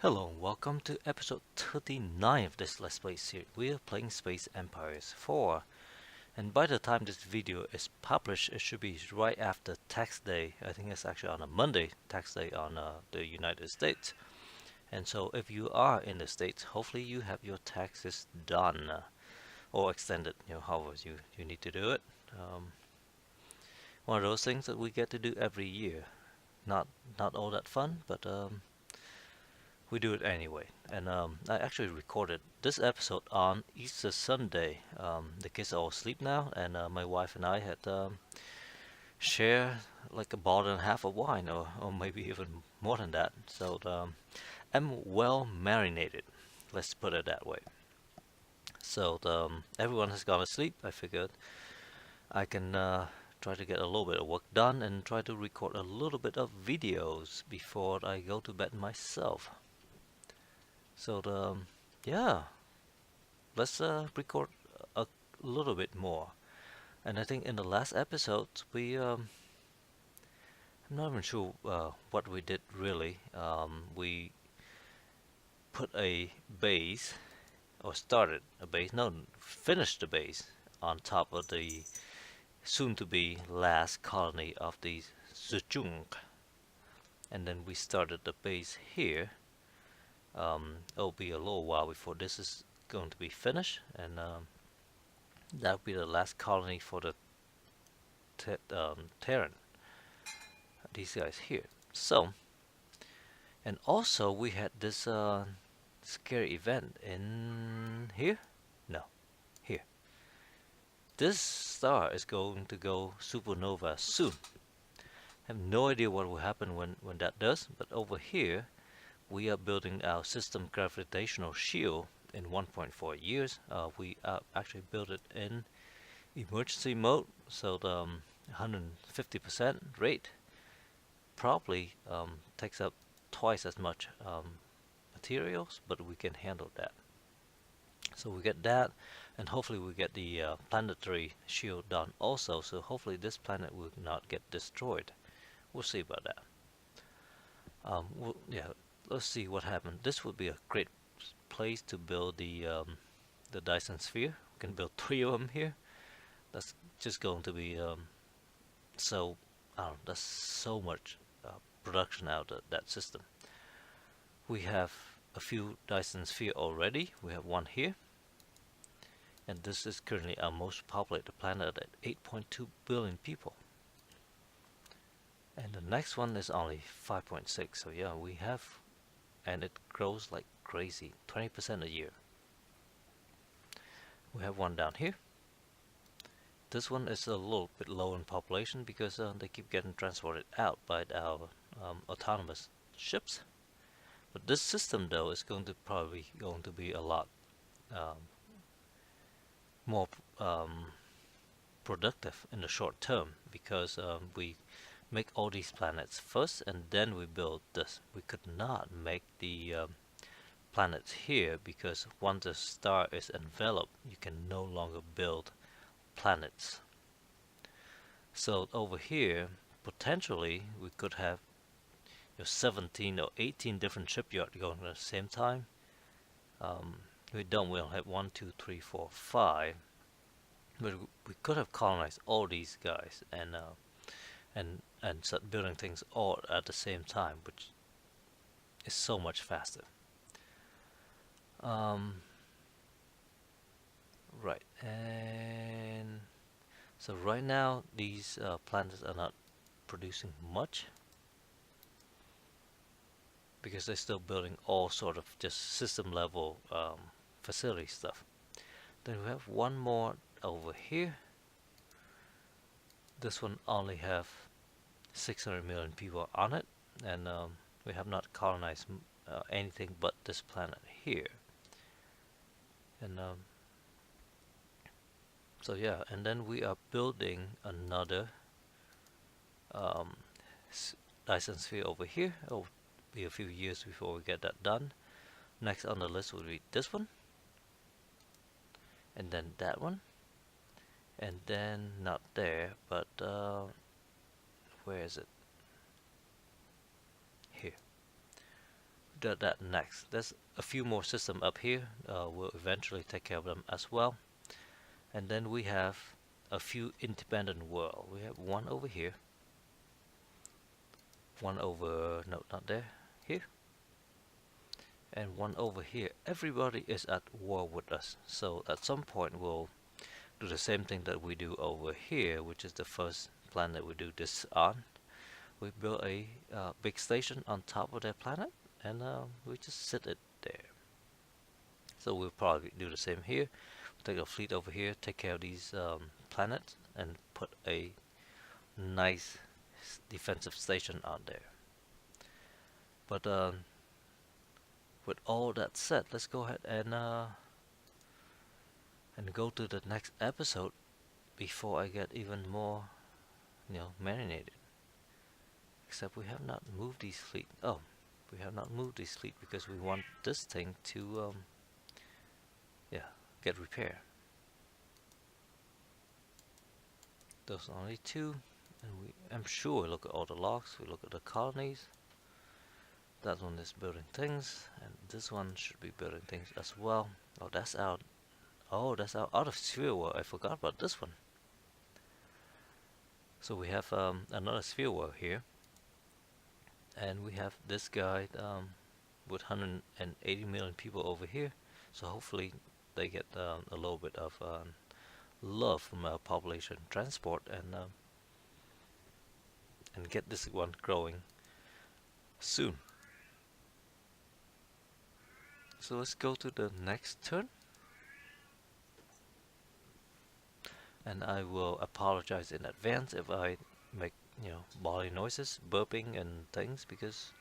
Hello and welcome to episode 39 of this Let's Play series. We are playing Space Empires 4, and by the time this video is published, it should be right after tax day. I think it's actually on a Monday, tax day on the United States. And so if you are in the States, hopefully you have your taxes done or extended, however you need to do it. One of those things that we get to do every year. Not all that fun, but we do it anyway. And I actually recorded this episode on Easter Sunday. The kids are all asleep now, and my wife and I had share like a bottle and a half of wine, or maybe even more than that. So I'm well marinated. Let's put it that way. So everyone has gone to sleep. I figured I can try to get a little bit of work done and try to record a little bit of videos before I go to bed myself. So yeah, let's record a little bit more. And I think in the last episode I'm not even sure what we did really. We put a base, or started a base, no, finished the base on top of the soon-to-be last colony of the Zhejiang. And then we started the base here. It'll be a little while before this is going to be finished, and that'll be the last colony for the Terran. These guys here. So, and also we had this scary event in here. No, here. This star is going to go supernova soon. I have no idea what will happen when that does, but over here we are building our system gravitational shield in 1.4 years. We actually built it in emergency mode, so the 150% rate probably takes up twice as much materials, but we can handle that. So we get that, and hopefully we get the planetary shield done also, so hopefully this planet will not get destroyed. We'll see about that. Yeah, let's see what happens. This would be a great place to build the Dyson sphere. We can build 3 of them here. That's just going to be so, I don't know, that's so much production out of that system. We have a few Dyson sphere already. We have one here, and this is currently our most populated planet at 8.2 billion people. And the next one is only 5.6. So yeah, we have, and it grows like crazy, 20% a year. We have one down here. This one is a little bit low in population because they keep getting transported out by our autonomous ships. But this system though is probably going to be a lot more productive in the short term, because we make all these planets first and then we build this. We could not make the planets here because once the star is enveloped, you can no longer build planets. So over here, potentially we could have 17 or 18 different shipyards going at the same time. We don't. We'll have 1, 2, 3, 4, 5. But we could have colonized all these guys and start building things all at the same time, which is so much faster. Right, and so right now these planets are not producing much because they're still building all sort of just system level facility stuff. Then we have one more over here. This one only have 600 million people on it, and we have not colonized anything but this planet here. And so yeah, and then we are building another Dyson sphere over here. It'll be a few years before we get that done. Next on the list will be this one, and then that one, and then not there, but where is it? Here. that next. There's a few more systems up here. We'll eventually take care of them as well. And then we have a few independent world. We have one over here, one over, no, not there, here, and one over here. Everybody is at war with us. So at some point we'll do the same thing that we do over here, which is the first planet we do this on. We build a big station on top of that planet, and we just sit it there. So we'll probably do the same here. Take a fleet over here, take care of these planets, and put a nice defensive station on there. But with all that said, let's go ahead and go to the next episode before I get even more, marinated. Except we have not moved these fleet. Oh, we have not moved this fleet because we want this thing to, get repaired. Those are only two, and I'm sure we look at all the logs. We look at the colonies. That one is building things, and this one should be building things as well. Oh, that's out. Oh, that's out of sphere world. I forgot about this one. So we have another sphere world here, and we have this guy with 180 million people over here. So hopefully they get a little bit of love from our population transport, and get this one growing soon. So let's go to the next turn, and I will apologize in advance if I make body noises, burping and things, because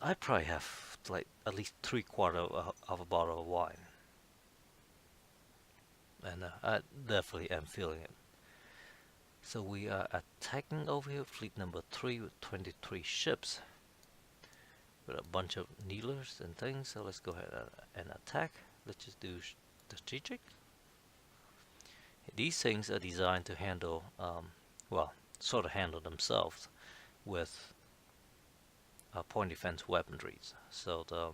I probably have like at least 3/4 of a bottle of wine. And I definitely am feeling it. So we are attacking over here, fleet number 3 with 23 ships. With a bunch of needlers and things, so let's go ahead and attack. Let's just do strategic. These things are designed to handle, well, sort of handle themselves with point defense weaponries. So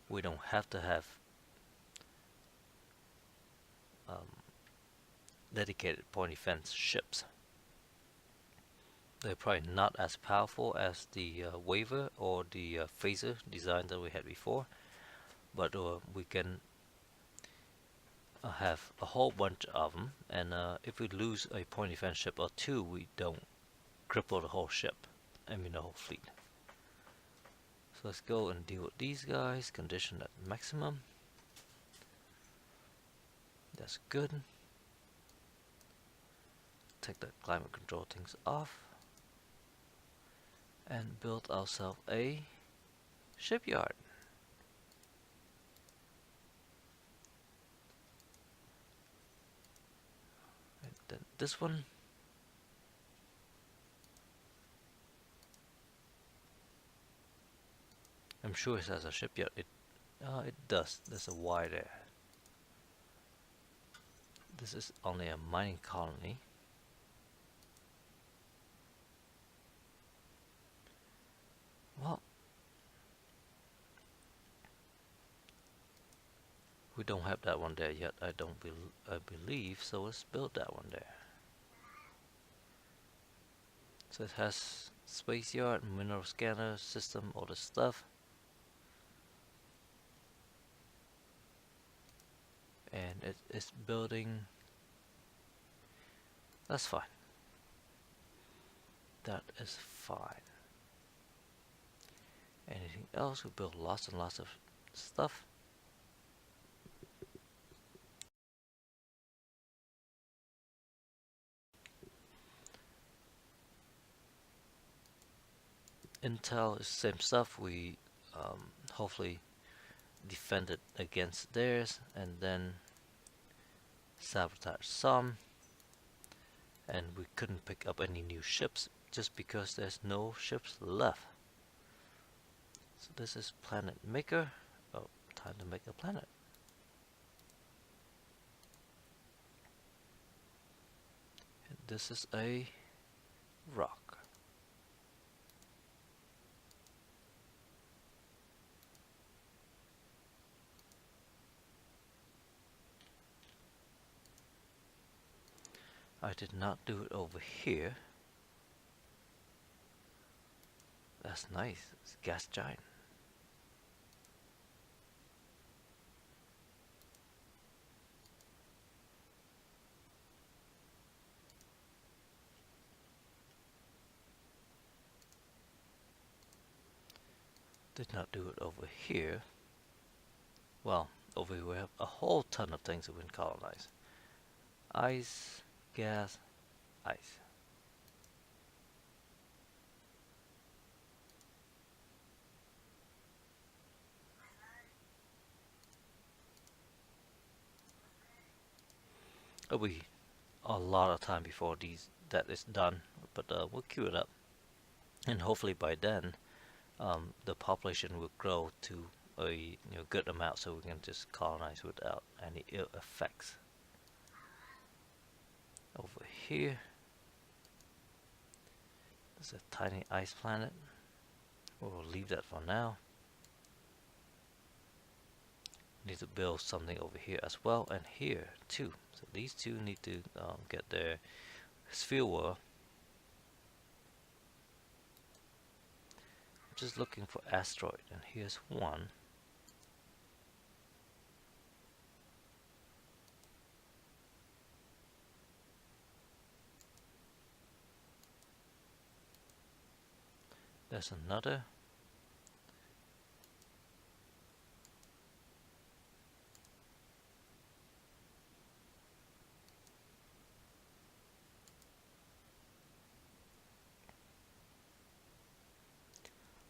we don't have to have dedicated point defense ships. They're probably not as powerful as the Waver or the Phaser design that we had before, but we can have a whole bunch of them, and if we lose a point defense ship or two, we don't cripple the whole ship, I mean the whole fleet. So let's go and deal with these guys, condition at maximum. That's good. Take the climate control things off, and build ourselves a shipyard. And then this one, I'm sure it has a shipyard. It does. There's a Y there. This is only a mining colony. Well, we don't have that one there yet. I believe. So let's build that one there. So it has space yard, mineral scanner system, all the stuff. And it is building. That's fine. That is fine. Anything else? We build lots and lots of stuff. Intel is same stuff. We hopefully defended against theirs, and then sabotage some. And we couldn't pick up any new ships just because there's no ships left. So this is planet maker. Oh, time to make a planet. And this is a rock. I did not do it over here. That's nice. It's a gas giant. Did not do it over here. Well, over here we have a whole ton of things that we can colonize. Ice, gas, ice. It'll be a lot of time before that is done, but we'll queue it up, and hopefully by then the population will grow to a good amount, so we can just colonize without any ill effects. Over here, there's a tiny ice planet. We'll leave that for now. Need to build something over here as well, and here too. So these two need to get their sphere world. I'm just looking for asteroid, and here's one. There's another.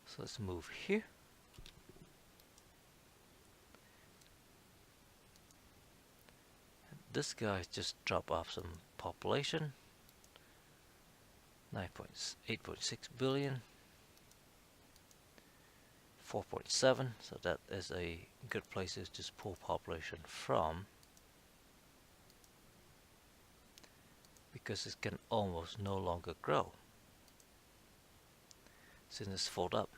So let's move here. This guy just drop off some population. 8.6 billion. 4.7, so that is a good place to just pull population from, because it can almost no longer grow since it's filled up.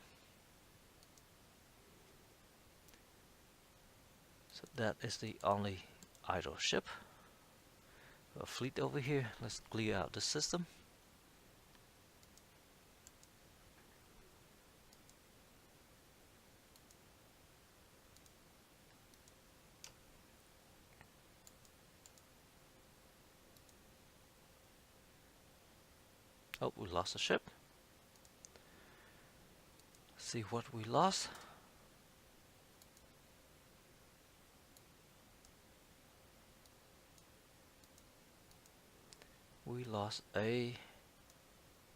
So that is the only idle ship. A fleet over here. Let's clear out the system. Oh, we lost a ship. Let's see what we lost. We lost a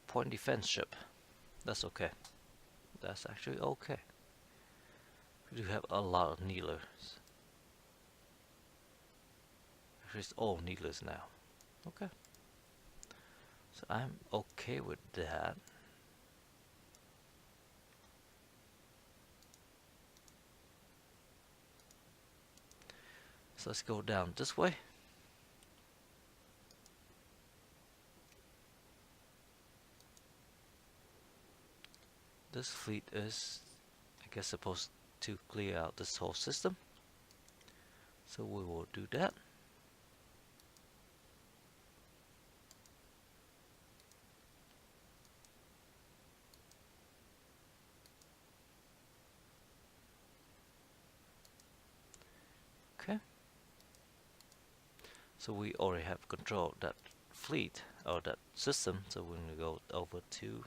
point defense ship. That's okay. That's actually okay. We do have a lot of needlers. Actually, it's all needlers now. Okay. So I'm okay with that. So let's go down this way. This fleet is, I guess, supposed to clear out this whole system. So we will do that. Okay. So we already have control of that fleet or that system, so we're going to go over to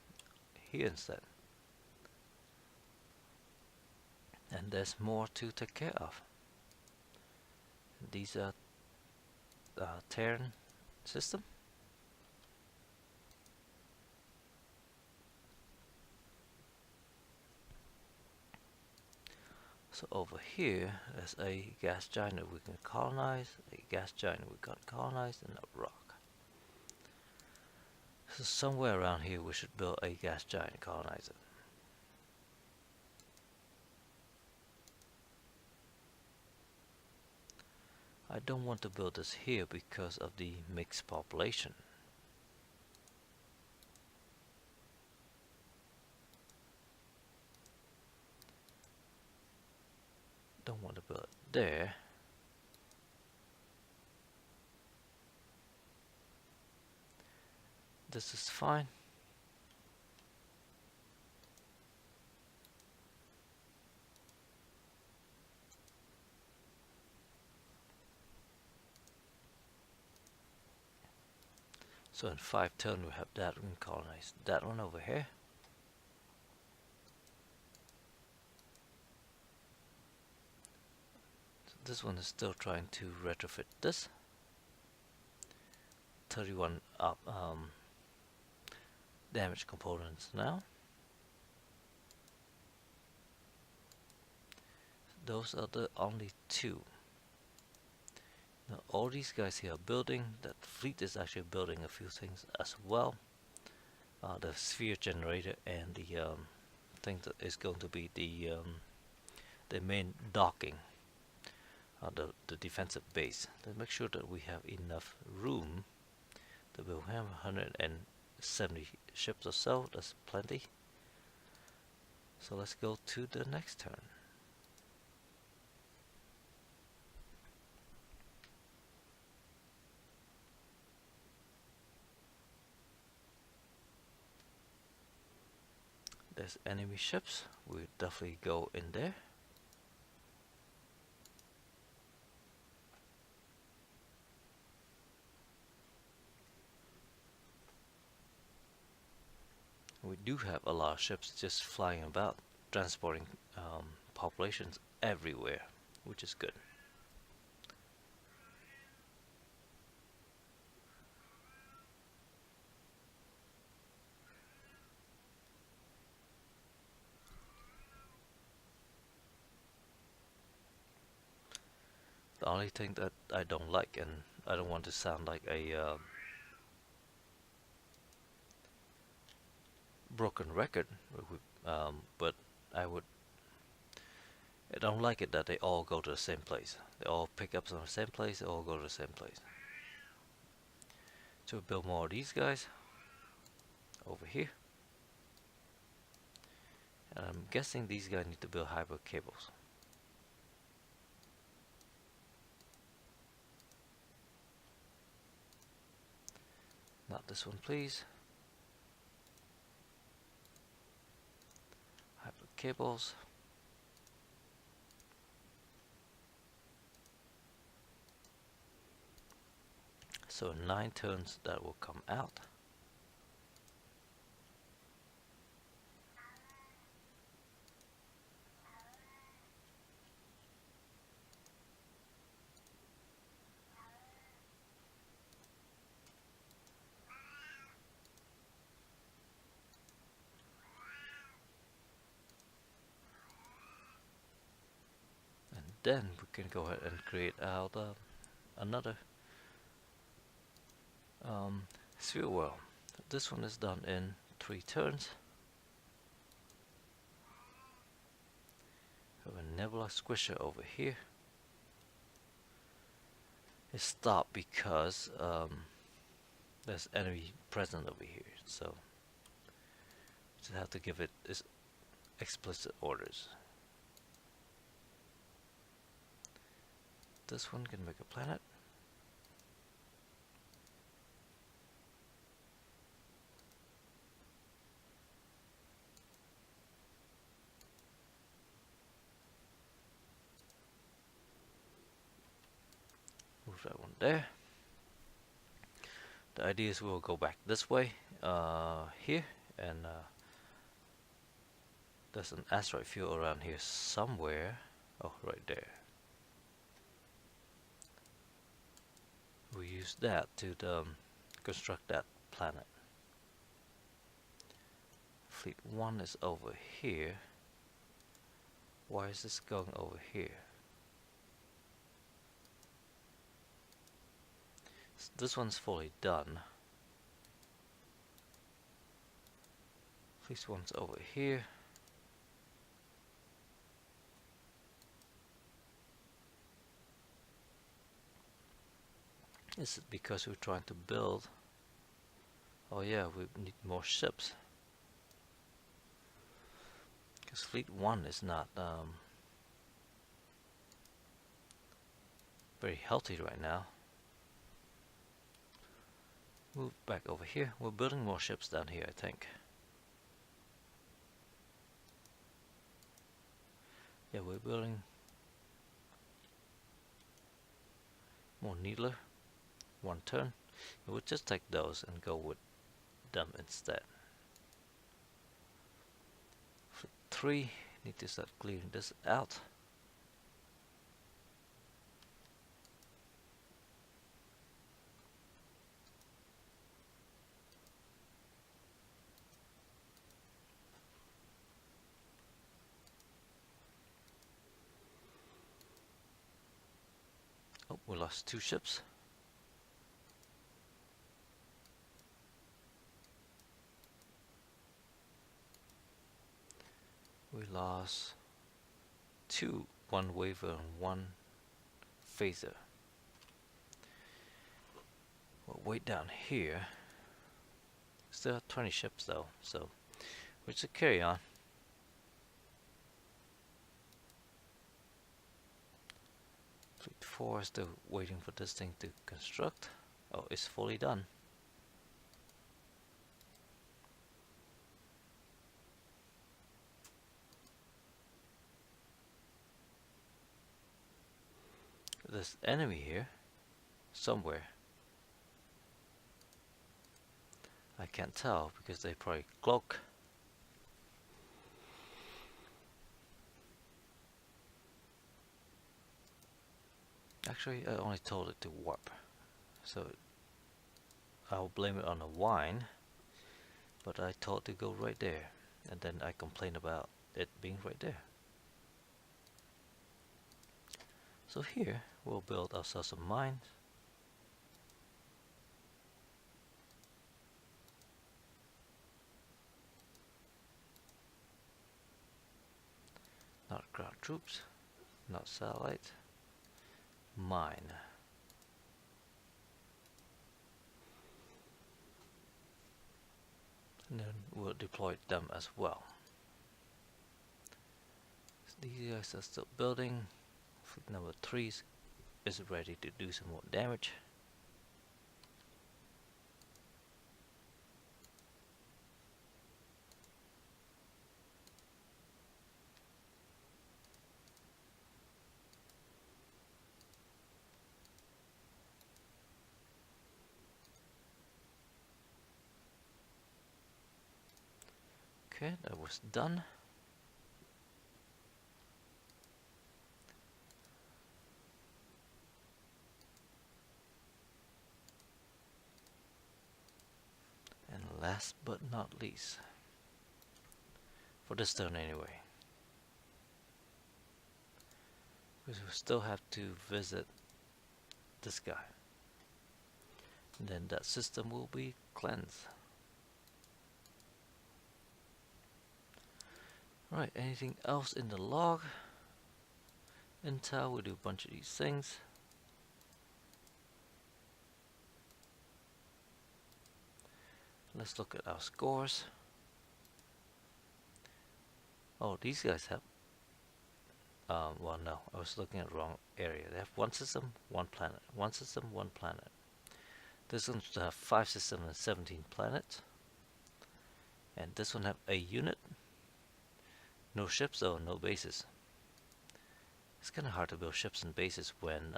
here instead. And there's more to take care of. These are Terran system. So over here, there's a gas giant that we can colonize, a gas giant we can colonize, and a rock. So somewhere around here we should build a gas giant colonizer. I don't want to build this here because of the mixed population. Don't want to build it there. This is fine. So in 5 turn we have that. We can colonize that one over here. So this one is still trying to retrofit this. 31 up damage components now. Those are the only two. Now all these guys here are building. That fleet is actually building a few things as well. The sphere generator and the thing that is going to be the main docking, the defensive base. Let's make sure that we have enough room. That we'll have 170 ships or so. That's plenty. So let's go to the next turn. There's enemy ships. We'll definitely go in there. We do have a lot of ships just flying about, transporting populations everywhere, which is good. The only thing that I don't like, and I don't want to sound like a broken record, but I don't like it that they all go to the same place. They all pick up on the same place, they all go to the same place. So we build more of these guys over here. And I'm guessing these guys need to build hybrid cables. Not this one, please. Hybrid cables. So in 9 turns that will come out. And then we can go ahead and create out another sphere world. This one is done in 3 turns. We have a nebula squisher over here. It stopped because there's enemy present over here, so just have to give it its explicit orders. This one can make a planet. Move that one there. The idea is we'll go back this way, here, and there's an asteroid field around here somewhere. Oh, right there. We use that to construct that planet. Fleet 1 is over here. Why is this going over here? This one's fully done. Fleet 1's over here. Is it because we're trying to build? Oh yeah, we need more ships. Because Fleet 1 is not very healthy right now. Move back over here. We're building more ships down here, I think. Yeah, we're building more needler. One turn. We'll just take those and go with them instead. For 3, need to start clearing this out. Oh, we lost 2 ships. We lost 2, 1 waver and 1 phaser. Well, way down here, still have 20 ships though, so we should carry on. Fleet 4 is still waiting for this thing to construct. Oh, it's fully done. There's enemy here somewhere. I can't tell because they probably cloak. Actually, I only told it to warp, so I'll blame it on the wine, but I told it to go right there, and then I complain about it being right there. So here we'll build ourselves some mines. Not ground troops, not satellite, mine. And then we'll deploy them as well. So these guys are still building. Fleet number 3 is ready to do some more damage. Okay, that was done. And last but not least, for this turn anyway, because we still have to visit this guy, and then that system will be cleansed. Right, anything else in the log? Intel, we'll do a bunch of these things. Let's look at our scores. Oh, these guys have well, no, I was looking at the wrong area. They have 1 system, 1 planet. 1 system, 1 planet. This one should have 5 systems and 17 planets. And this one have a unit. No ships though, no bases. It's kind of hard to build ships and bases when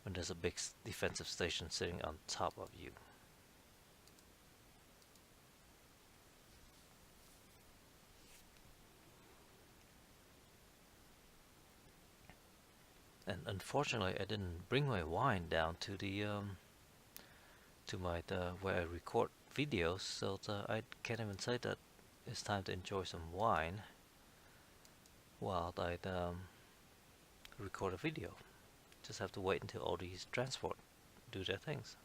there's a big defensive station sitting on top of you. And unfortunately, I didn't bring my wine down to the to my where I record videos, so I can't even say that it's time to enjoy some wine while I record a video. Just have to wait until all these transport do their things.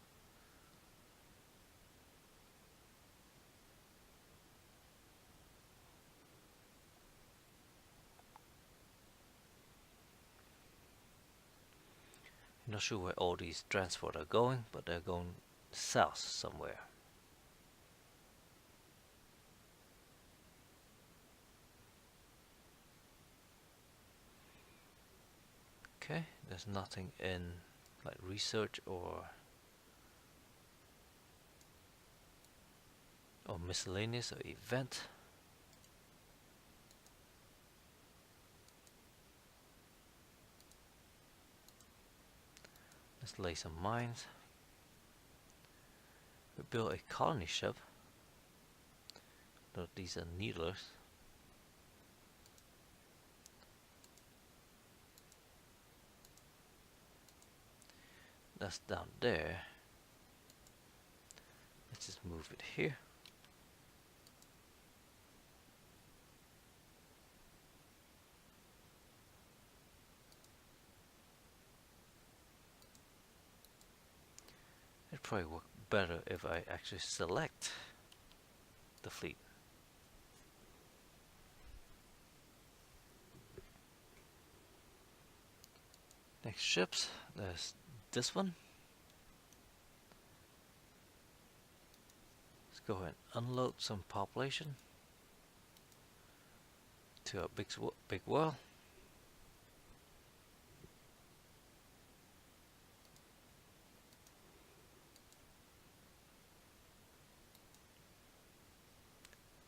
I'm not sure where all these transport are going, but they're going south somewhere. Okay, there's nothing in like research or or miscellaneous or event. Let's lay some mines. We build a colony ship. No, these are needlers. That's down there. Let's just move it here. It'd probably work better if I actually select the fleet. Next ships, there's this one. Let's go ahead and unload some population to a big well.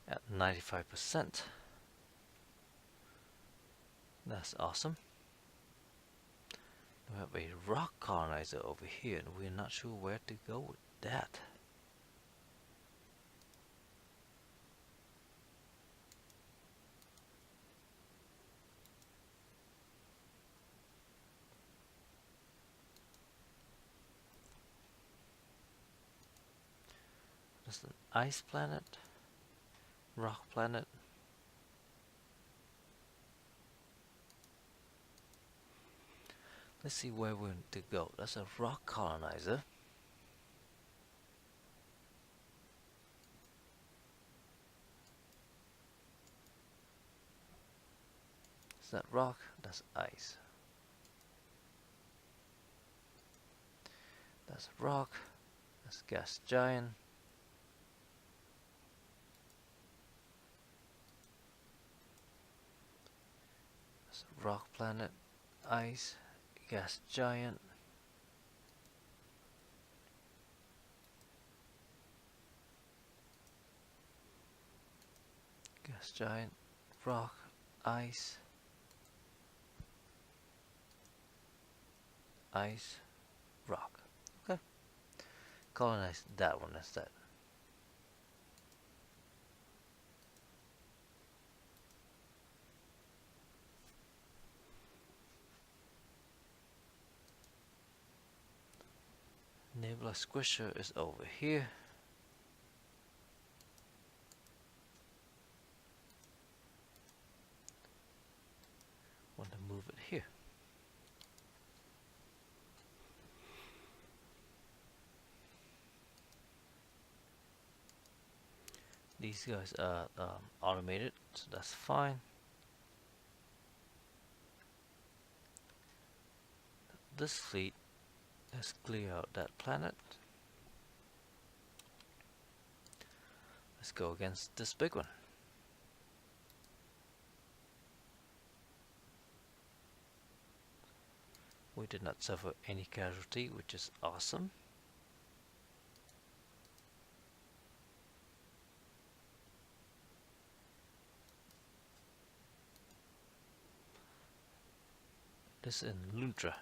At 95%. That's awesome. We have a rock colonizer over here, and we're not sure where to go with that. That's an ice planet, rock planet. Let's see where we're to go. That's a rock colonizer. Is that rock? That's ice. That's rock. That's gas giant. That's a rock planet, ice, gas giant. Gas giant, rock, ice, ice, rock. Okay. Colonize that one instead. Nebula Squisher is over here. Want to move it here. These guys are automated, so that's fine. This fleet, let's clear out that planet. Let's go against this big one. We did not suffer any casualty, which is awesome. This is in Luntra.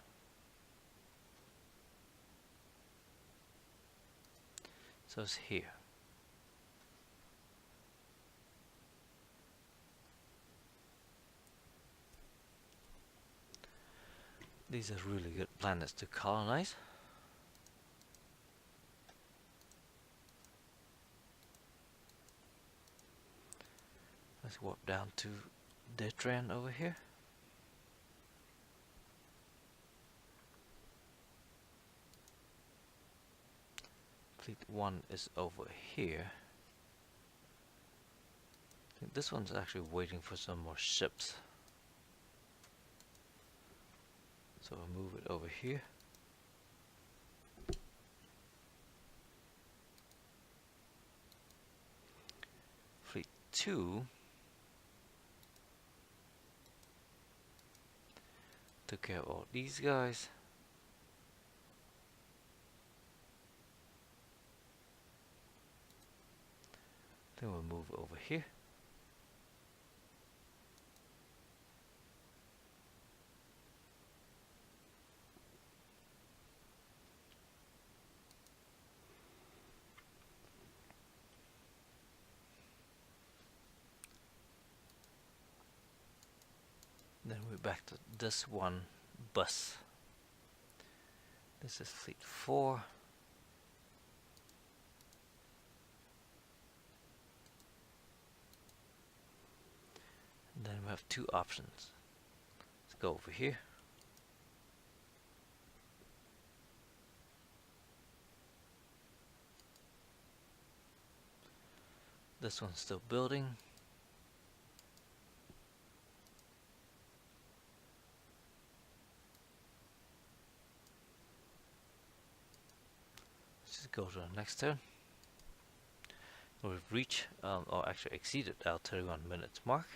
So it's here. These are really good planets to colonize. Let's warp down to Detran over here. Fleet 1 is over here. I think this one's actually waiting for some more ships. So we'll move it over here. Fleet 2 took care of all these guys. move over here. Then we're back to this one bus. This is fleet 4. And then we have two options. Let's go over here. This one's still building. Let's just go to the next turn. We've reached, or actually exceeded our 31 minutes mark.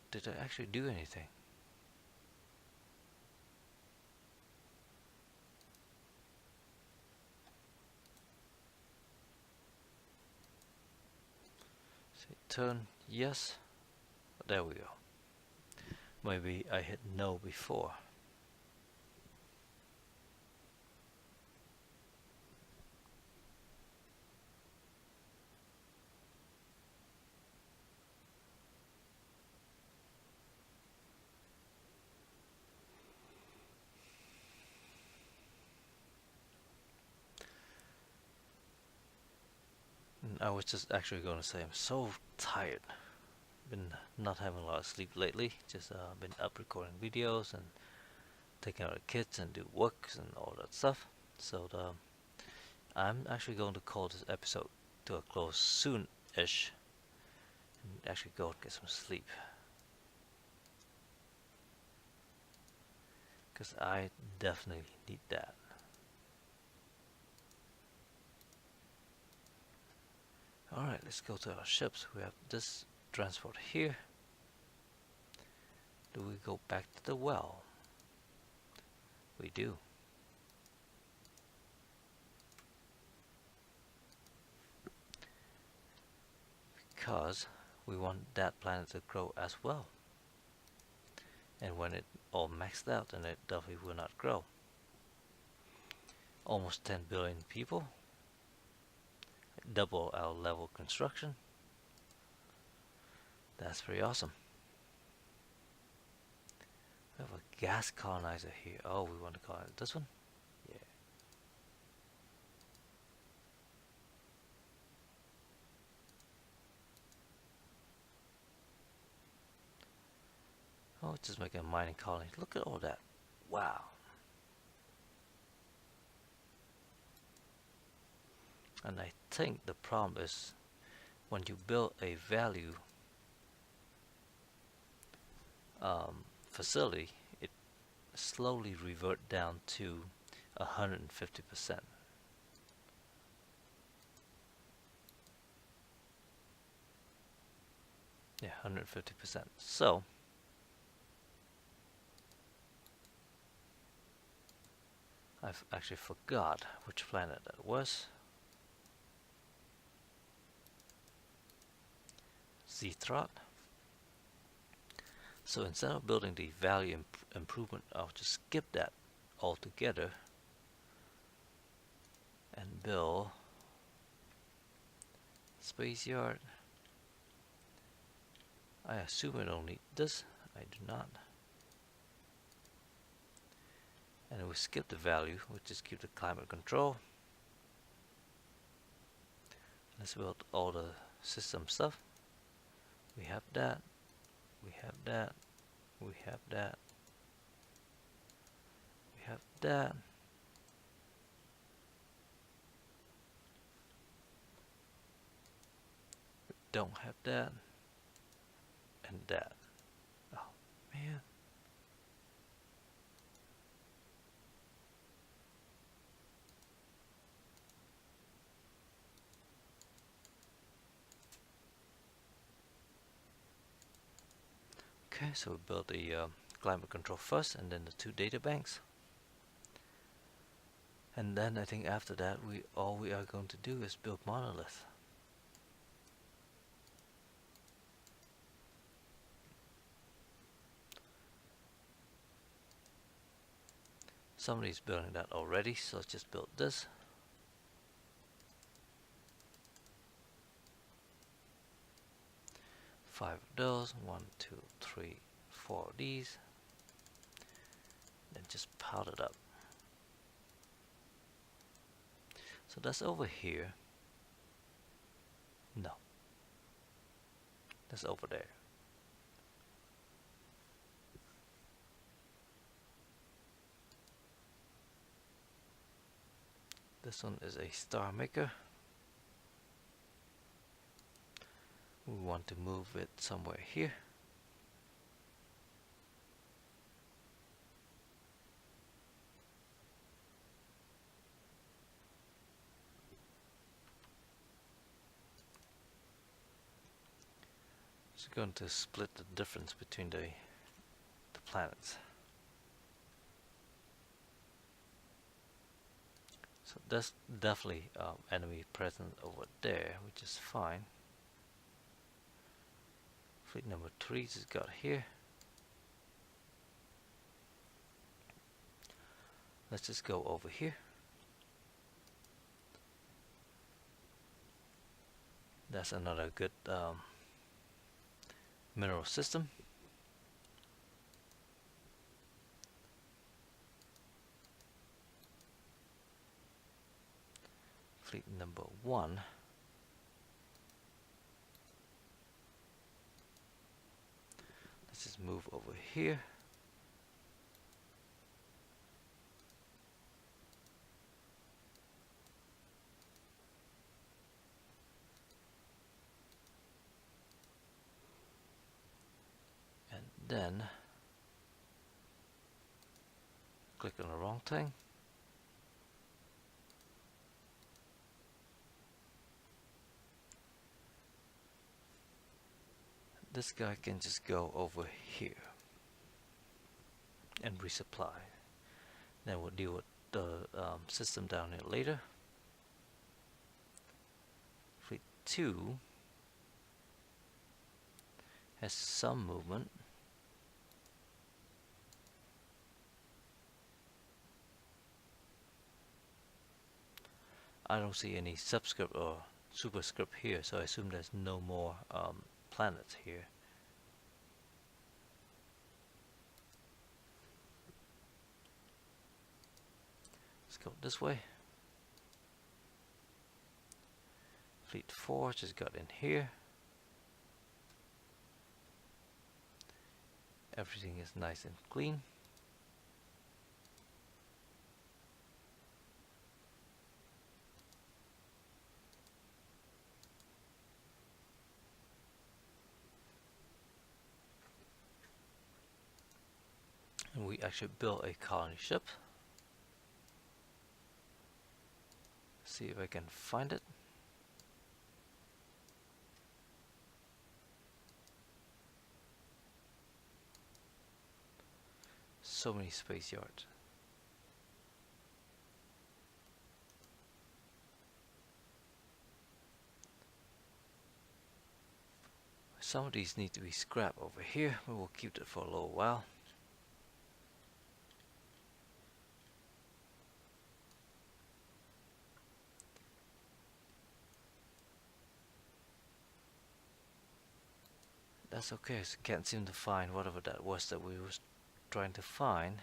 Did I actually do anything? Say turn, yes. There we go. Maybe I hit no before. I was just actually going to say I'm so tired. Been not having a lot of sleep lately. Just been up recording videos and taking out the kids and do works and all that stuff. So I'm actually going to call this episode to a close soon-ish and actually go and get some sleep. Because I definitely need that. Alright, let's go to our ships. We have this transport here. Do we go back to the well? We do. Because we want that planet to grow as well. And when it all maxed out, then it definitely will not grow. Almost 10 billion people. Double our level construction. That's pretty awesome. We have a gas colonizer here. Oh, we want to colonize this one? Yeah. Oh, it's just making a mining colony. Look at all that. Wow. And I think the problem is when you build a value facility, it slowly revert down to 150%. Yeah, 150%. So I've actually forgot which planet that was. Zethrot. So instead of building the value improvement, I'll just skip that altogether and build space yard. I assume I don't need this. I do not. And we skip the value. We just keep the climate control. Let's build all the system stuff. We have that. We have that. We have that. We have that. We don't have that. And that. Oh, man. Okay, so we built the climate control first and then the two data banks. And then I think after that all we are going to do is build monolith. Somebody's building that already, so let's just build this. Five of those. 1, 2, 3, 4 of these. Then just pile it up. So that's over here. No. That's over there. This one is a star maker. We want to move it somewhere here. It's going to split the difference between the planets. So that's definitely enemy present over there, which is fine. Fleet number 3 is got here. Let's just go over here. That's another good mineral system. Fleet number 1. Let's just move over here. And then click on the wrong thing. This guy can just go over here and resupply. Then we'll deal with the system down here later. Fleet 2 has some movement. I don't see any subscript or superscript here, so I assume there's no more planets here. Let's go this way. Fleet 4 just got in here. Everything is nice and clean. And we actually built a colony ship. See if I can find it. So many space yards. Some of these need to be scrapped over here, but we'll keep it for a little while. That's okay, so can't seem to find whatever that was that we was trying to find.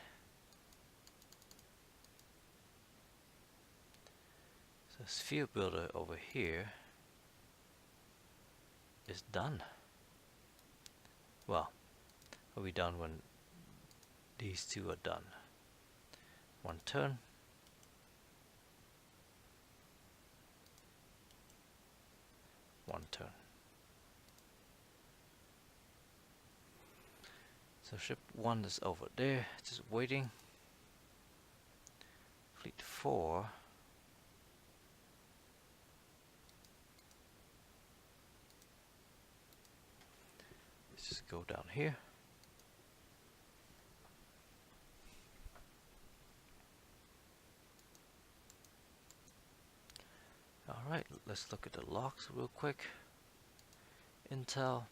So sphere builder over here is done. Well, will be done when these two are done. One turn. One turn. So ship 1 is over there, just waiting. Fleet 4 let's just go down here. Alright, let's look at the logs real quick. Intel.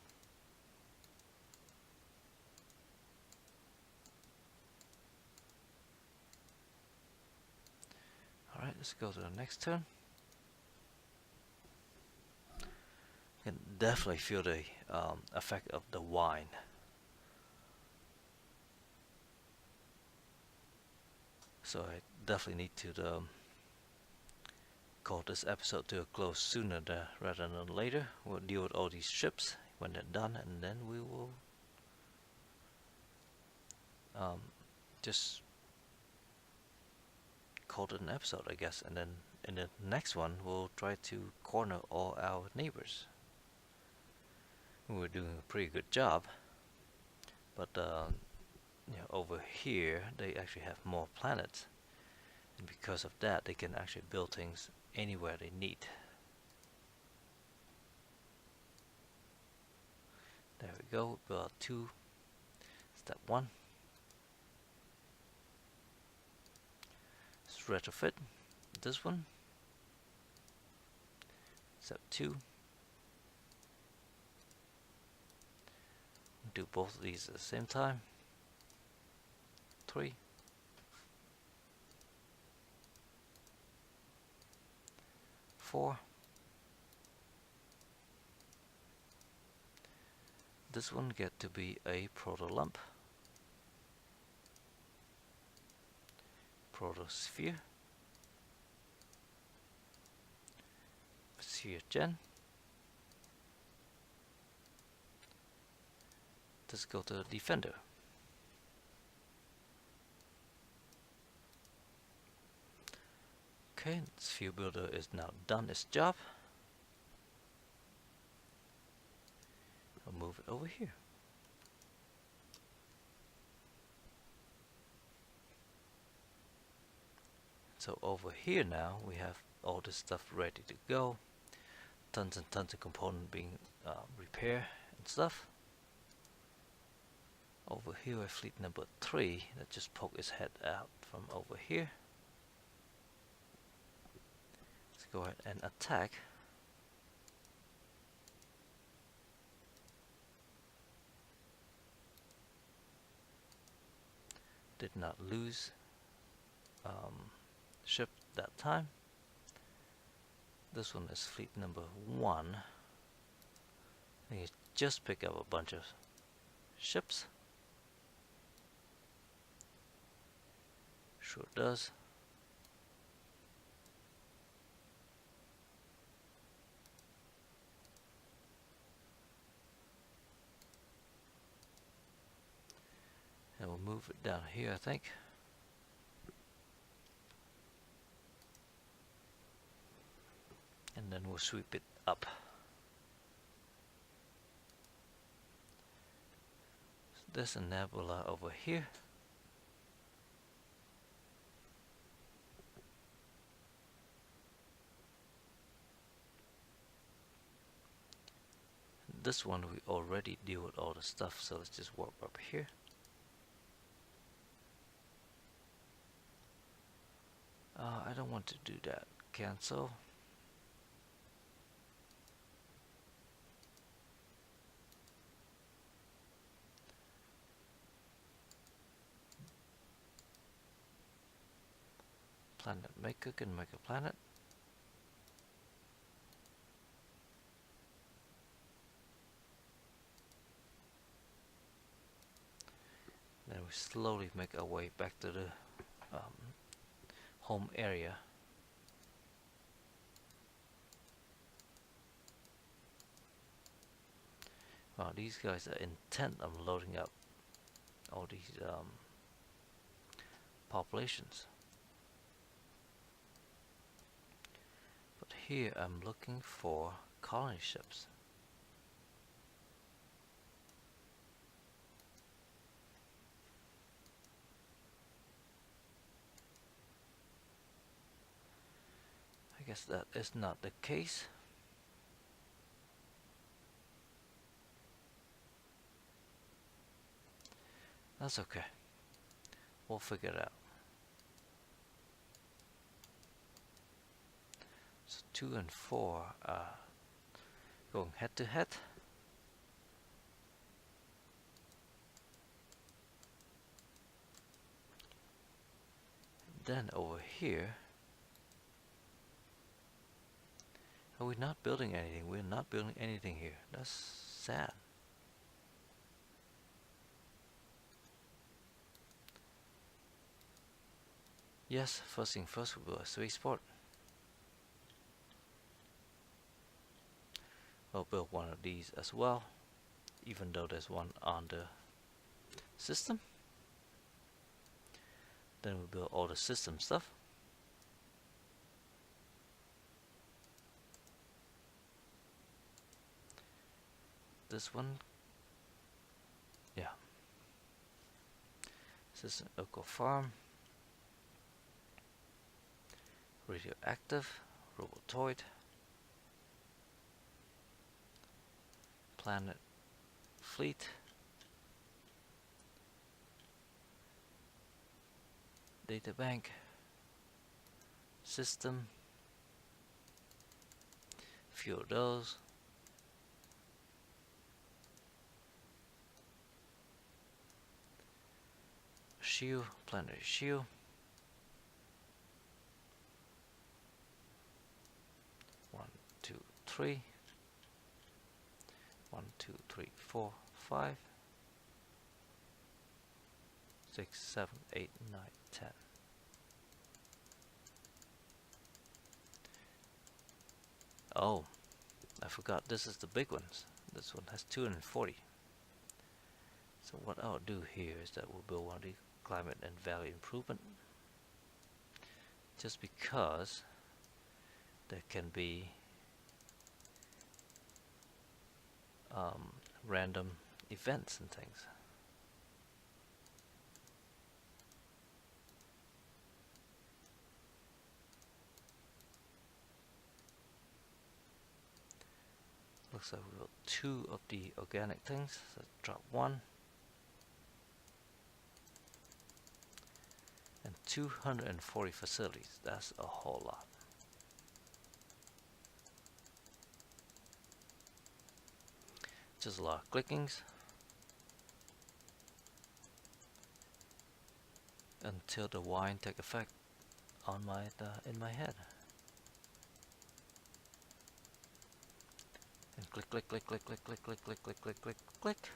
Alright, let's go to the next turn. You can definitely feel the effect of the wine. So I definitely need to call this episode to a close sooner rather than later. We'll deal with all these ships when they're done, and then we will just call it an episode, I guess. And then in the next one, we'll try to corner all our neighbors. We're doing a pretty good job, but over here they actually have more planets, and because of that, they can actually build things anywhere they need. There we go. Build 2. Step 1. Let's retrofit this one. Step 2. Do both of these at the same time. 3. 4. This one get to be a protolump. Protosphere. Sphere gen. Let's go to the defender. Okay, sphere builder is now done its job. I'll move it over here. So over here now we have all this stuff ready to go. Tons and tons of components being repaired and stuff. Over here we have fleet number 3 that just poked its head out from over here. Let's go ahead and attack. Did not lose ship that time. This one is fleet number 1. I think it just picked up a bunch of ships. Sure does. And we'll move it down here, I think. And then we'll sweep it up. So there's a nebula over here. This one we already deal with all the stuff, so let's just warp up here. I don't want to do that. Cancel. Planet maker can make a planet. Then we slowly make our way back to the home area. Wow, these guys are intent on loading up all these populations. But here I'm looking for colony ships. I guess that is not the case. That's okay. We'll figure it out. So 2 and 4 are going head to head. Then over here Are we not building anything? We're not building anything here. That's sad. Yes, first thing first, we'll build a spaceport. We'll build one of these as well, even though there's one on the system. Then we'll build all the system stuff. This one, yeah. System Eco Farm, Radioactive, Robotoid, Planet Fleet, Data Bank, System, few of those. Shield, Planetary Shield. One, two, three. 1, 2, 3, 4, 5, 6, 7, 8, 9, 10. Oh, I forgot this is the big ones. This one has 240. So what I'll do here is that we'll build one of the climate and value improvement. Just because there can be random events and things. Looks like we built 2 of the organic things. So drop 1. And 240 facilities. That's a whole lot. Just a lot of clickings until the wine take effect on my in my head. And click, click, click, click, click, click, click, click, click, click, click, click.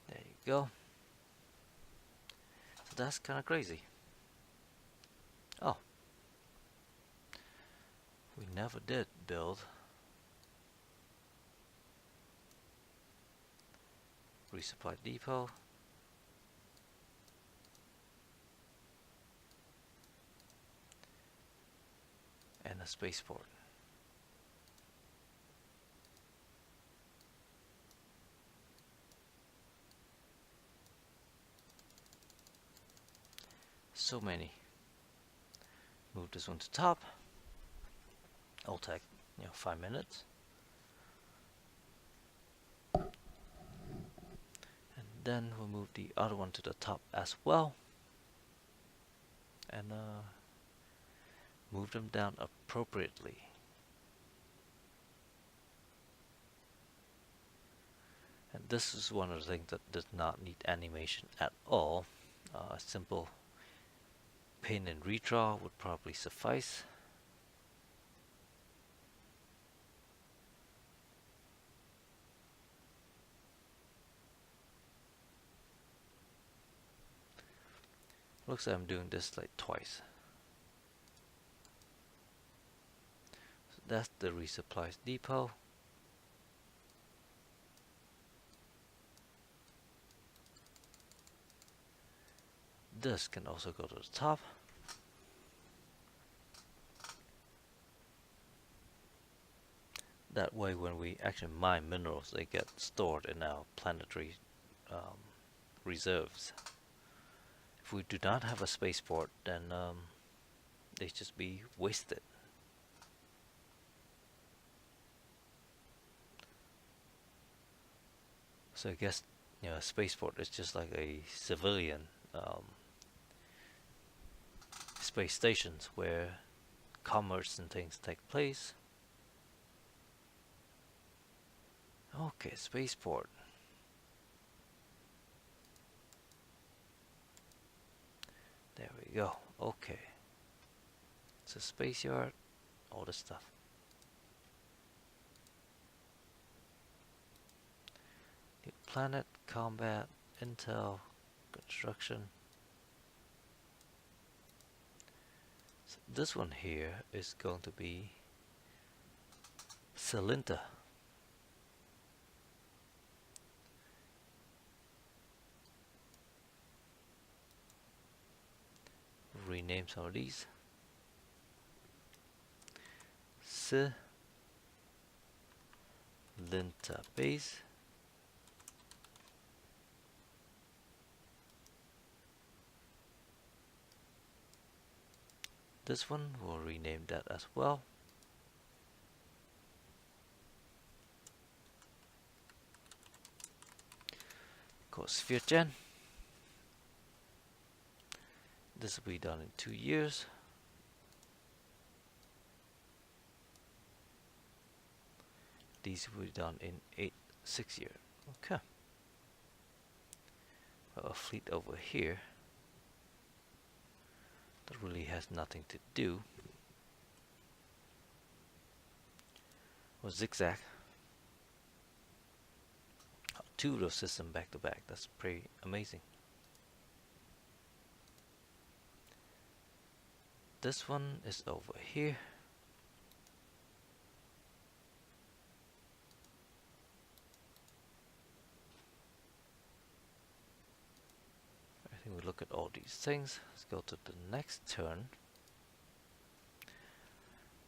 There you go. So that's kind of crazy. Oh. We never did build resupply depot. And a spaceport. So many. Move this one to top. It'll take 5 minutes. And then we'll move the other one to the top as well. And move them down appropriately. And this is one of the things that does not need animation at all. A simple paint and redraw would probably suffice. Looks like I'm doing this like twice. So that's the resupplies depot. This can also go to the top. That way when we actually mine minerals, they get stored in our planetary reserves. If we do not have a spaceport, then they just be wasted. So I guess a spaceport is just like a civilian space stations where commerce and things take place. Okay, spaceport. There we go. Okay. There's a space yard, all this stuff. New planet, combat, intel, construction. So this one here is going to be Cylinta. Rename some of these. Cylinta base. This one we'll rename that as well. Called Sphere Gen. This will be done in 2 years. These will be done in 6 years. Okay. Well, a fleet over here that really has nothing to do. Or zigzag. 2 of those systems back to back. That's pretty amazing. This one is over here. I think we look at all these things. Let's go to the next turn.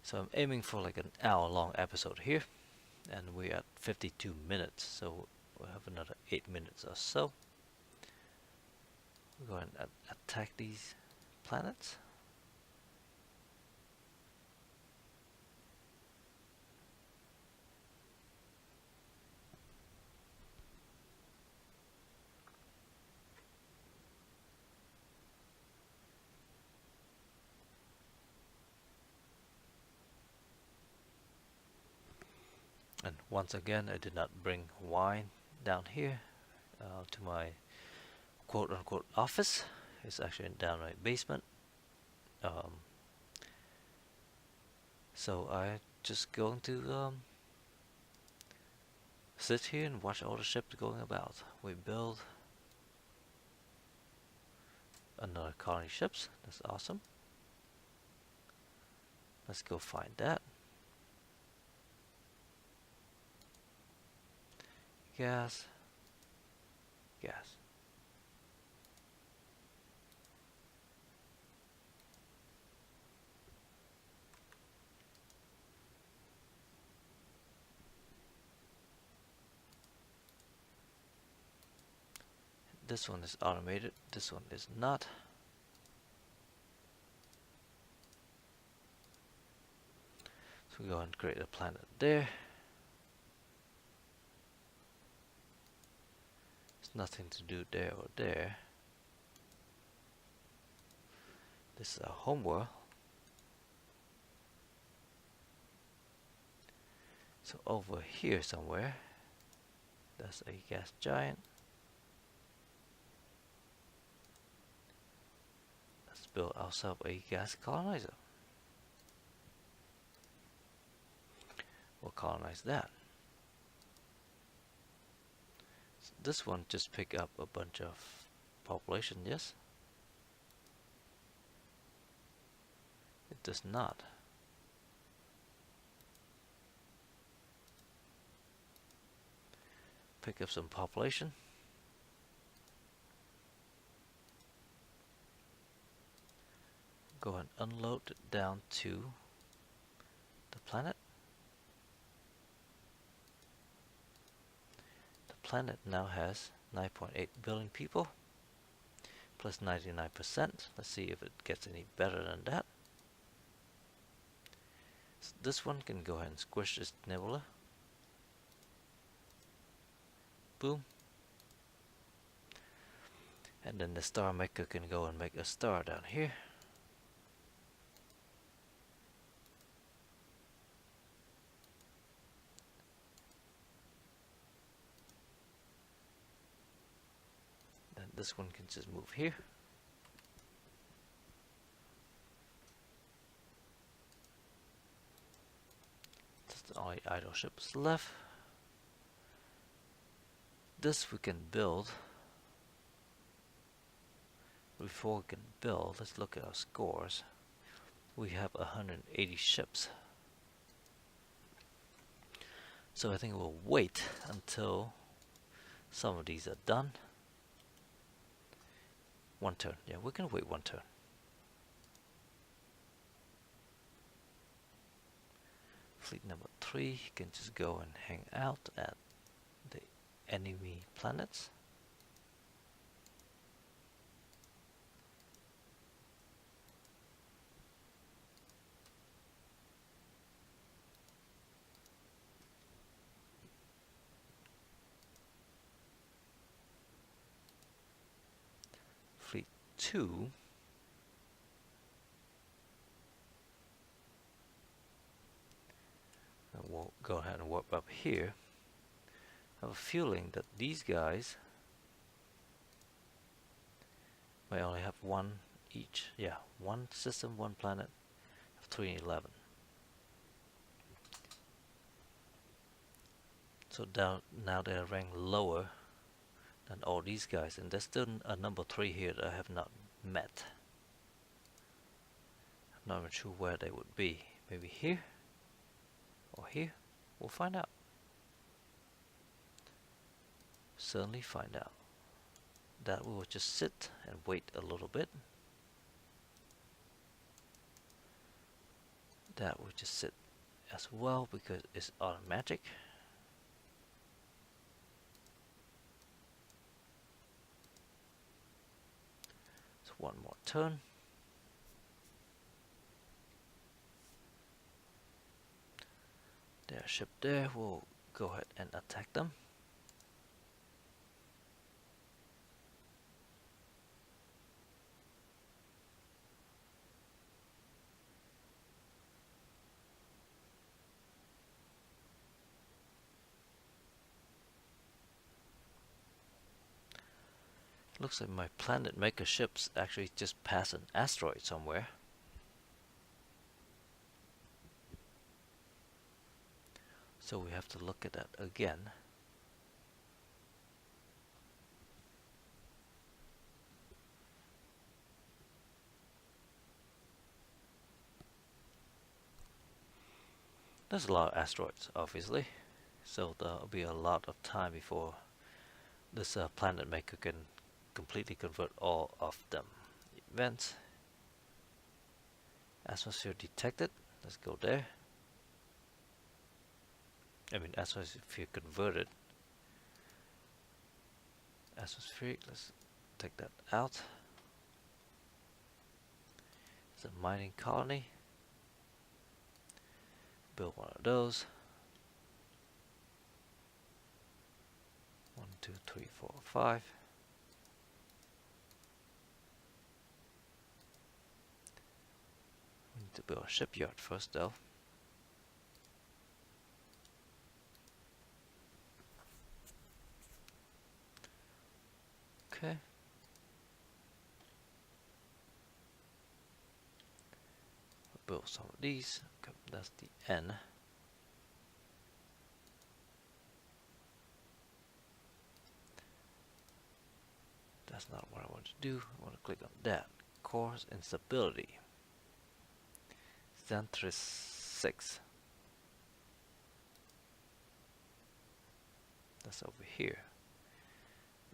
So I'm aiming for like an hour-long episode here, and we're at 52 minutes, so we'll have another 8 minutes or so. We're going to attack these planets. And once again, I did not bring wine down here to my quote-unquote office. It's actually down my basement. So I'm just going to sit here and watch all the ships going about. We build another colony ships. That's awesome. Let's go find that. Gas. Gas. This one is automated, this one is not. So we go and create a planet there. There's nothing to do there or there. This is our home world. So over here somewhere, that's a gas giant. Let's build ourselves a gas colonizer. We'll colonize that. So this one just pick up a bunch of population, yes? It does not. Pick up some population. Go and unload it down to the planet. The planet now has 9.8 billion people, plus 99%. Let's see if it gets any better than that. So this one can go ahead and squish this nebula. Boom. And then the star maker can go and make a star down here. Then this one can just move here. idle ships left. This we can build. Before we can build, let's look at our scores. We have 180 ships. So I think we'll wait until some of these are done. One turn. Yeah, we can wait one turn. Fleet number 3 can just go and hang out at the enemy planets. Fleet 2 we'll go ahead and warp up here. I have a feeling that these guys may only have one each. Yeah, one system, one planet of 3 and 11. So now they're ranked lower than all these guys, and there's still a number 3 here that I have not met. I'm not even sure where they would be. Maybe here? Or here? We'll find out. Certainly find out. That we will just sit and wait a little bit. That will just sit as well because it's automatic. So one more turn. Their ship there, we'll go ahead and attack them. Looks like my planet maker ships actually just passed an asteroid somewhere. So we have to look at that again. There's a lot of asteroids, obviously. So there'll be a lot of time before this planet maker can completely convert all of them. Events. Atmosphere detected. Let's go there. I mean, atmosphere converted. Atmospheric, let's take that out. It's a mining colony. Build one of those. 1, 2, 3, 4, 5. We need to build a shipyard first, though. Okay. We'll build some of these. Okay, that's the N. That's not what I want to do. I want to click on that. Course instability. Xanthris 6. That's over here.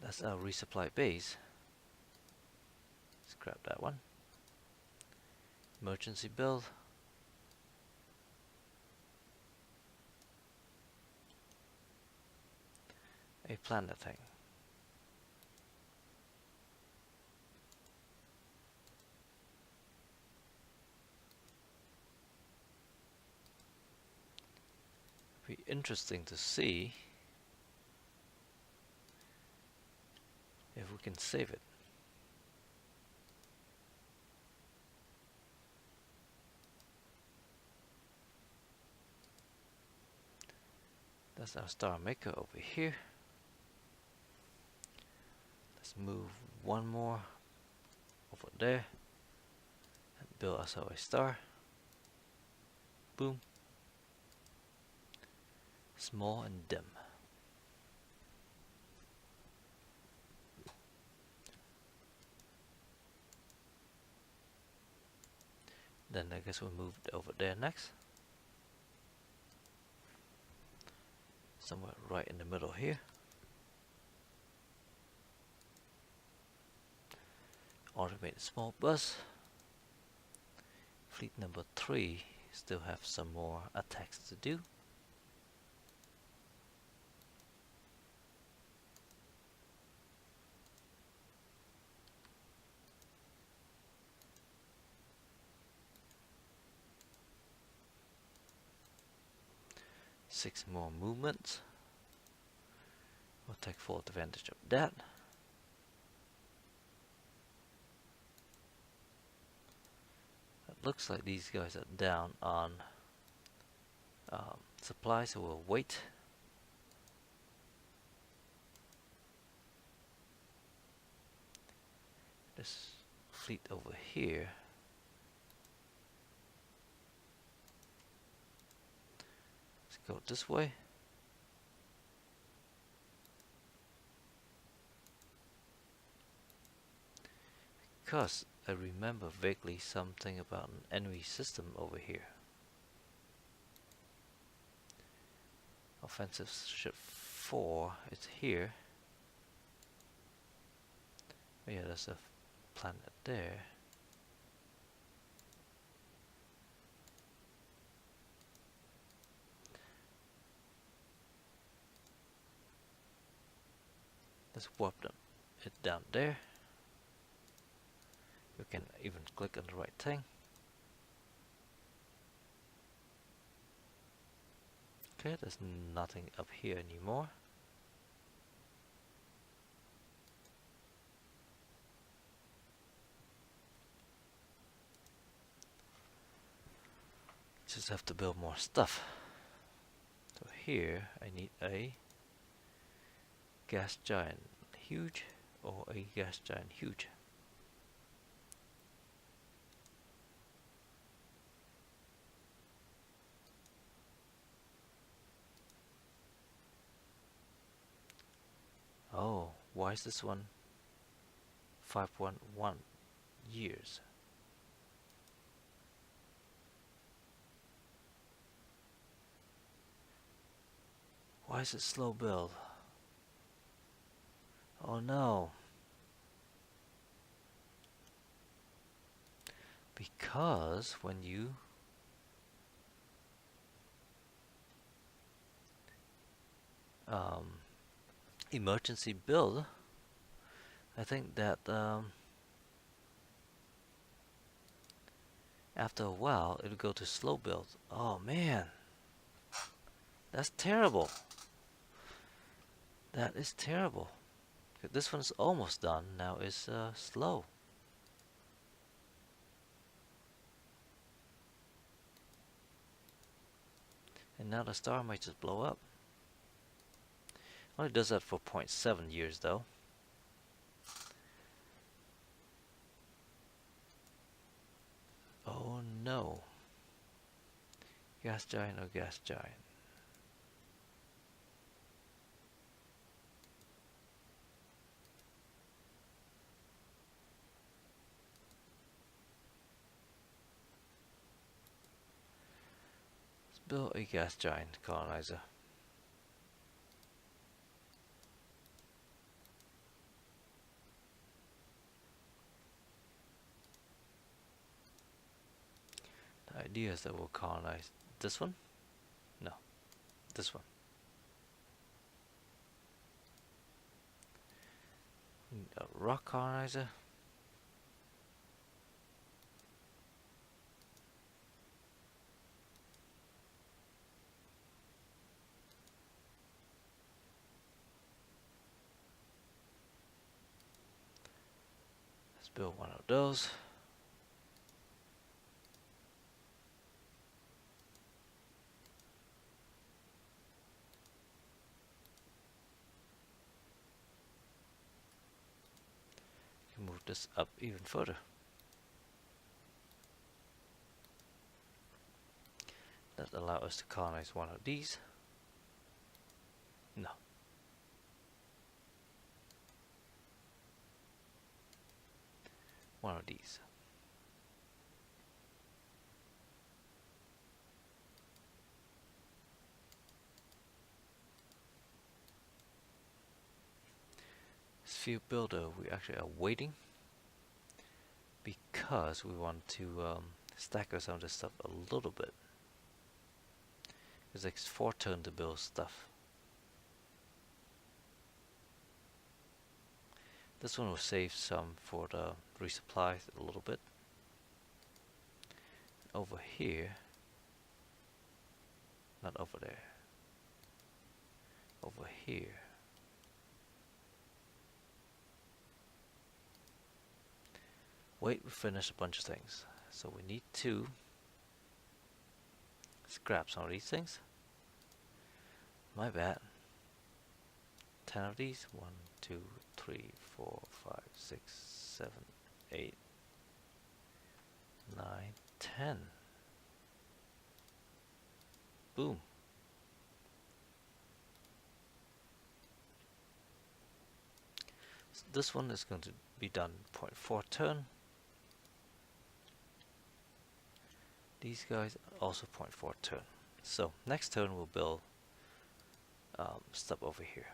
That's our resupply base. Let's grab that one. Emergency build. A planet thing. Be interesting to see if we can save it. That's our star maker over here. Let's move one more over there and build ourselves a star. Boom. small and dim. Then I guess we'll move over there next. Somewhere right in the middle here. Automated small bus. Fleet number 3 still have some more attacks to do. Six more movements. We'll take full advantage of that. It looks like these guys are down on supply, so we'll wait. This fleet over here. Let's go this way. Because I remember vaguely something about an enemy system over here. Offensive ship 4 is here. Oh yeah, there's a planet there. Let's warp them. It down there. You can even click on the right thing. Okay, there's nothing up here anymore. Just have to build more stuff. So here I need a gas giant huge or a gas giant huge. Oh, why is this one 5.1 years? Why is it slow build? Oh no. Because when you emergency build, I think that after a while it'll go to slow build. Oh man, that's terrible. That is terrible. This one's almost done. Now it's slow. And now the star might just blow up. Only does that for 0.7 years though. Oh no. Gas giant or gas giant? Let's build a gas giant colonizer. The idea is that we'll colonize this one. No, this one. A rock colonizer. Let's build one of those. Move this up even further. That allows us to colonize one of these. No. One of these. Sphere builder, we actually are waiting because we want to stagger some of this stuff a little bit. It takes 4 turns to build stuff. This one will save some for the resupply a little bit. Over here, not over there, over here. Wait, we finished a bunch of things. So we need to scrap some of these things. My bad. 10 of these. 1, 2, 3, 4, 5, 6, 7, 8, 9, 10. Boom. So this one is going to be done 0.4 turn. These guys also 0.4 turn. So next turn we'll build stuff over here.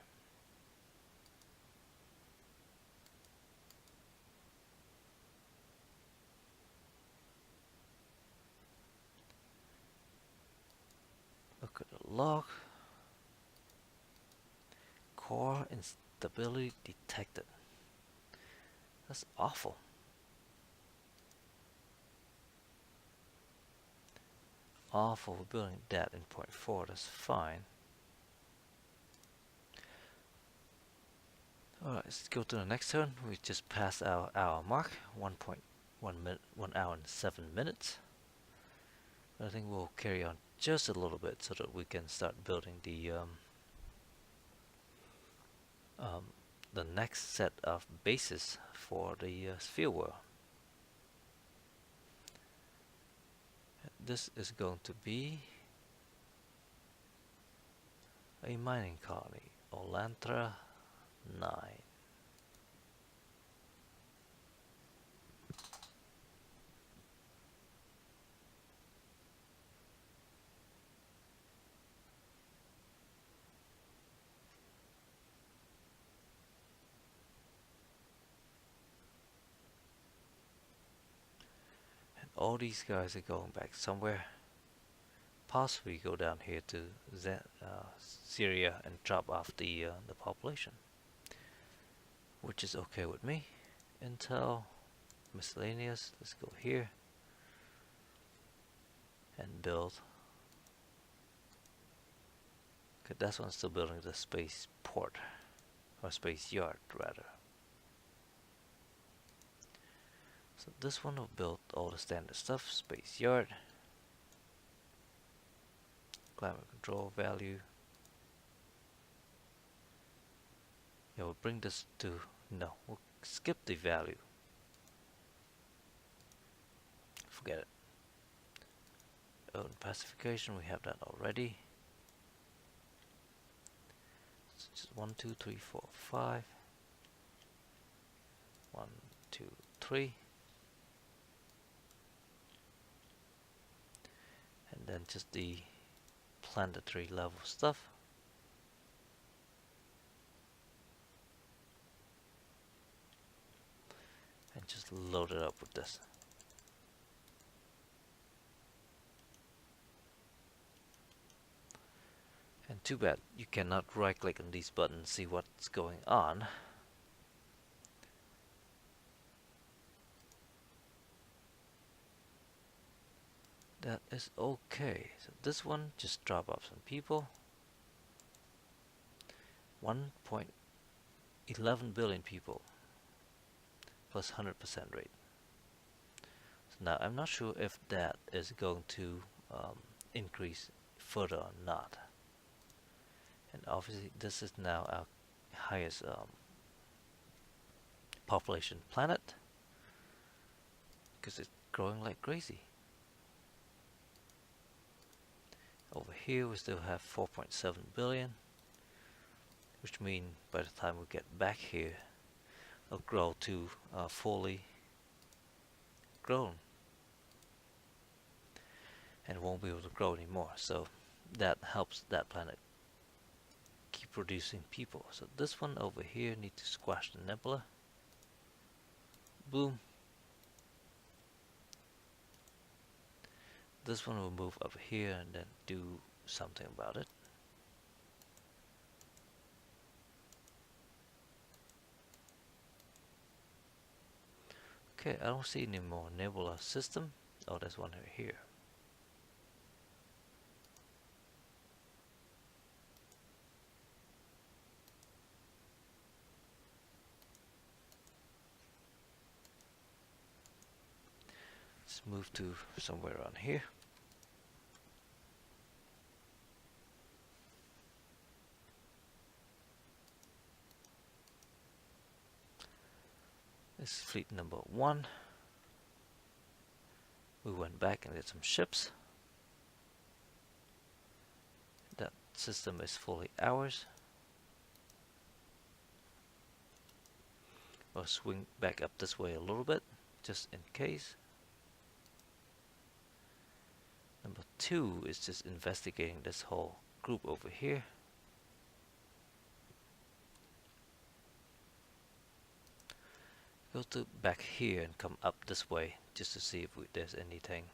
Look at the log. Core instability detected. That's awful. Awful. We're building that in 0.4. That's fine. Alright, let's go to the next turn. We just passed our hour mark. 1 hour and 7 minutes. I think we'll carry on just a little bit so that we can start building the next set of bases for the sphere world. This is going to be a mining colony, Olantra 9. And all these guys are going back somewhere. Possibly go down here to Syria and drop off the population, which is okay with me. Intel, miscellaneous. Let's go here and build. Okay, that's one still building the space port or space yard rather. So this one will build all the standard stuff. Space yard. Climate control value. Yeah, we'll bring this to, no, we'll skip the value. Forget it. Oh, and pacification, we have that already. So just 1, 2, 3, 4, 5. 1, 2, 3. And then just the planetary level stuff. And just load it up with this. And too bad you cannot right click on these buttons and see what's going on. That is okay. So this one, just drop off some people. 1.11 billion people. Plus 100% rate. So now I'm not sure if that is going to increase further or not. And obviously this is now our highest population planet. Because it's growing like crazy. Over here we still have 4.7 billion. which means by the time we get back here, it'll grow to fully grown and won't be able to grow anymore. So that helps that planet keep producing people. So this one over here needs to squash the nebula. Boom. This one will move up here and then do something about it. Okay, I don't see any more nebula system. Oh, there's one here. Let's move to somewhere around here. This is fleet number 1. We went back and did some ships. That system is fully ours. I'll swing back up this way a little bit, just in case. Number 2 is just investigating this whole group over here. Go to back here and come up this way just to see if there's anything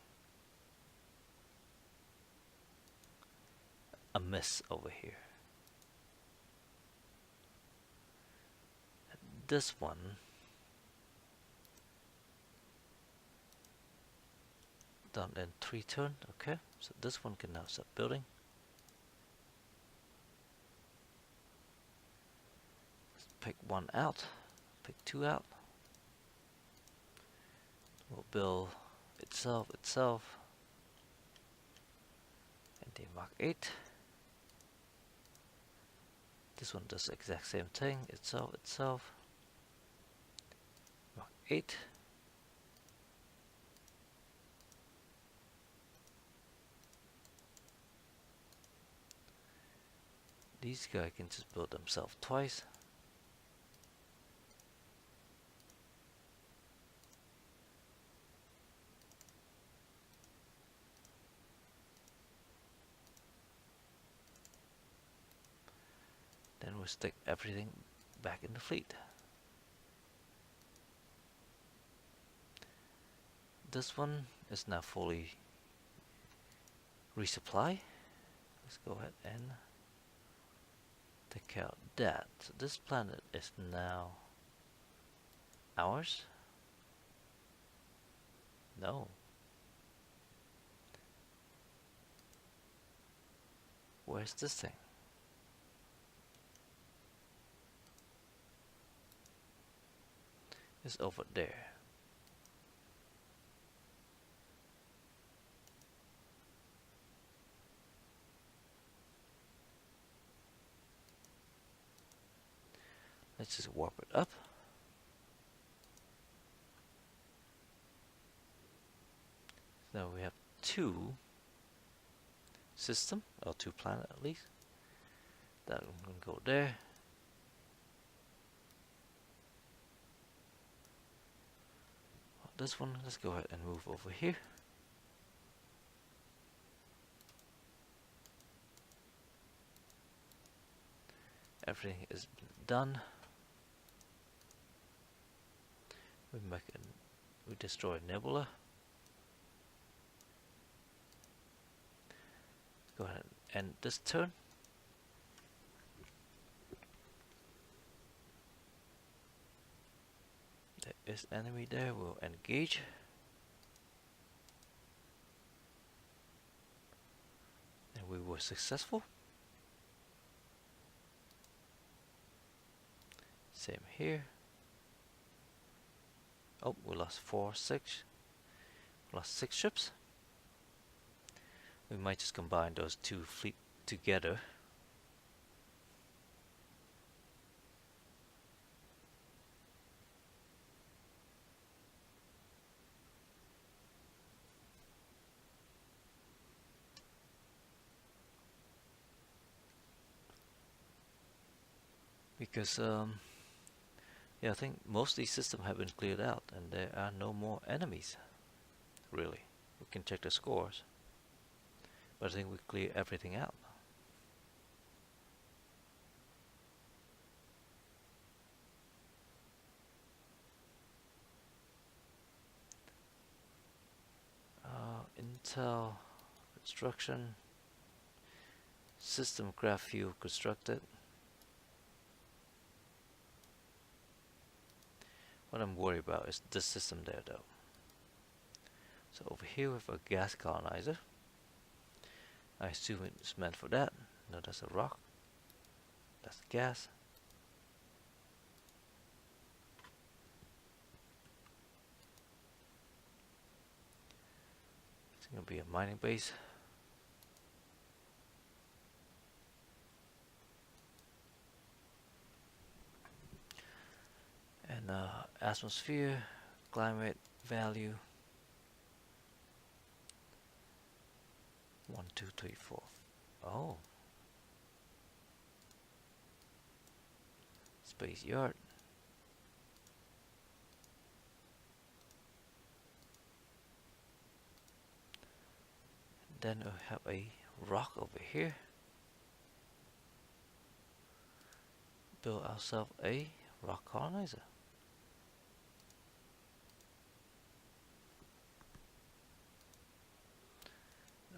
amiss over here. This one done in 3 turns. Okay, so this one can now start building. Let's pick 1 out, pick 2 out. Will build itself, and the Mark 8. This one does the exact same thing, itself, Mark 8. These guys can just build themselves twice. Then we'll stick everything back in the fleet. This one is now fully resupply. Let's go ahead and take care of that. So this planet is now ours. No. Where's this thing? It's over there. Let's just warp it up. Now we have 2 system, or 2 planet at least. That one can go there. This one, let's go ahead and move over here. Everything is done. We destroy Nebula. Go ahead and end this turn. There is enemy there, we'll engage. And we were successful. Same here. Oh, we lost 6. Lost 6 ships. We might just combine those 2 fleet together. because yeah, I think most of these systems have been cleared out, and there are no more enemies. Really, we can check the scores, but I think we clear everything out. Intel construction system graph view constructed. What I'm worried about is this system there though. So over here we have a gas colonizer. I assume it's meant for that. No, that's a rock. That's gas. It's gonna be a mining base. And atmosphere, climate value. 1, 2, 3, 4. Oh. Space yard. Then we have a rock over here. Build ourselves a rock colonizer.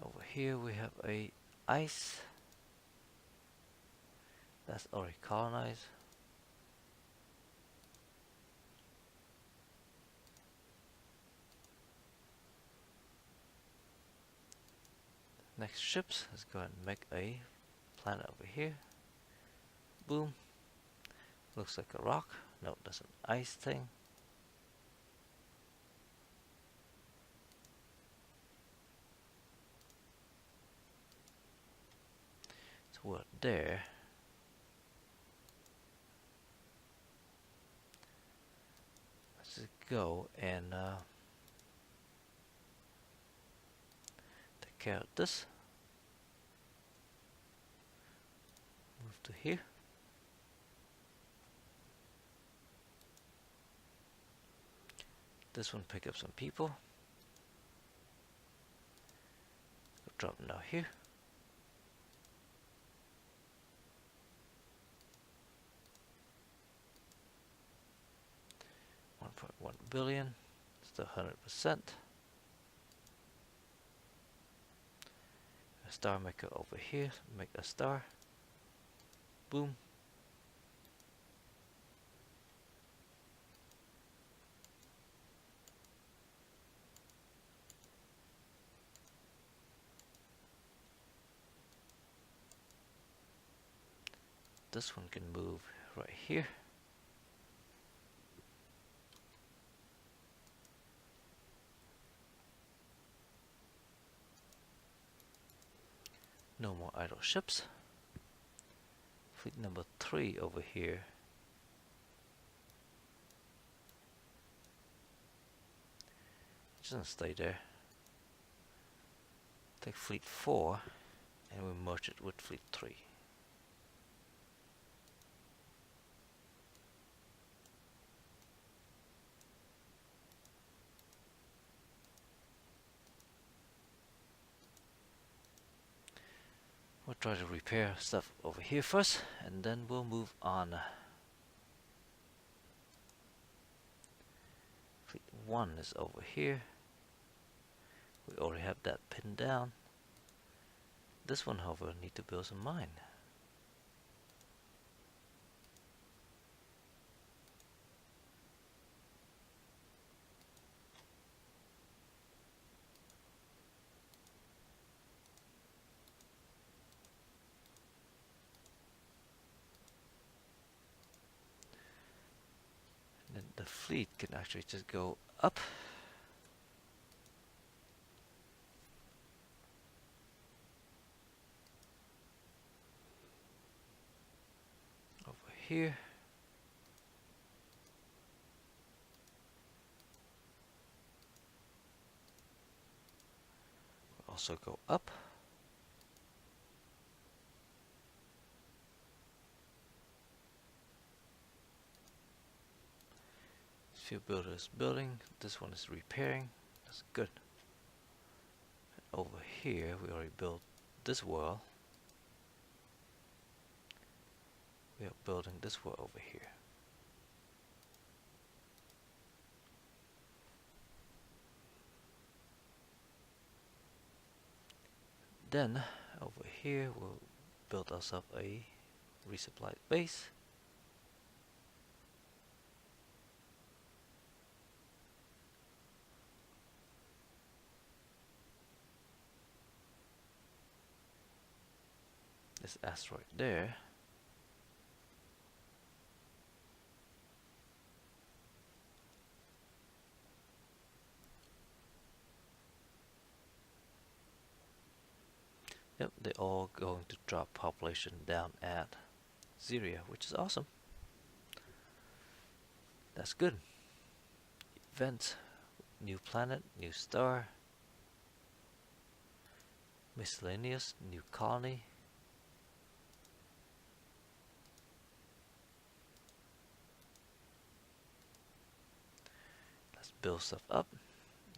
Over here we have a ice. That's already colonized. Next ships, let's go ahead and make a planet over here. Boom. Looks like a rock. No, that's an ice thing. So we're there. Let's just go and take care of this. Move to here. This one pick up some people. Go drop them down here. $1.1 billion. Still 100%. A star maker over here. Make a star. Boom. This one can move right here. No more idle ships. Fleet number 3 over here. It doesn't stay there. Take fleet 4 and we merge it with fleet 3. We'll try to repair stuff over here first, and then we'll move on. Fleet 1 is over here. We already have that pinned down. This one, however, need to build some mine. Then the fleet can actually just go up. Over here. Also go up. Few builders building. This one is repairing. That's good. Over here, we already built this wall. We are building this wall over here. Then, over here, we'll build ourselves a resupply base. This asteroid there. Yep, they're all going to drop population down at Syria, which is awesome. That's good. Event, new planet, new star, miscellaneous, new colony. Let's build stuff up.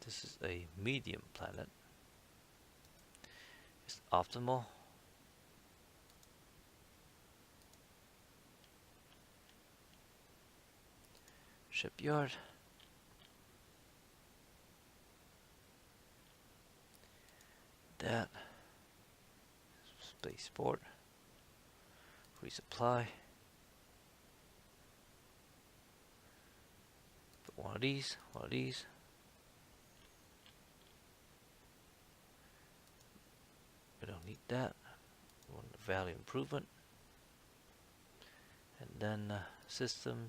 This is a medium planet. It's optimal. Shipyard. That. Spaceport. Resupply. Put one of these, one of these. We don't need that. We want the value improvement. And then system.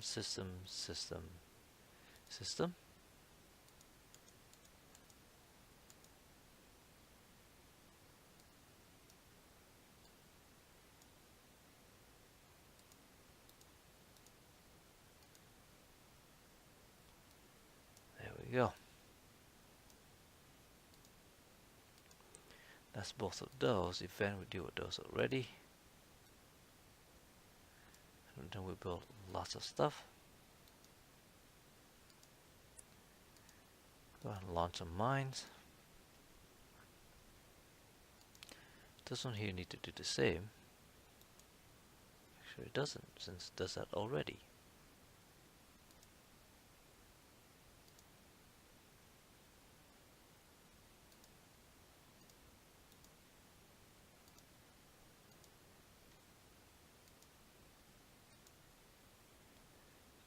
There we go. That's both of those. Event, we deal with those already. And then we build lots of stuff. Go ahead and launch some mines. This one here need to do the same. Actually it doesn't, since it does that already.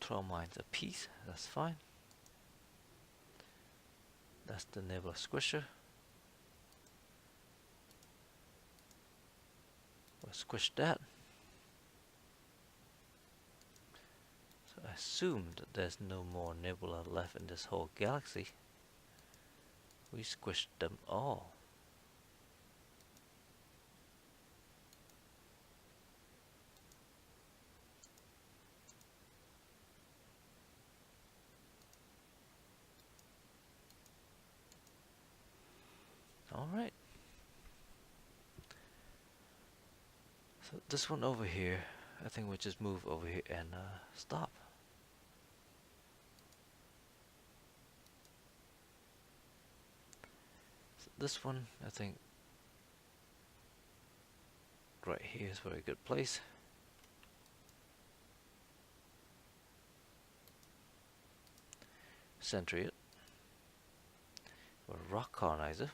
Throw mines a piece, that's fine. That's the Nebula Squisher. We'll squish that. So I assume that there's no more nebula left in this whole galaxy. We squished them all. Alright. So this one over here, I think we'll just move over here and stop. So this one, I think, right here is a very good place. Center it. A rock colonizer.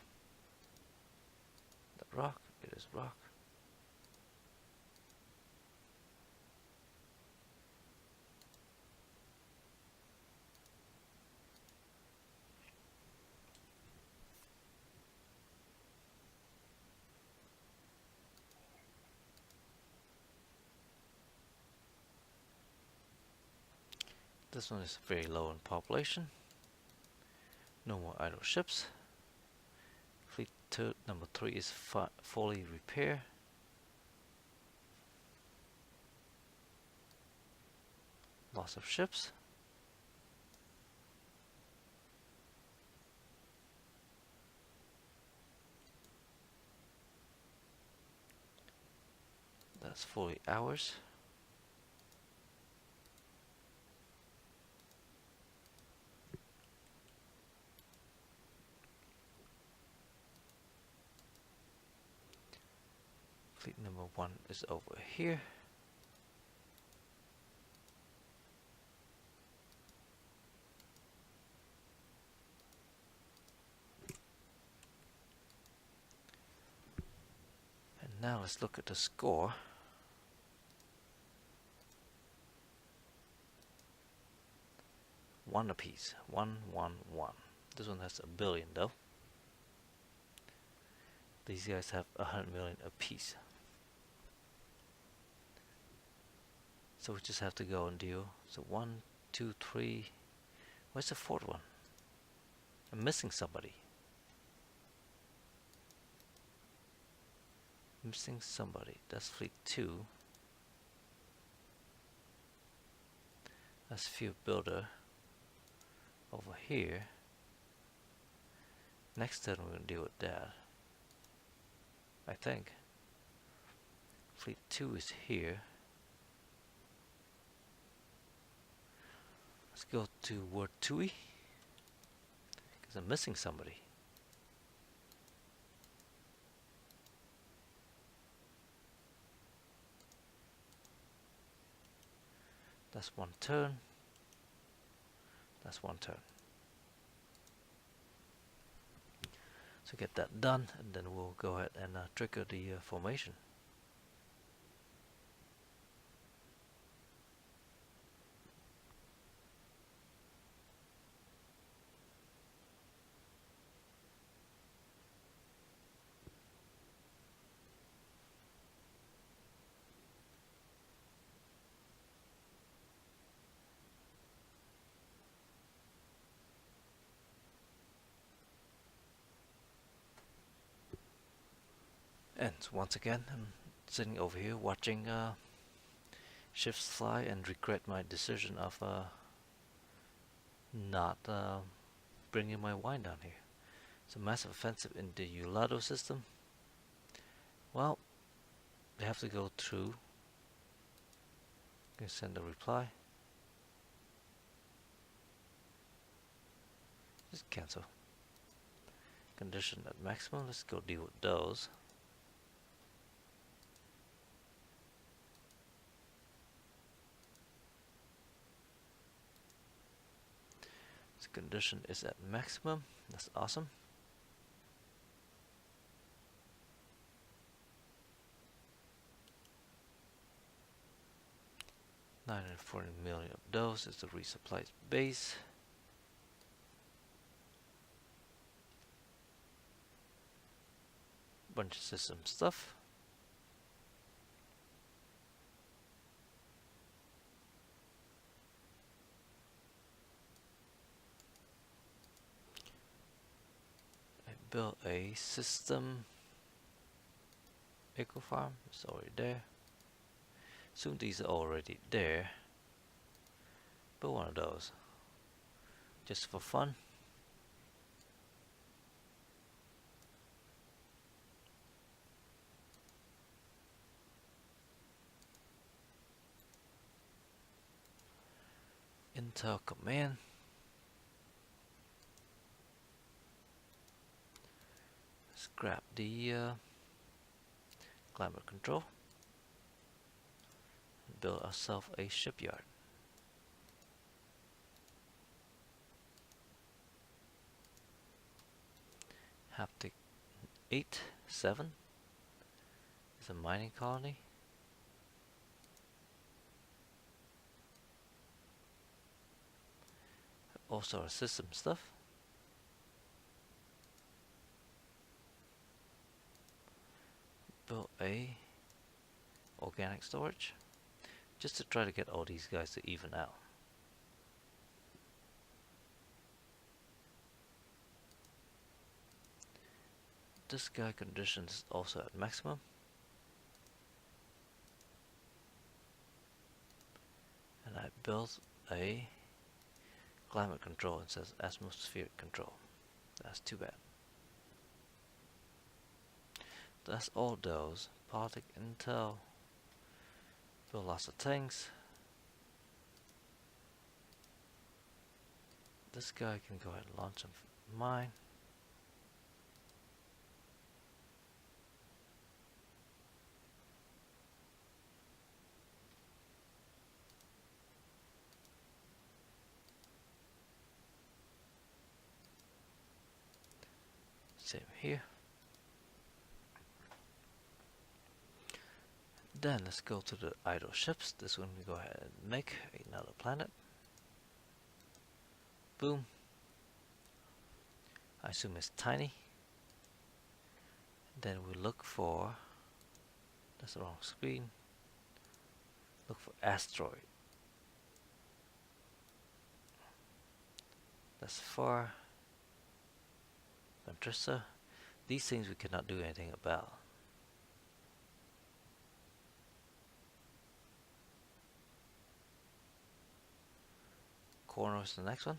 That rock, it is rock. This one is very low in population. No more idle ships. Fleet number 3 is fully repaired. Loss of ships. That's 40 hours. Fleet number 1 is over here. And now let's look at the score. One apiece. 1, 1, 1. This one has 1 billion though. These guys have 100 million apiece. So we just have to go and deal. So 1, 2, 3. Where's the 4th one? I'm missing somebody. Missing somebody. That's fleet 2. That's field builder over here. Next turn we're gonna deal with that. I think. Fleet 2 is here. Let's go to Ward 2E. Because I'm missing somebody. That's 1 turn. That's 1 turn. So get that done, and then we'll go ahead and trigger the formation. And once again, I'm sitting over here watching ships fly and regret my decision of not bringing my wine down here. It's a massive offensive in the Ulado system. Well, they have to go through. Can send a reply. Just cancel. Condition at maximum. Let's go deal with those. This condition is at maximum. That's awesome. $940 million of those is the resupply base. Bunch of system stuff. I built a system eco farm. It's already there. Assume these are already there. But one of those. Just for fun. Intel command. Let's grab the climate control. Build ourselves a shipyard. Haptic 8, 7 is a mining colony. Also our system stuff. Build a organic storage. Just to try to get all these guys to even out. This guy conditions is also at maximum. And I built a climate control. It says atmospheric control. That's too bad. That's all those. Politic intel. Build lots of tanks. This guy can go ahead and launch a mine. Same here. Then let's go to the idle ships. This one we go ahead and make another planet. Boom. I assume it's tiny. Then we look for, that's the wrong screen. Look for asteroid. That's far. Ventressa. These things we cannot do anything about. Corner is the next one.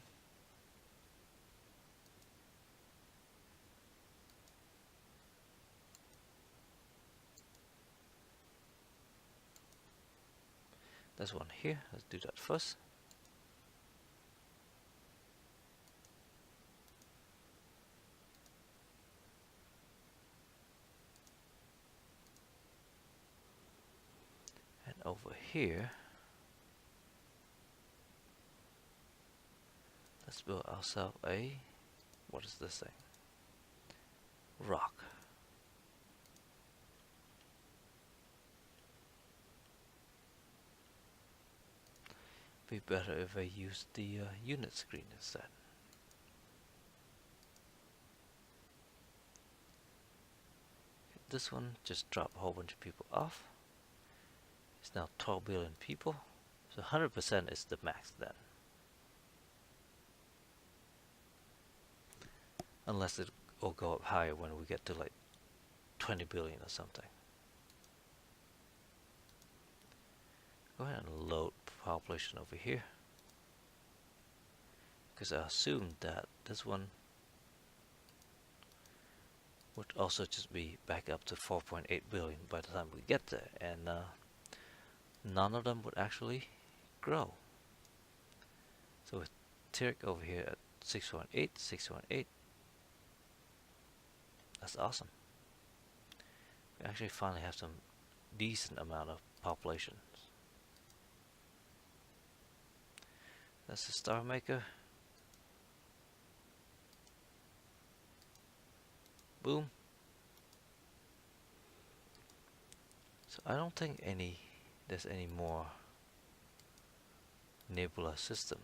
There's one here. Let's do that first. And over here, let's build ourselves a, what is this thing? Rock. Be better if I use the unit screen instead. This one just dropped a whole bunch of people off. It's now 12 billion people, so 100% is the max then. Unless it will go up higher when we get to like 20 billion or something. Go ahead and load population over here, because I assumed that this one would also just be back up to 4.8 billion by the time we get there, and none of them would actually grow. So with Tyrk over here at 618, 618, that's awesome. We actually finally have some decent amount of population. That's the star maker. Boom. So I don't think there's any more nebula system.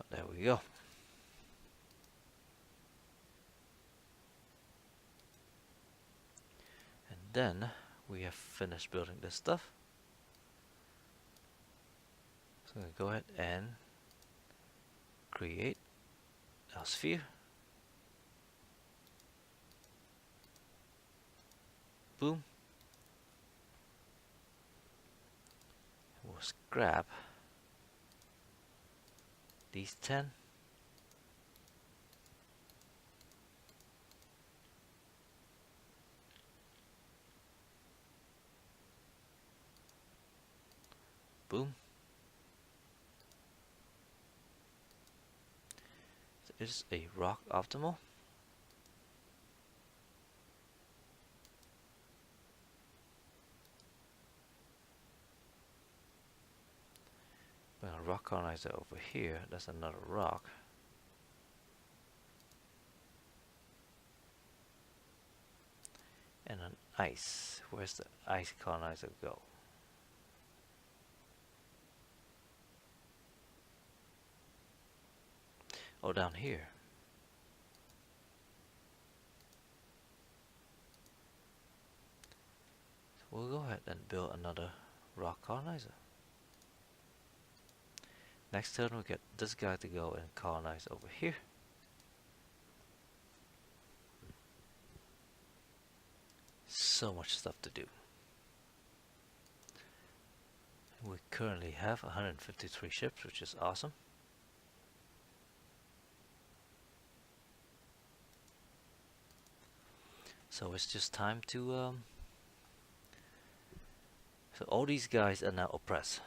Oh, there we go. And then we have finished building this stuff. So I'm going to go ahead and create our sphere. Boom. We'll scrap these 10. Boom. So it is a rock optimal. Bring a rock colonizer over here. That's another rock. And an ice. Where's the ice colonizer go? Oh, down here. So we'll go ahead and build another rock colonizer. Next turn we get this guy to go and colonize over here. So much stuff to do. We currently have 153 ships, which is awesome. So it's just time to so all these guys are now oppressed.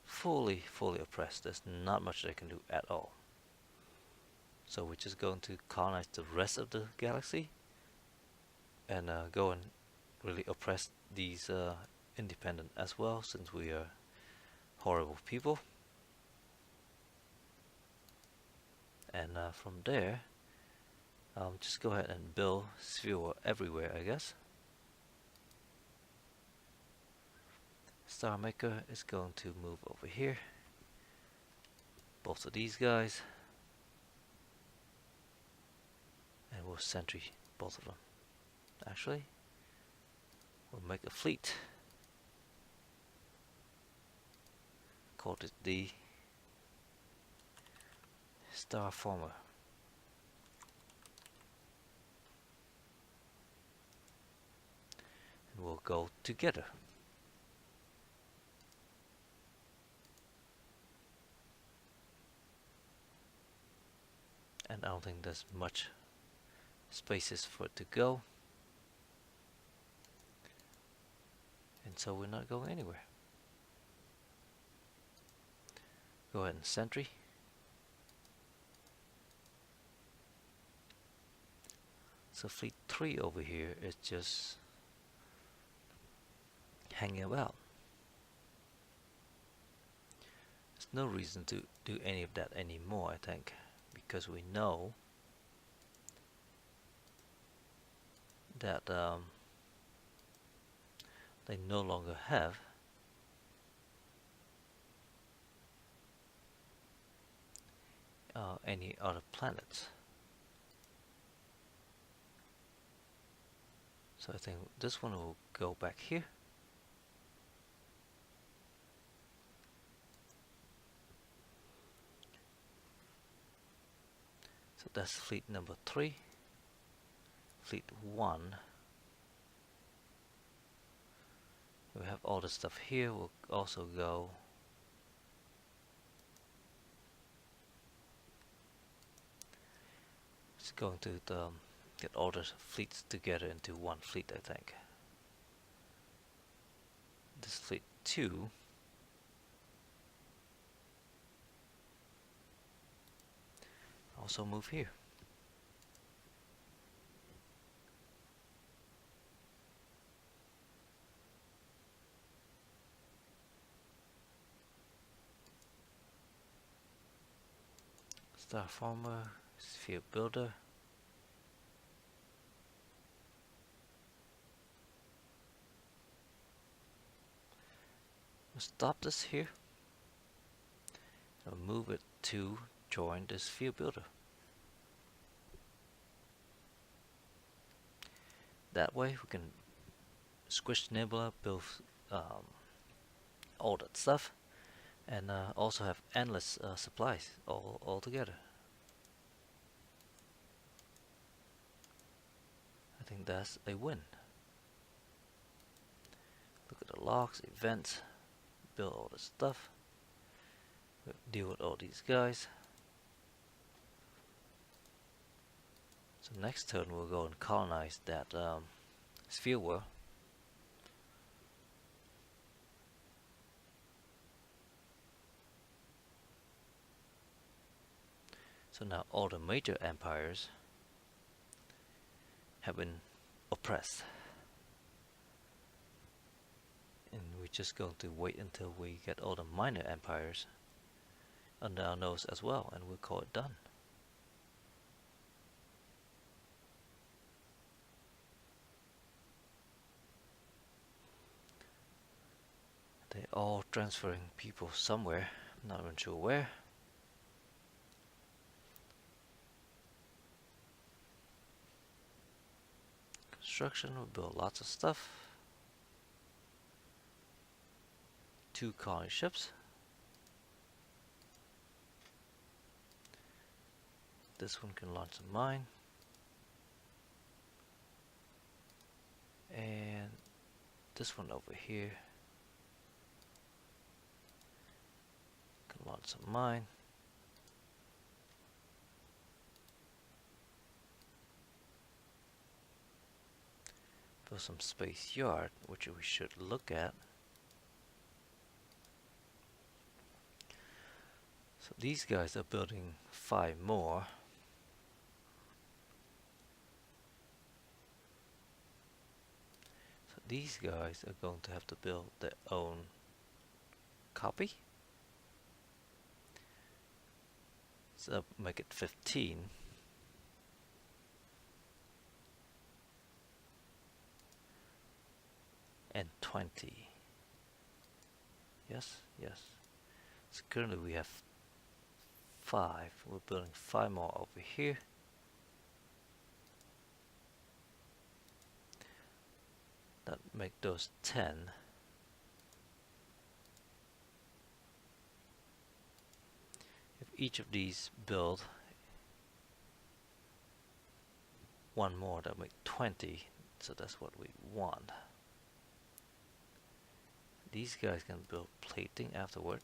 Fully oppressed. There's not much they can do at all. So we're just going to colonize the rest of the galaxy and go and really oppress these independent as well, since we are horrible people. And from there, just go ahead and build sphere everywhere, I guess. Star Maker is going to move over here. Both of these guys. And we'll sentry both of them. Actually, we'll make a fleet. Call it the Star Former. And we'll go together. And I don't think there's much spaces for it to go. And so we're not going anywhere. Go ahead and sentry. So fleet 3 over here is just hanging about. There's no reason to do any of that anymore, I think, because we know that they no longer have any other planets. So I think this one will go back here. So that's fleet number 3. Fleet 1. We have all the stuff here. We'll also go it's going to get all the fleets together into one fleet, I think. This fleet 2 also move here. Star Former, Sphere Builder. We'll stop this here. I'll move it to join the Sphere Builder. That way we can squish the nebula, build all that stuff, and also have endless supplies all together. I think that's a win. Look at the logs, events, build all the stuff, deal with all these guys. So next turn we'll go and colonize that sphere world. So now all the major empires have been oppressed. And we're just going to wait until we get all the minor empires under our nose as well, and we'll call it done. They're all transferring people somewhere, not even sure where. Construction will build lots of stuff. 2 colony ships. This one can launch a mine. And this one over here can launch a mine. Build some space yard, which we should look at. So these guys are building 5 more. these guys are going to have to build their own copy. So make it 15. And 20. Yes, yes. So currently we have 5. We're building 5 more over here. That make those 10. If each of these build one more, that make 20. So that's what we want. These guys can build plating afterward.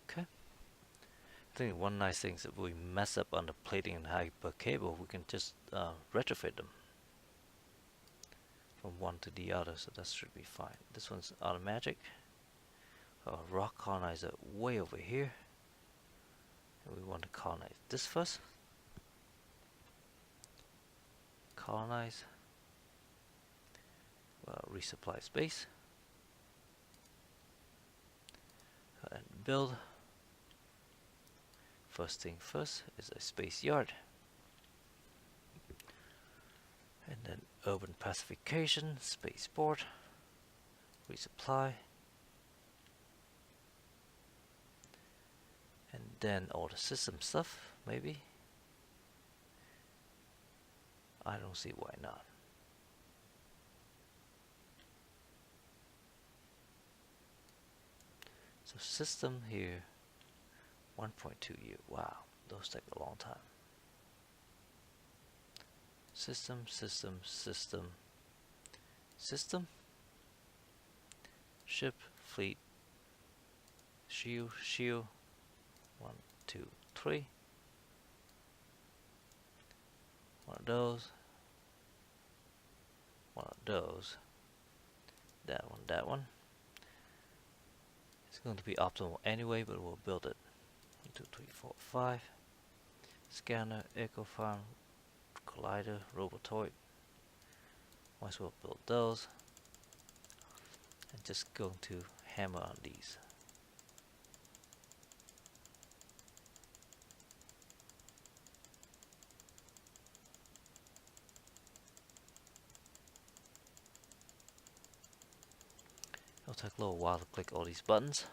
Okay. I think one nice thing is if we mess up on the plating and hyper cable, we can just retrofit them from one to the other, so that should be fine. This one's automatic. Rock colonizer way over here. And we want to colonize this first. Colonize. Resupply space. And build. First thing first is a space yard. And then urban pacification, spaceport, resupply. And then all the system stuff, maybe. I don't see why not. So system here, 1.2 year. Wow, those take a long time. System, system, system, system. Ship, fleet, shield, shield. 1, 2, 3. One of those. One of those. That one, that one. It's going to be optimal anyway, but we'll build it. 1, 2, 3, 4, 5. Scanner, echo farm, collider, robotoid. Might as well build those. And just going to hammer on these. It'll take a little while to click all these buttons.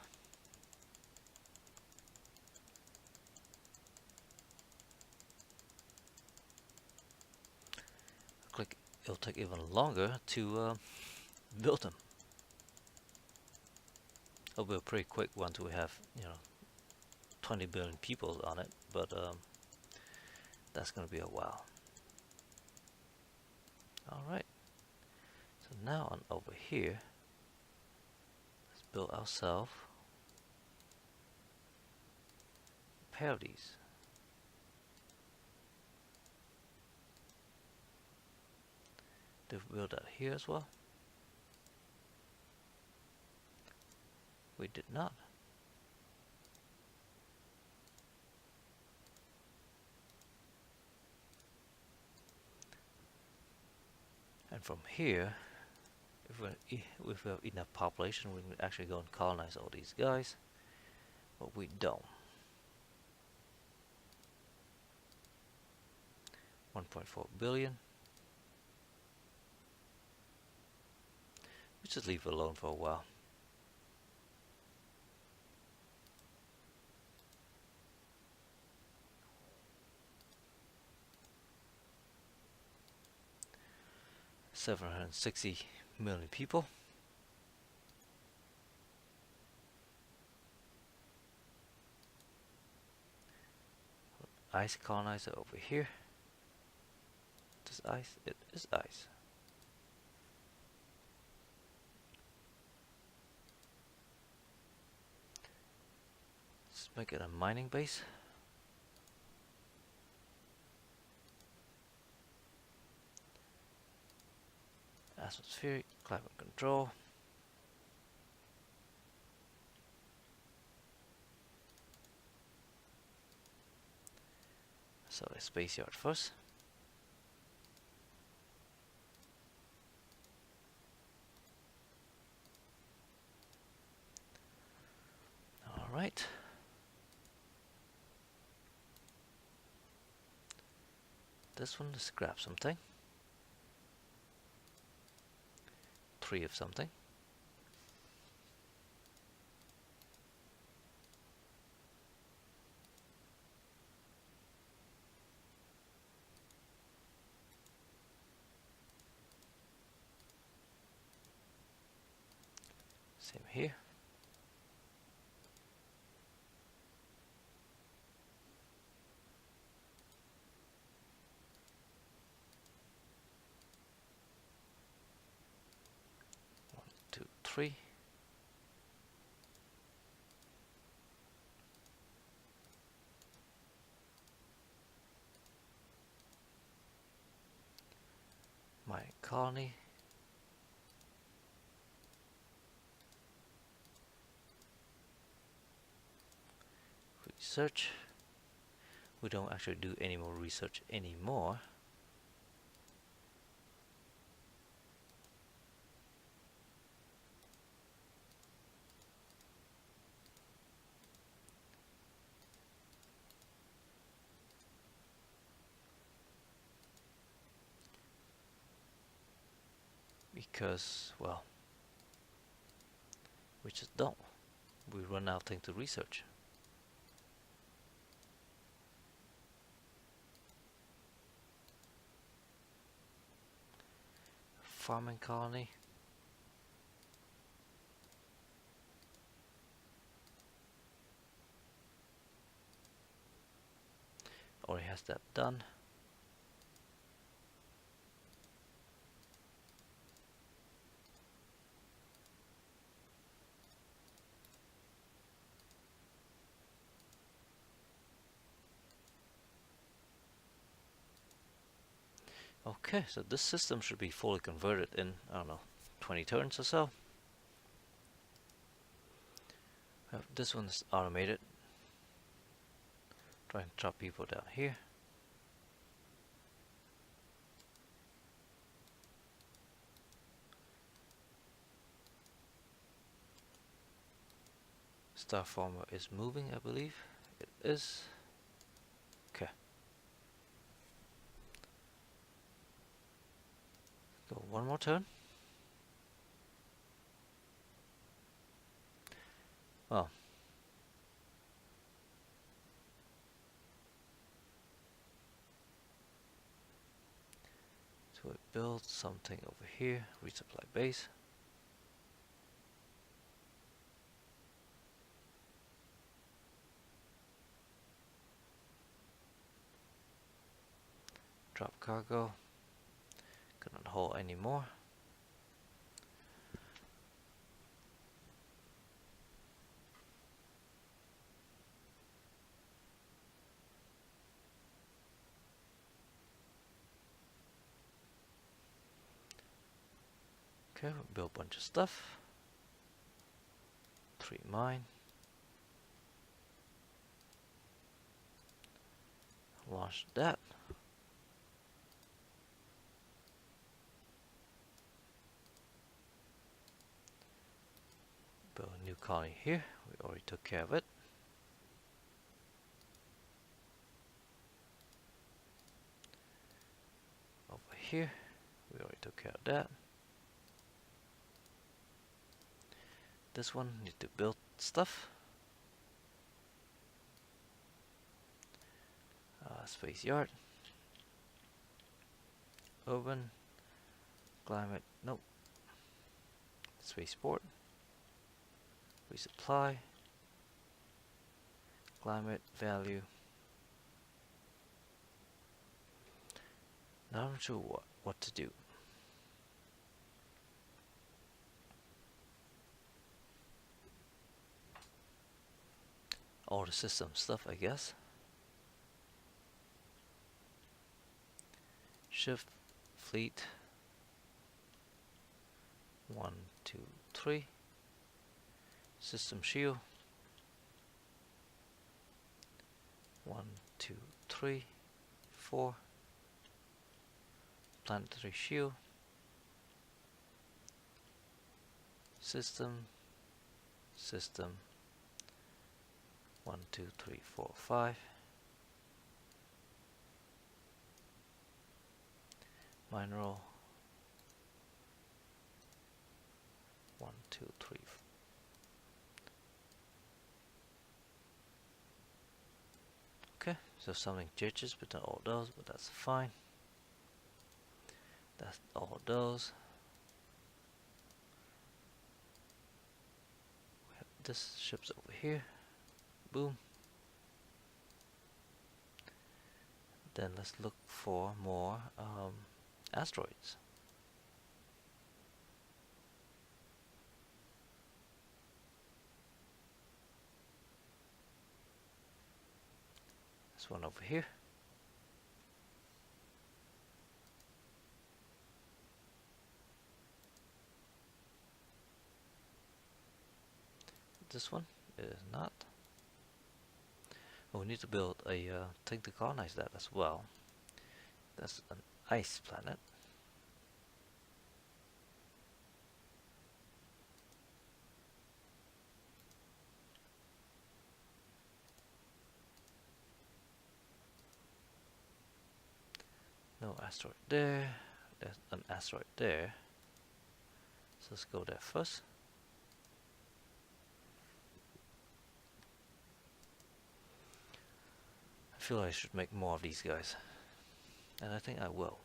It'll take even longer to build them. It'll be a pretty quick once we have, 20 billion people on it, but that's going to be a while. Alright, so now on over here, let's build ourselves a pair of these. Did we build that here as well? We did not. And from here, if we have enough population, we can actually go and colonize all these guys, but we don't. 1.4 billion. We just leave it alone for a while. $760 million people. Ice colonizer over here. This ice, it is ice. make it a mining base. Atmospheric climate control. So a space yard first. All right. This one, let's grab something. 3 of something. Same here. One, two, three. Mining colony. Research. We don't actually do any more research anymore. Because, well, we just don't. We run out of things to research. Farming colony. Already has that done. Okay, so this system should be fully converted in, I don't know, 20 turns or so. This one's automated. Try and drop people down here. Star Farmer is moving, I believe. It is. Okay. Go one more turn. Oh. So we build something over here. Resupply base. Drop cargo. Cannot haul anymore. Okay, we'll build a bunch of stuff. 3 mine. Launch that. Build a new colony here. We already took care of it. Over here, we already took care of that. This one, need to build stuff. Space yard. Urban. Climate, nope. Spaceport. Resupply. Climate, value. Now I'm not sure what to do. all the system stuff, I guess. Shift, fleet, 1, 2, 3. System shield, 1, 2, 3, 4. Planetary shield, system, 1, 2, 3, 4, 5. Mineral, 1, 2, 3. Okay, so something changes between all those, but that's fine. That's all those. We have this ship's over here. Boom. Then let's look for more asteroids. This one over here. This one is not. Oh, we need to build a thing to colonize that as well. That's an ice planet. No asteroid there. There's an asteroid there. So let's go there first. I feel like I should make more of these guys. And I think I will.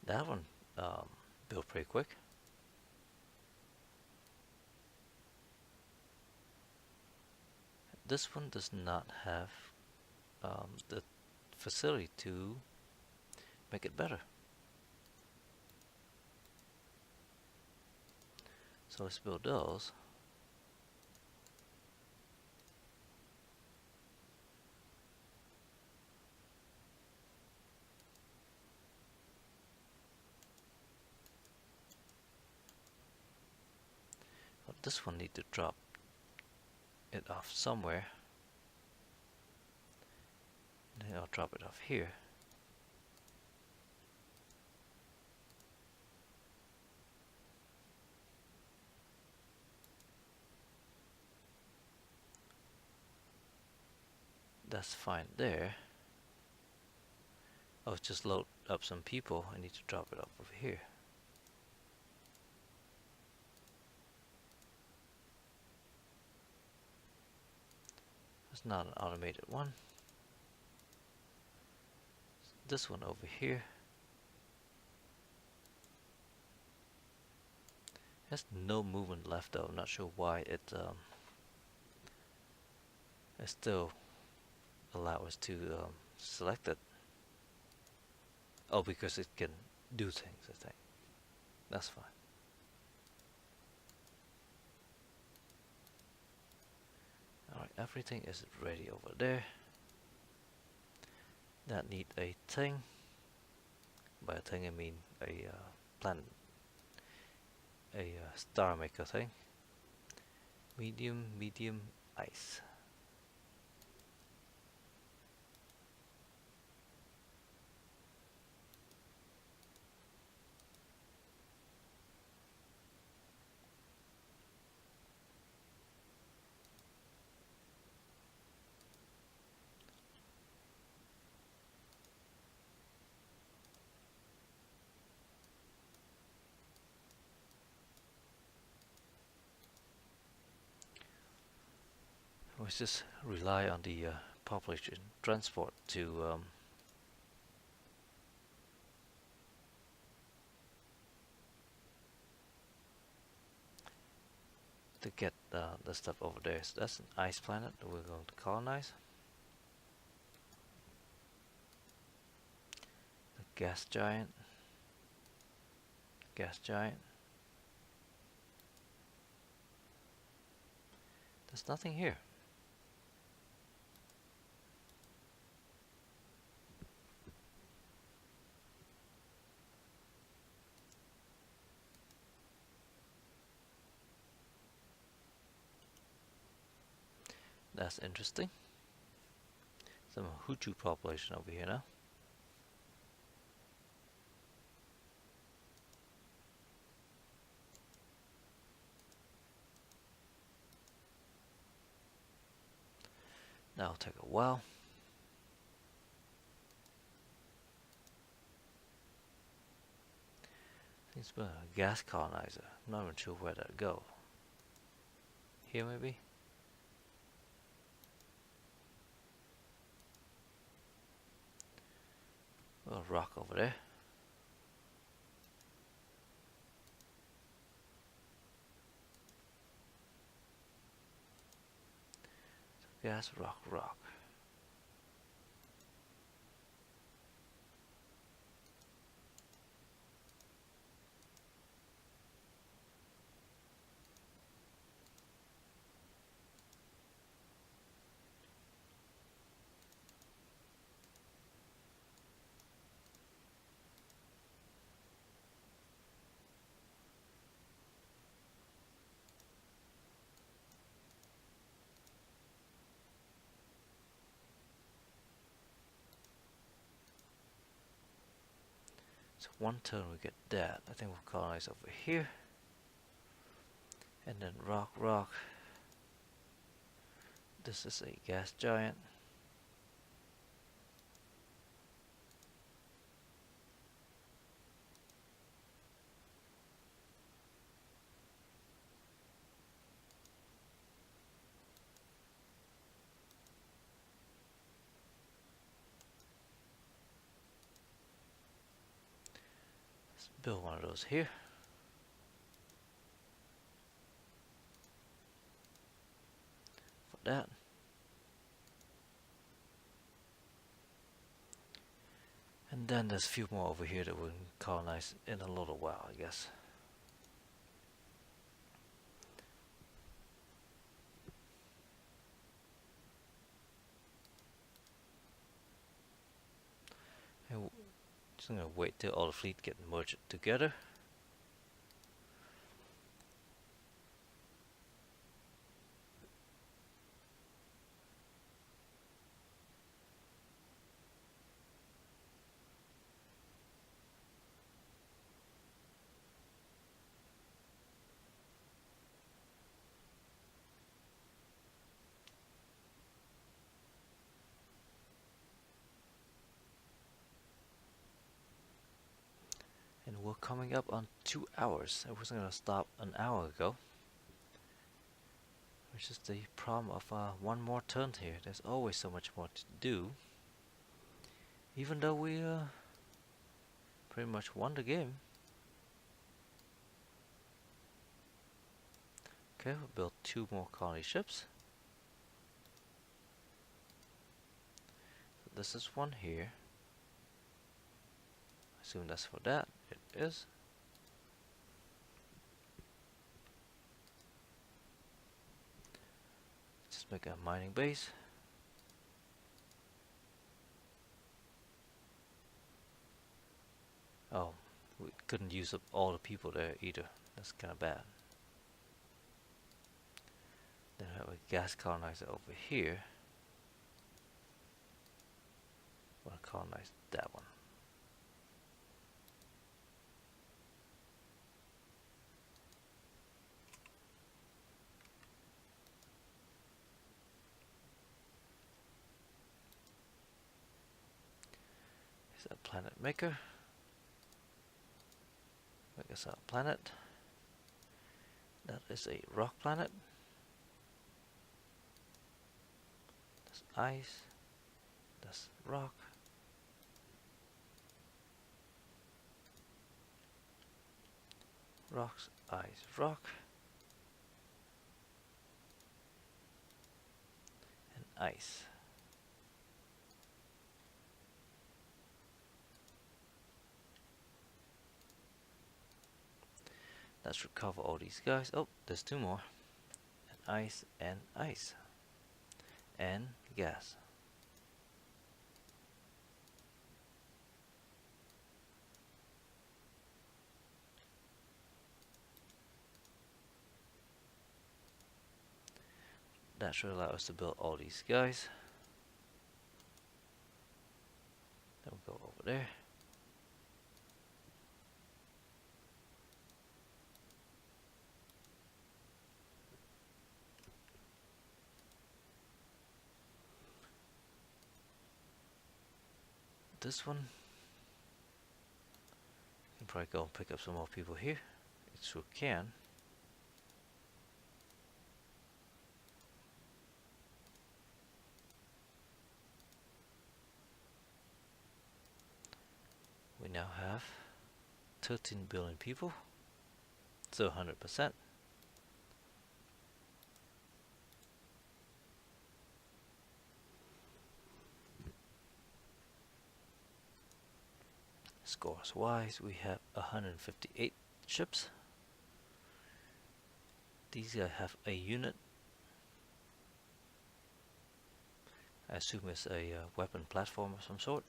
That one built pretty quick. This one does not have the facility to make it better. So let's build those. But this one need to drop it off somewhere. Then I'll drop it off here. That's fine there. I'll just load up some people. I need to drop it off over here. It's not an automated one. This one over here has no movement left though. I'm not sure why it still allow us to select it. Oh, because it can do things, I think. That's fine. Alright, everything is ready over there. That need a thing. By a thing I mean a planet, a star maker thing. Medium, ice. Let's just rely on the population transport to get the stuff over there. So that's an ice planet that we're going to colonize. The gas giant. Gas giant. There's nothing here. That's interesting. Some Hutu population over here now. That'll take a while. Seems to be a gas colonizer. I'm not even sure where that'd go. Here maybe? A little rock over there. Gas, rock, rock. So one turn we get that. I think we'll colonize over here. And then rock, rock. This is a gas giant. Let's build one of those here. For that. And then there's a few more over here that we can colonize in a little while, I guess. And just gonna wait till all the fleet get merged together. And we're coming up on 2 hours. I was gonna stop an hour ago. Which is the problem of one more turn here. There's always so much more to do. Even though we pretty much won the game. Okay, we'll build 2 more colony ships. So this is one here. I assume that's for that. It is. Just make a mining base. Oh, we couldn't use up all the people there either. That's kind of bad. Then I have a gas colonizer over here. I want to colonize that one. Is that planet maker? Make us a planet. That is a rock planet. ice. That's rock. Rocks, ice, rock. And ice. Let's recover all these guys. Oh, there's two more. And ice and ice. And gas. That should allow us to build all these guys. Then we'll go over there. This one, you can probably go and pick up some more people here. It sure can. We now have 13 billion people, so 100%. Scores wise, we have 158 ships. These guys have a unit. I assume it's a weapon platform of some sort.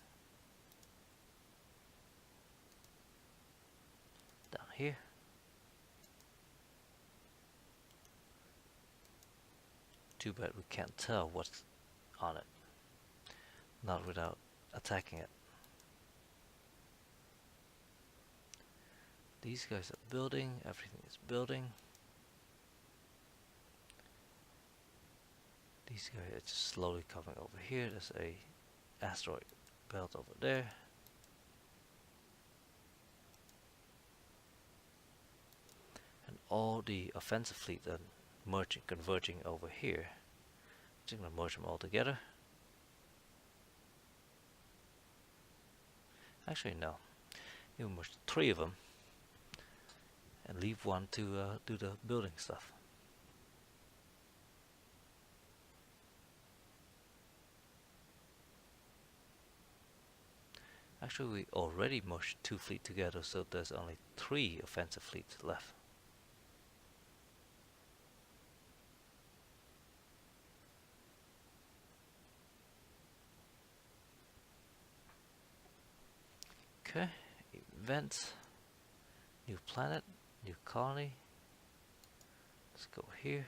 Down here. Too bad we can't tell what's on it. Not without attacking it. These guys are building, everything is building. These guys are just slowly coming over here. There's a asteroid belt over there. And all the offensive fleet are merging, converging over here. Just gonna merge them all together. Actually, no. You merge 3 of them and leave one to do the building stuff. Actually, we already merged 2 fleets together, so there's only 3 offensive fleets left. Okay, events, new planet, new colony. Let's go here,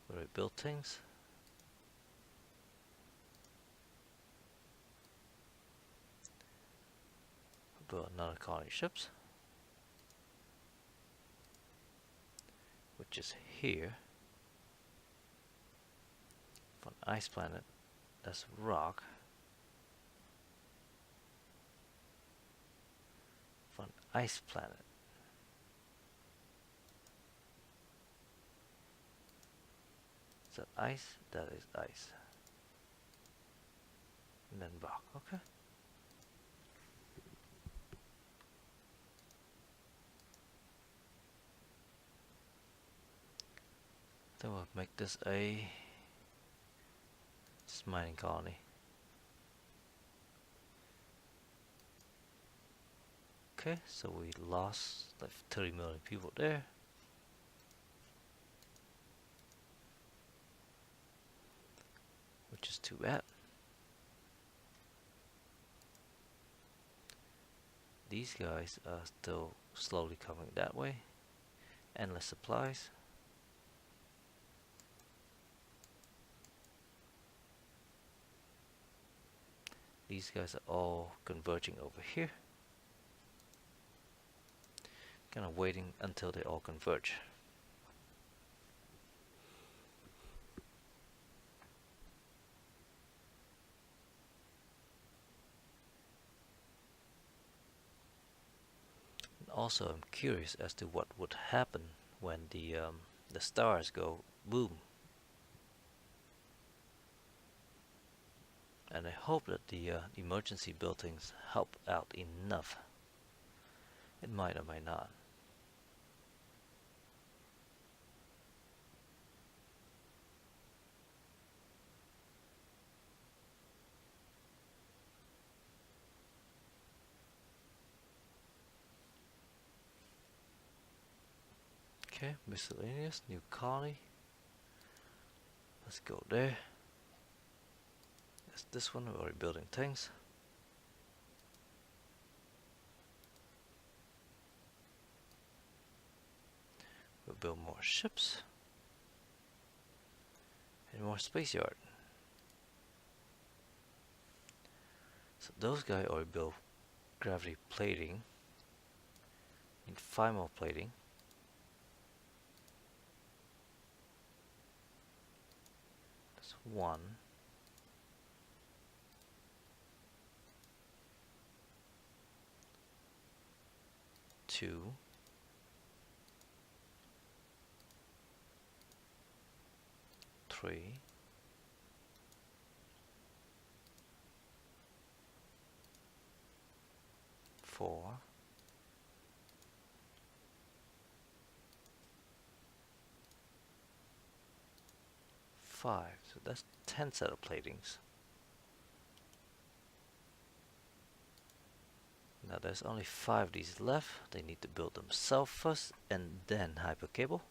where we build things. Build another colony ships, which is here. For an ice planet, that's rock. For an ice planet, is that ice? That is ice. And then rock, okay. Then we'll make this a mining colony. Okay, so we lost like 30 million people there. Which is too bad. These guys are still slowly coming that way. Endless supplies. These guys are all converging over here. Kind of waiting until they all converge. And also, I'm curious as to what would happen when the stars go boom. And I hope that the emergency buildings help out enough. It might or might not. Okay, miscellaneous, new colony. Let's go there. That's this one, we're already building things. We'll build more ships. And more space yard. So those guys already built gravity plating. Need 5 more plating. That's 1. 2. 3. 4. 5. So that's 10 set of platings. Now there's only 5 of these left. They need to build themselves first and then hypercable.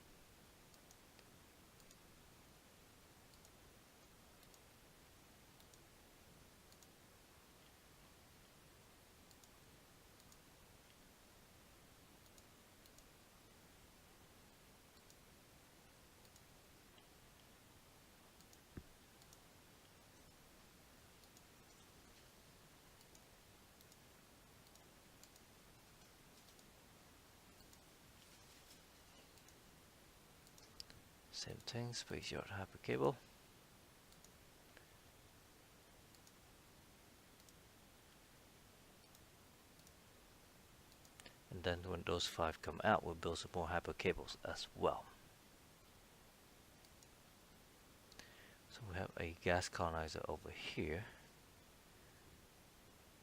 Same thing, space yard hypercable. And then when those 5 come out, we'll build some more hypercables as well. So we have a gas colonizer over here.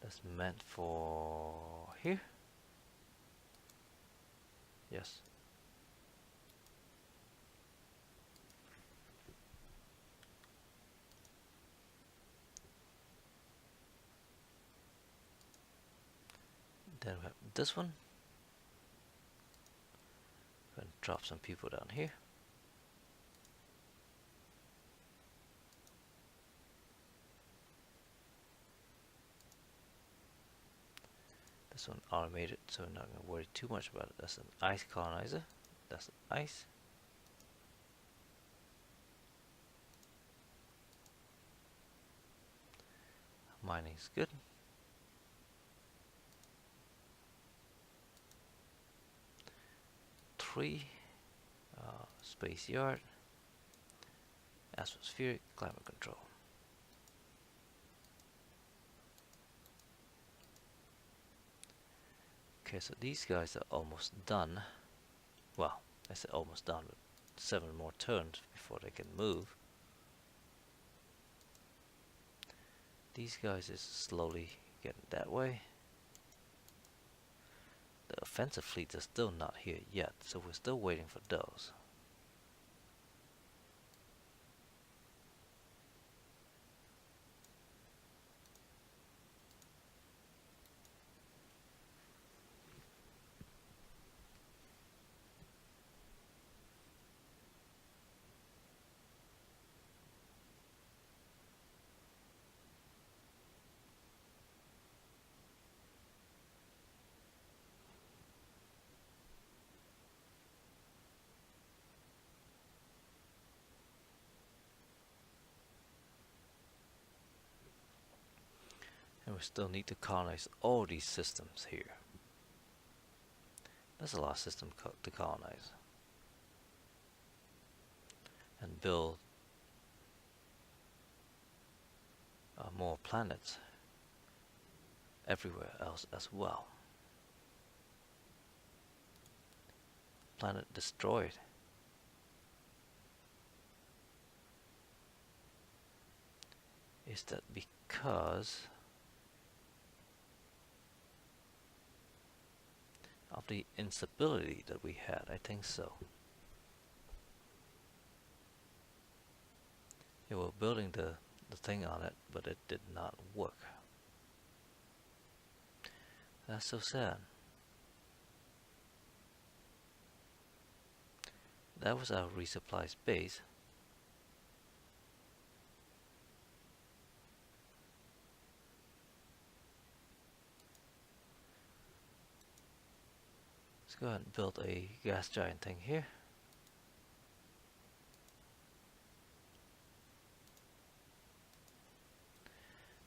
That's meant for here? Yes. Then we have this one. And drop some people down here. This one automated, so I'm not going to worry too much about it. That's an ice colonizer. That's ice. Mining's good. Space yard, atmospheric climate control. Okay, so these guys are almost done. Well, I said almost done, but 7 more turns before they can move. These guys is slowly getting that way. The offensive fleets are still not here yet, so we're still waiting for those. And we still need to colonize all these systems here. That's a lot of systems to colonize. And build more planets everywhere else as well. Planet destroyed. Is that because of the instability that we had? I think so. They were building the thing on it, but it did not work. That's so sad. That was our resupply space. Let's go ahead and build a gas giant thing here.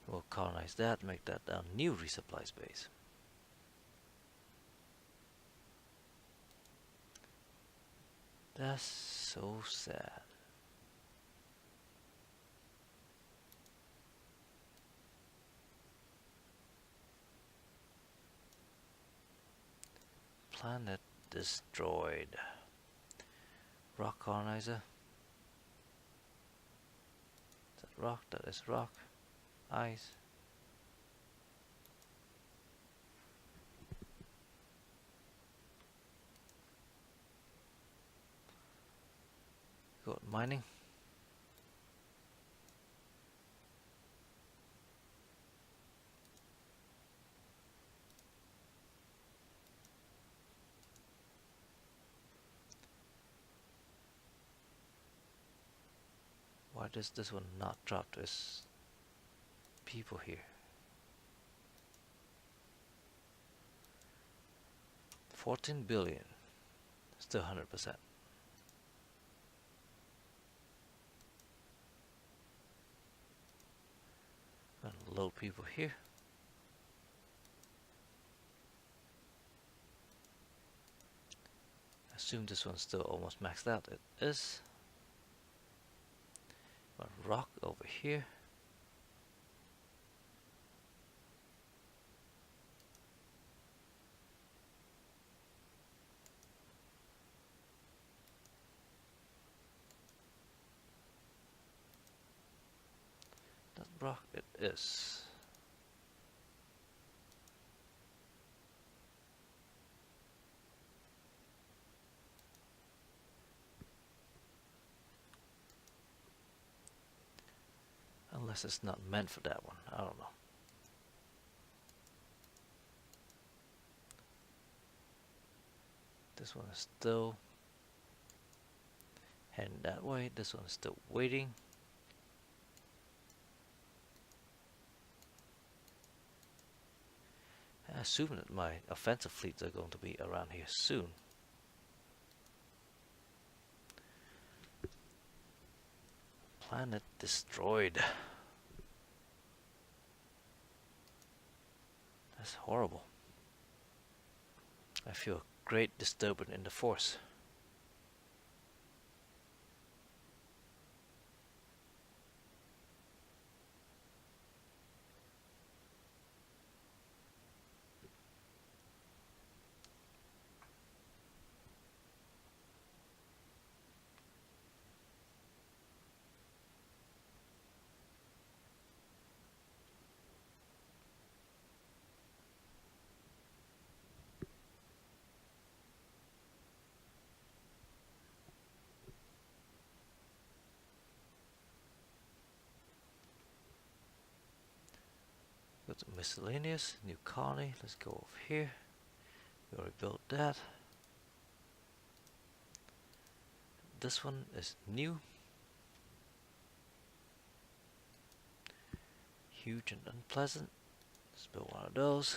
We'll colonize that, make that a new resupply space. That's so sad. Planet destroyed. Rock colonizer. Is that rock? That is rock. Ice. Go mining. Why does this one not drop? There's people here. 14 billion. Still 100%. Gonna load people here. Assume this one's still almost maxed out. It is. Got rock over here. That rock it is. Unless it's not meant for that one. I don't know. This one is still heading that way. This one is still waiting. I assume that my offensive fleets are going to be around here soon. Planet destroyed. That's horrible. I feel a great disturbance in the force. Go to miscellaneous, new colony. Let's go over here. We already built that. This one is new. Huge and unpleasant. Let's build one of those.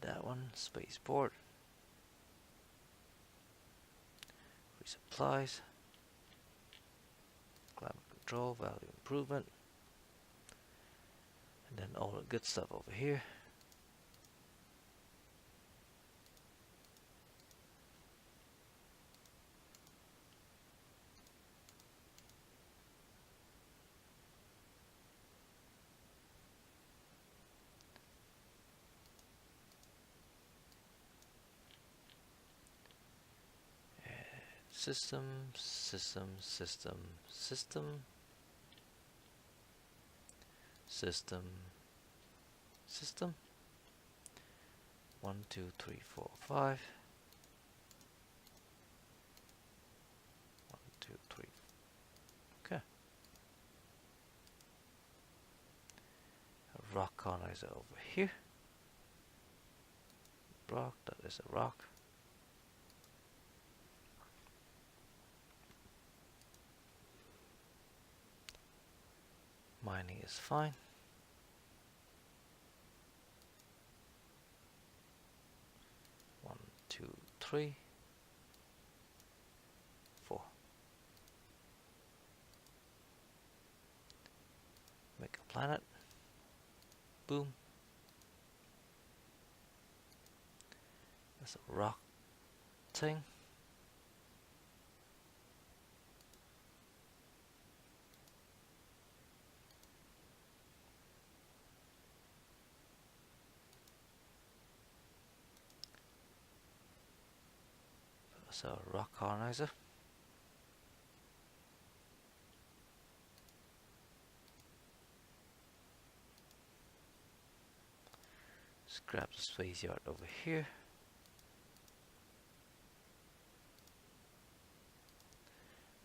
That one, spaceport. Resupplies. Climate control, value improvement. And then all the good stuff over here. System, system, system, system. System. System. 1, 2, 3, 4, 5. 1, 2, 3. Okay. A rock colonizer over here. Rock, that is a rock. Mining is fine. One, two, three, 4. Make a planet. Boom. That's a rock thing. That's a rock colonizer. Just grab the space yard over here.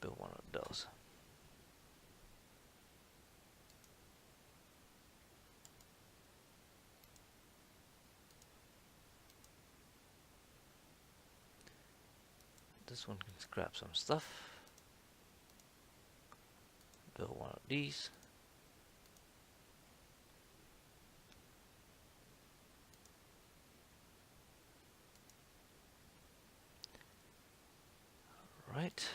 Build one of those. This one can scrap some stuff. Build one of these. Right.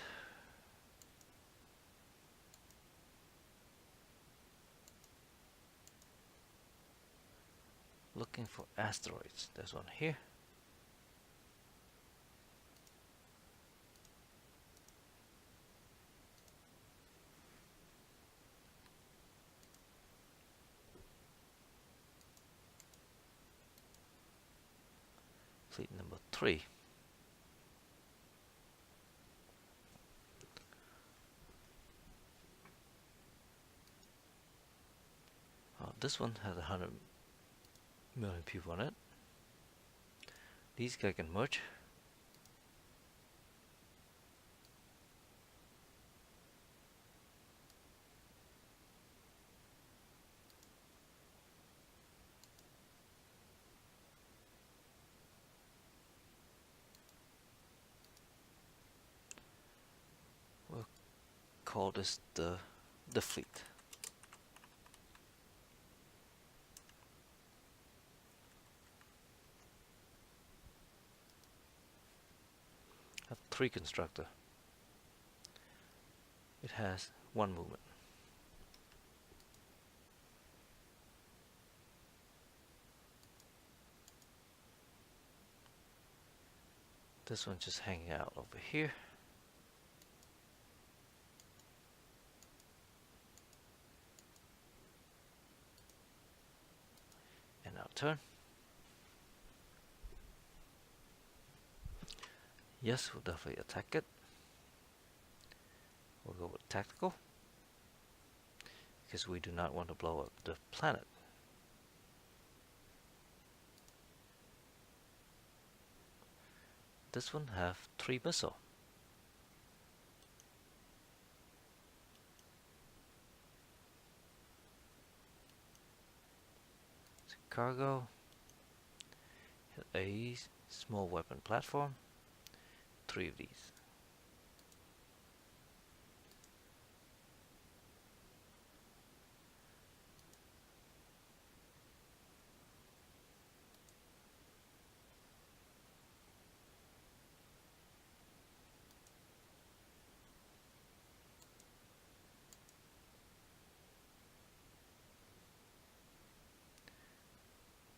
Looking for asteroids. There's one here. Fleet number 3. This one has 100 million people on it. These guys can merge. We'll call this the fleet. Have 3 constructor. It has 1 movement. This one's just hanging out over here. And now turn. Yes, we'll definitely attack it. We'll go with tactical, because we do not want to blow up the planet. This one have 3 missile. Cargo, a small weapon platform, 3 of these.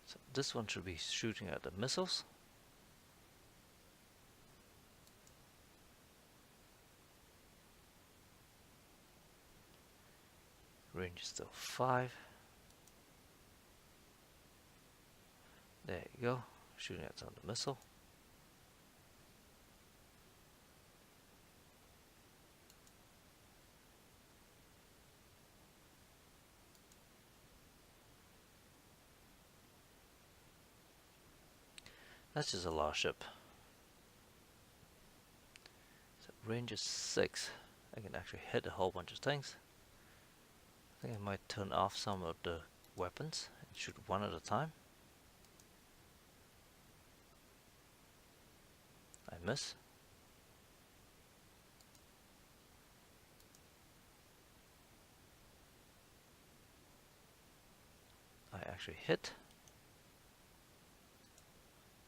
So this one should be shooting at the missiles. Range is still 5. There you go, shooting at some of the missile. That's just a large ship. So range is 6. I can actually hit a whole bunch of things. I think I might turn off some of the weapons and shoot one at a time. I miss. I actually hit.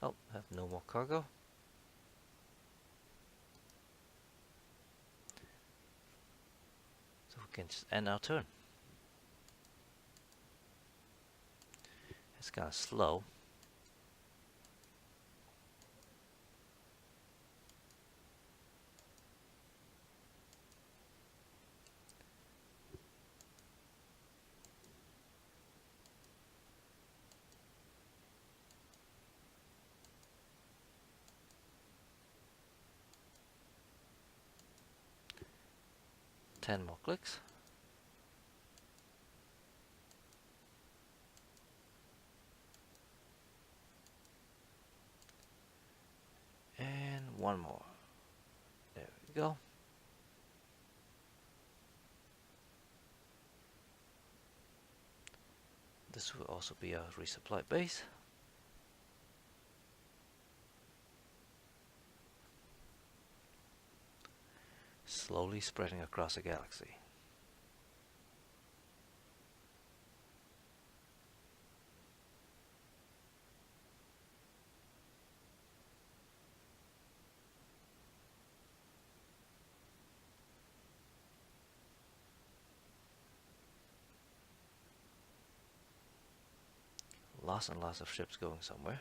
Oh, I have no more cargo. So we can just end our turn. It's kind of slow. Ten more clicks. And one more. There we go. This will also be our resupply base. Slowly spreading across the galaxy. Lots and lots of ships going somewhere.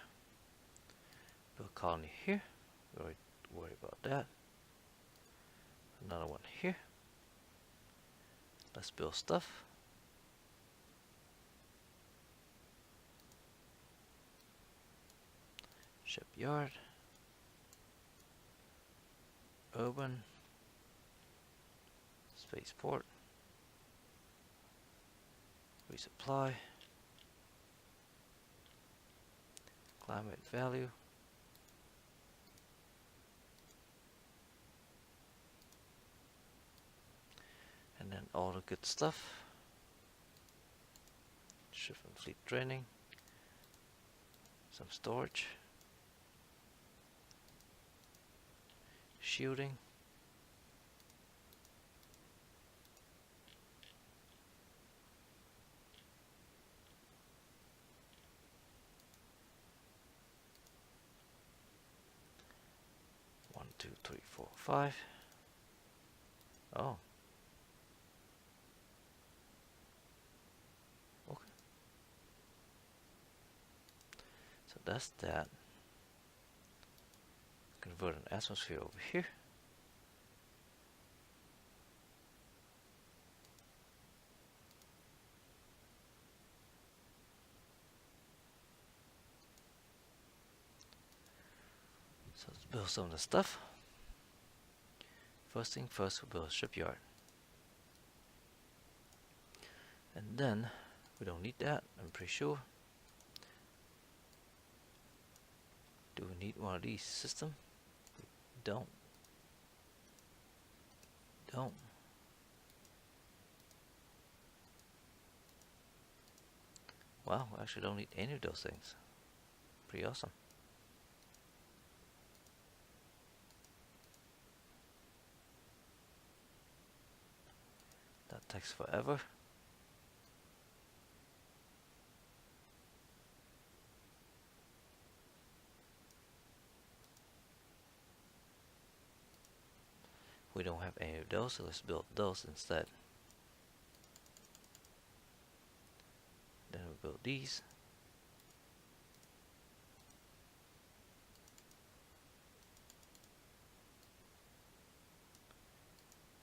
Build a colony here. We already worried about that. Another one here. Let's build stuff. Shipyard. Urban. Spaceport. Resupply. Climate value. And then all the good stuff. Ship and fleet training. Some storage. Shooting. One, two, three, four, five. Oh. Okay. So that's that. Convert an atmosphere over here. So let's build some of the stuff. First thing first, we'll build a shipyard. And then, we don't need that, I'm pretty sure. Do we need one of these systems? We don't. Wow, we actually don't need any of those things. Pretty awesome. That takes forever. We don't have any of those, so let's build those instead. Then we build these.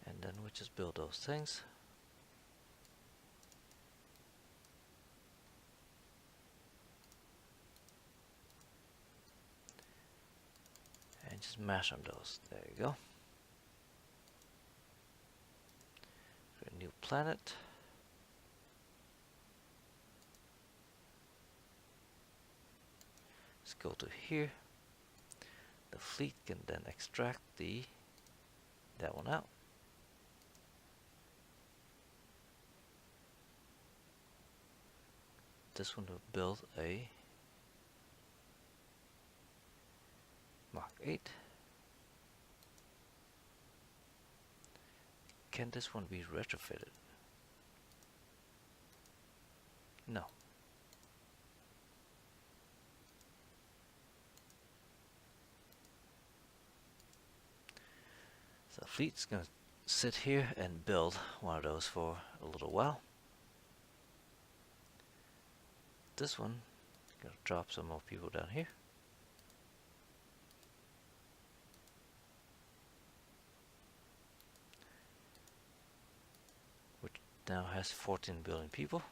And then we just build those things. And just mash on those. There you go. Create a new planet. Let's go to here. the fleet can then extract that one out. This one will build a Mark 8. Can this one be retrofitted? No. So the fleet's gonna sit here and build one of those for a little while. This one, gonna drop some more people down here. Which now has 14 billion people.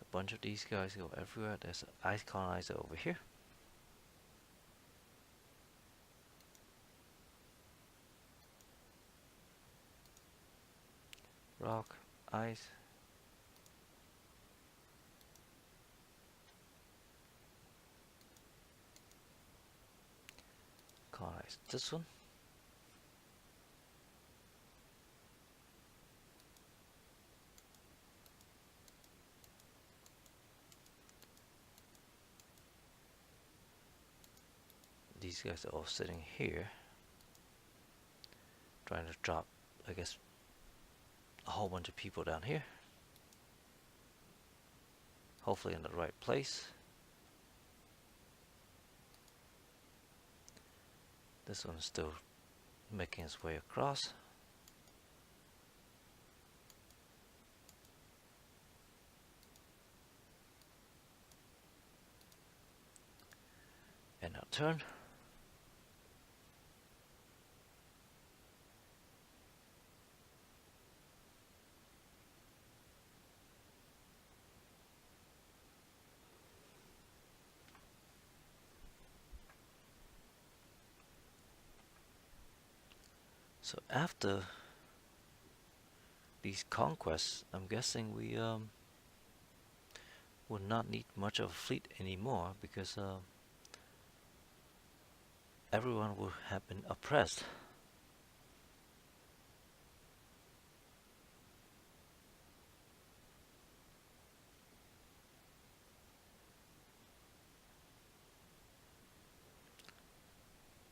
A bunch of these guys go everywhere. There's an ice colonizer over here. Rock, ice. Colonize this one. These guys are all sitting here, trying to drop, I guess, a whole bunch of people down here. Hopefully in the right place. This one's still making its way across. And now turn. So after these conquests, I'm guessing we will not need much of a fleet anymore, because everyone will have been oppressed.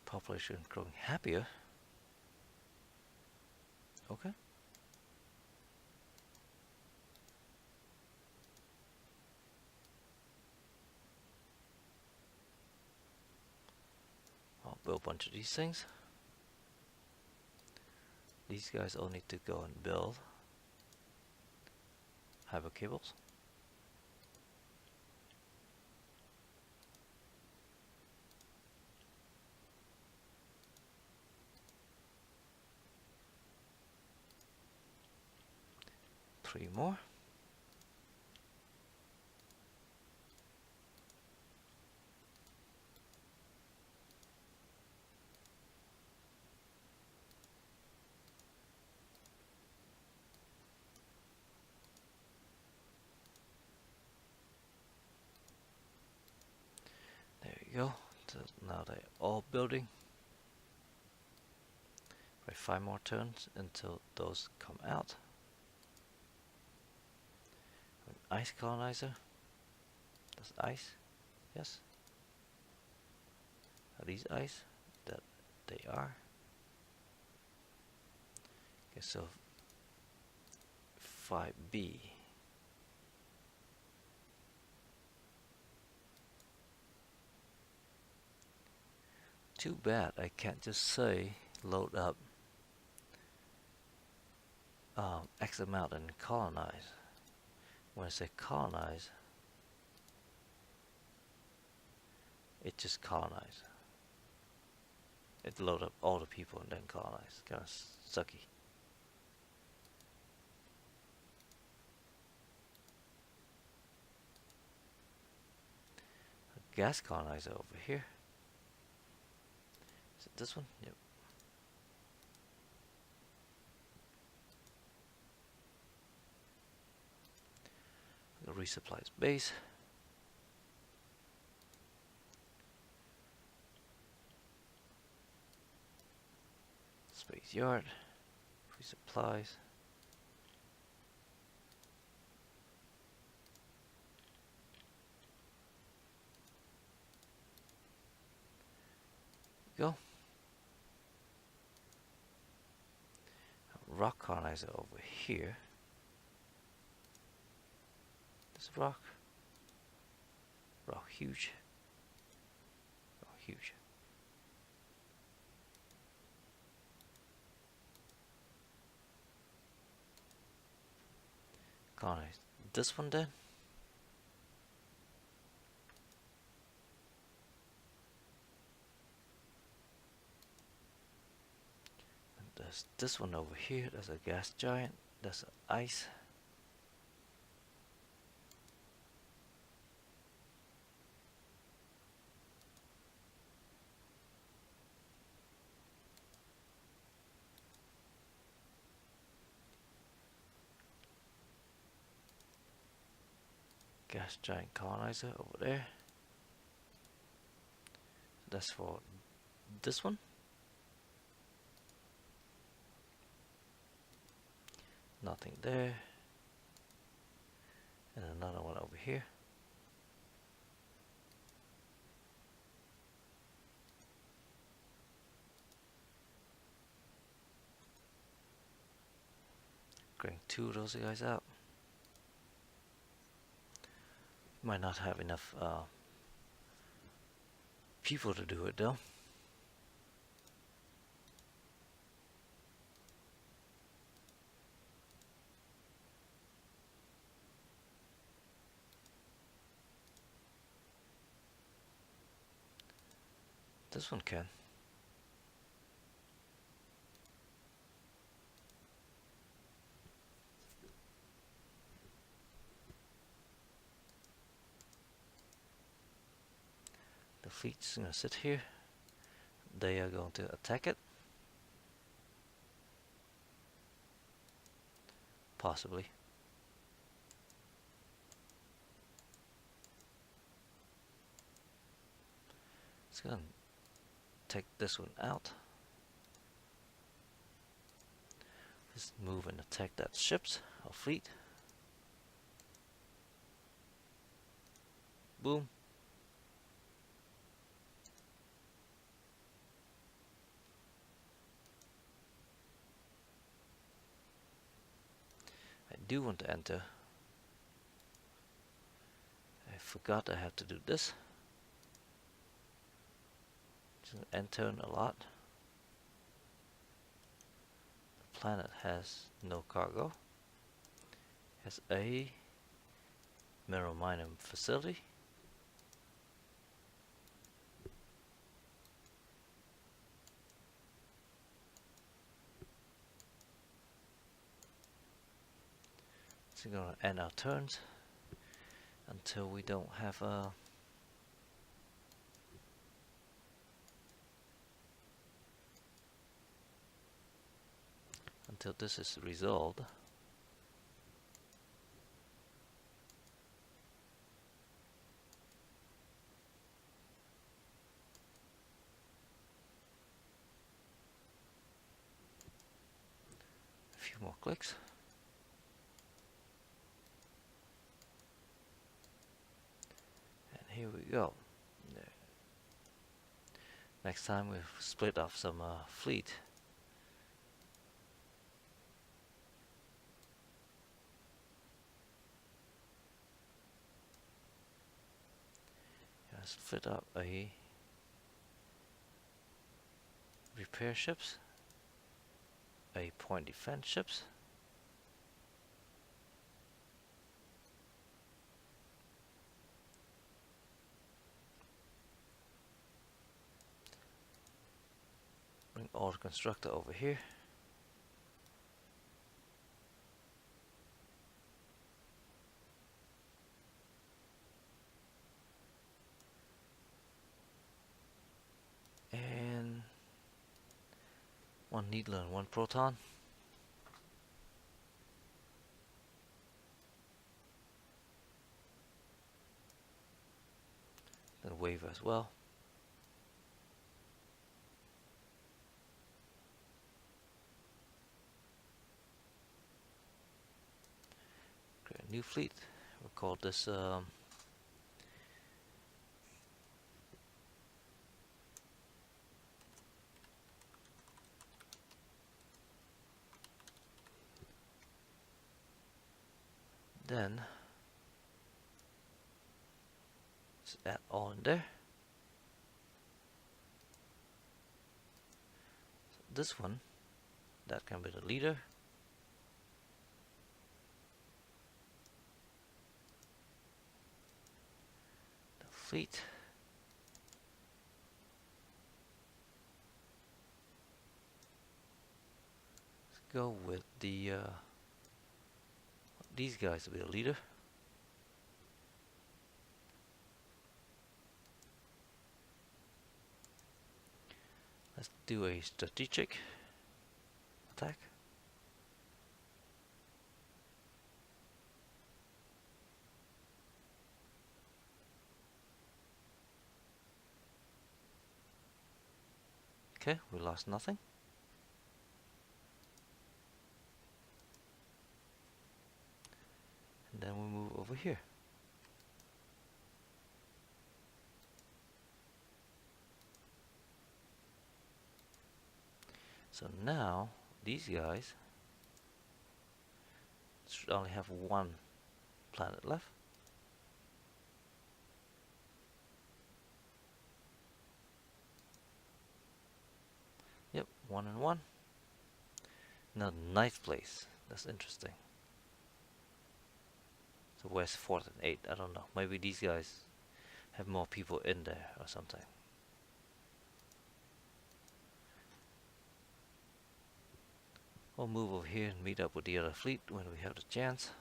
Population growing happier. Okay. I'll build a bunch of these things. These guys all need to go and build hyper cables. Three more. There you go. So now they're all building. Right, 5 more turns until those come out. An ice colonizer. That's ice. Yes. Are these ice? That they are. Okay, so 5B. Too bad I can't just say load up X amount and colonize. When I say colonize, it just colonize. It load up all the people and then colonize. Kind of sucky. A gas colonizer over here. Is it this one? Yep. Resupplies base. Space yard. Resupplies. Go. Rock colonizer over here. This rock. Rock huge. Rock huge. Colonize this one then. And there's this one over here. There's a gas giant. There's ice. Gas giant colonizer over there. That's for this one. Nothing there. And another one over here. Getting two of those guys out. Might not have enough people to do it though. This one can. The fleet's gonna sit here. They are going to attack it. Possibly. It's gonna take this one out. Just move and attack that ships or fleet. Boom. I do want to enter. I forgot I have to do this. Just enter a lot. The planet has no cargo. Has a mineral mining facility. So we're gonna end our turns until we don't have until this is resolved. A few more clicks. And here we go. There. Next time we'll split off some fleet. Split up a repair ships, a point defense ships, bring all the constructor over here. And one needler and one proton. wave as well. Create a new fleet. We'll call this then let's add all in there. So this one, that can be the leader. The fleet. Let's go with the these guys to be the leader. Let's do a strategic attack. Okay, we lost nothing. And then we move over here. So now these guys should only have one planet left. Yep, 1 and 1. Now ninth place. That's interesting. So where's 4th and 8th? I don't know. Maybe these guys have more people in there or something. We'll move over here and meet up with the other fleet when we have the chance.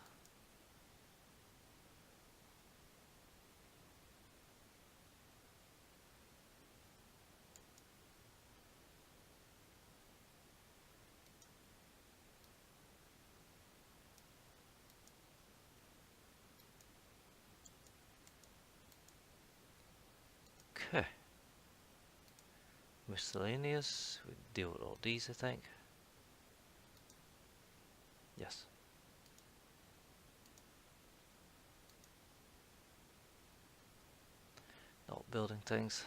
Okay. Miscellaneous. We deal with all these, I think. Yes. Not building things.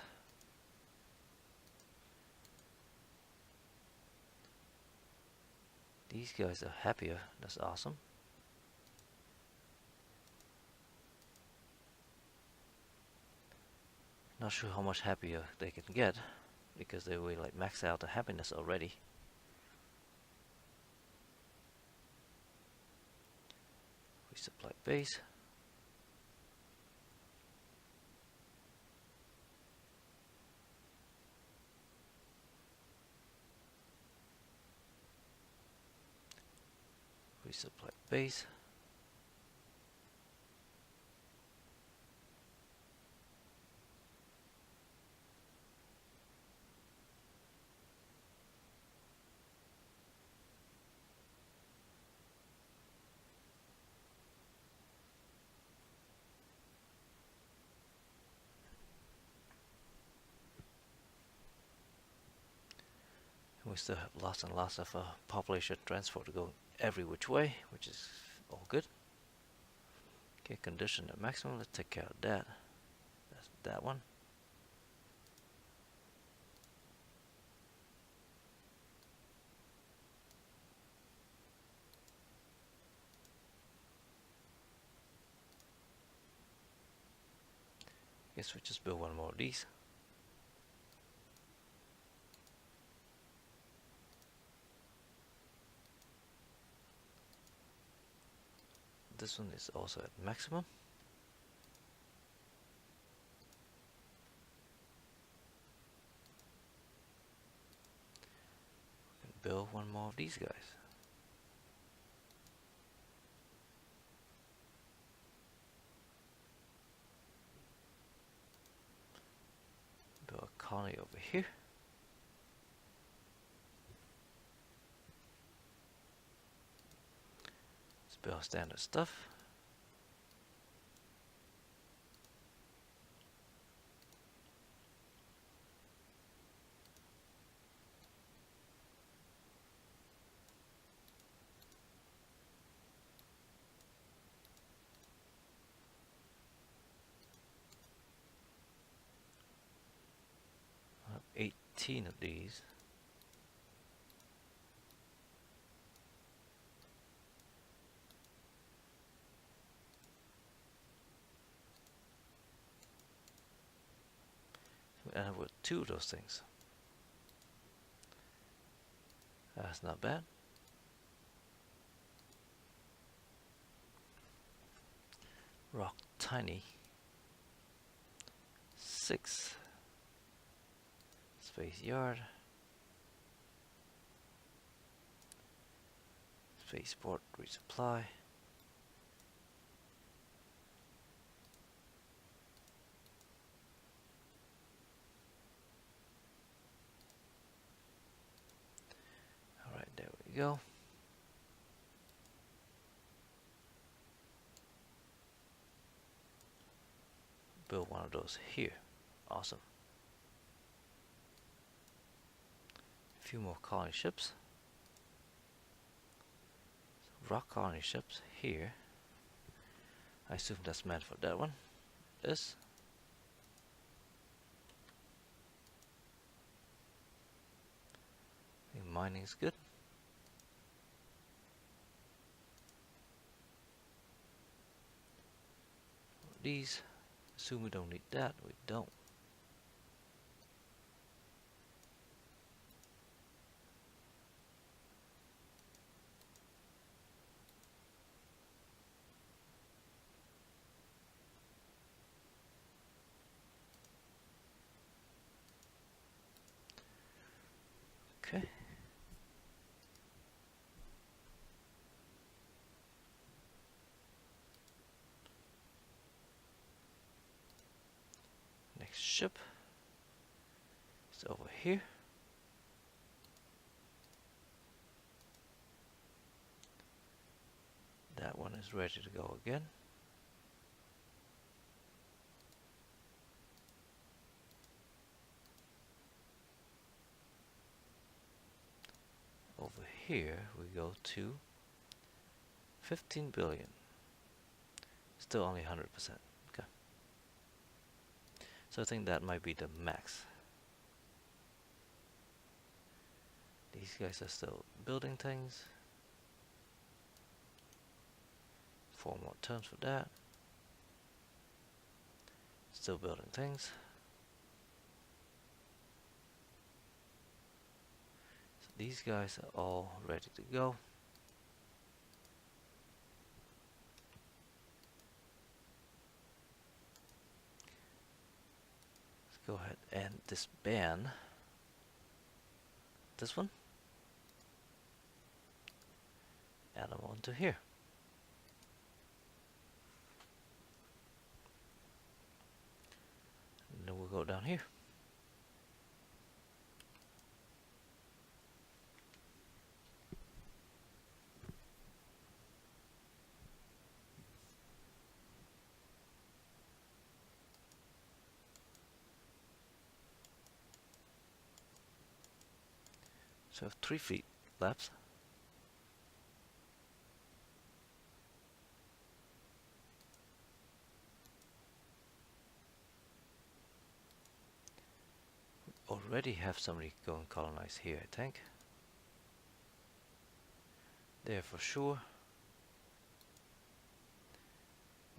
These guys are happier. That's awesome. Not sure how much happier they can get because they will like max out the happiness already. Resupply base. Resupply base. We still have lots and lots of population transfer to go every which way, which is all good. Okay, condition at maximum. Let's take care of that. That's that one. Guess we just build one more of these. This one is also at maximum. We can build one more of these guys. Build a colony over here. Let's build standard stuff. 18 of these. We end up with 2 of those things. That's not bad. Rock tiny. 6. Space yard. Spaceport resupply. Alright, there we go. Build one of those here. Awesome. A few more colony ships. So rock colony ships here. I assume that's meant for that one. This. I think mining is good. These. Assume we don't need that. We don't. Okay. Next ship is over here. That one is ready to go again. Over here we go to 15 billion. Still only 100%. Okay. So I think that might be the max. These guys are still building things. 4 more turns for that. Still building things. So these guys are all ready to go. Let's go ahead and disband this one. Add them onto here. And then we'll go down here. So I have 3 feet left. Already have somebody go and colonize here, I think. There for sure.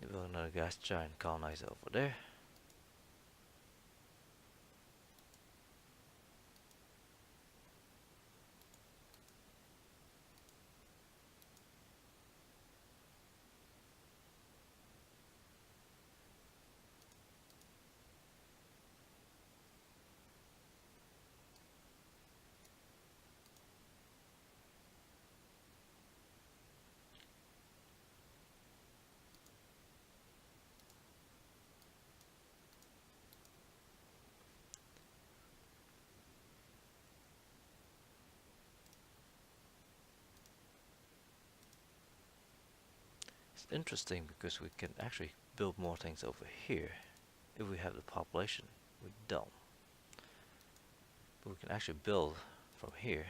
They build another gas giant colonizer over there. It's interesting because we can actually build more things over here if we have the population. We don't. But we can actually build from here.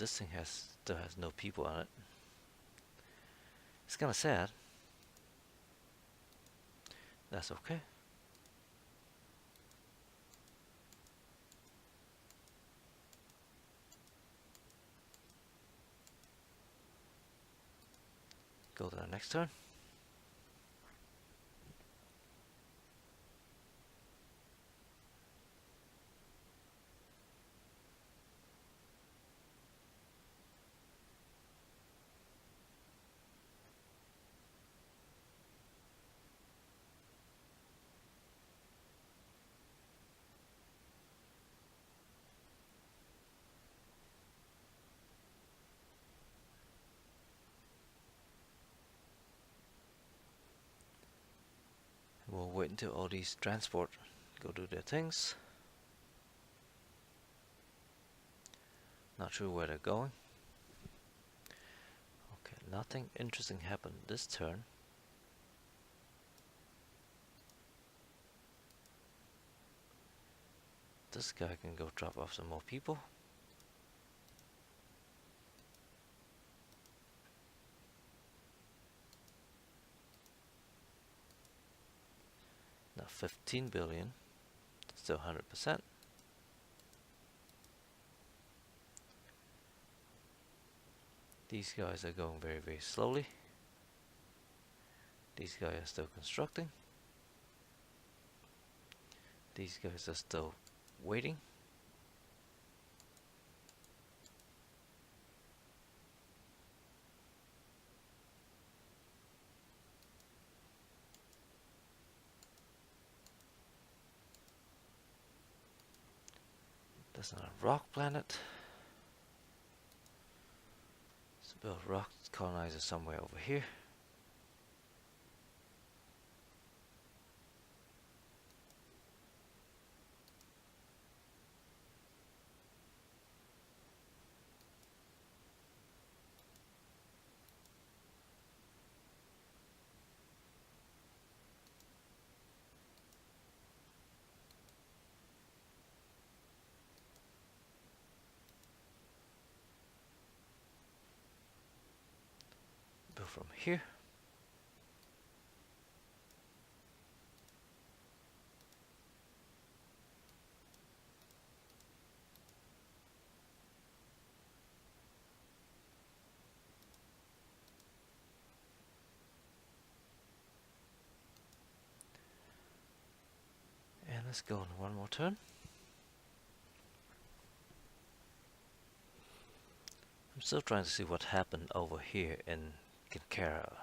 this thing still has no people on it. It's kind of sad. That's okay. Go to the next turn. We'll wait until all these transport go do their things. Not sure where they're going. Okay, nothing interesting happened this turn. This guy can go drop off some more people. Now 15 billion, still 100%. These guys are going very, very slowly. These guys are still constructing. These guys are still waiting. That's not a rock planet. Let's build a rock colonizer somewhere over here. Build from here. And let's go on one more turn. I'm still trying to see what happened over here in Kinkara.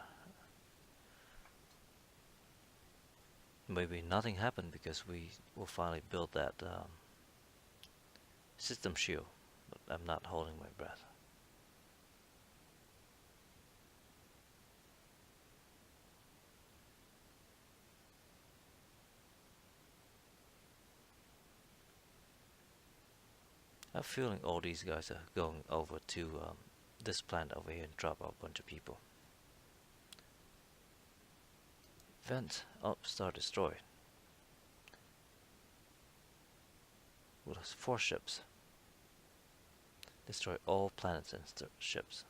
Maybe nothing happened because we will finally build that system shield, but I'm not holding my breath. I have a feeling all these guys are going over to this planet over here and drop out a bunch of people. Event up, Star Destroy. With 4 ships. Destroy all planets and ships.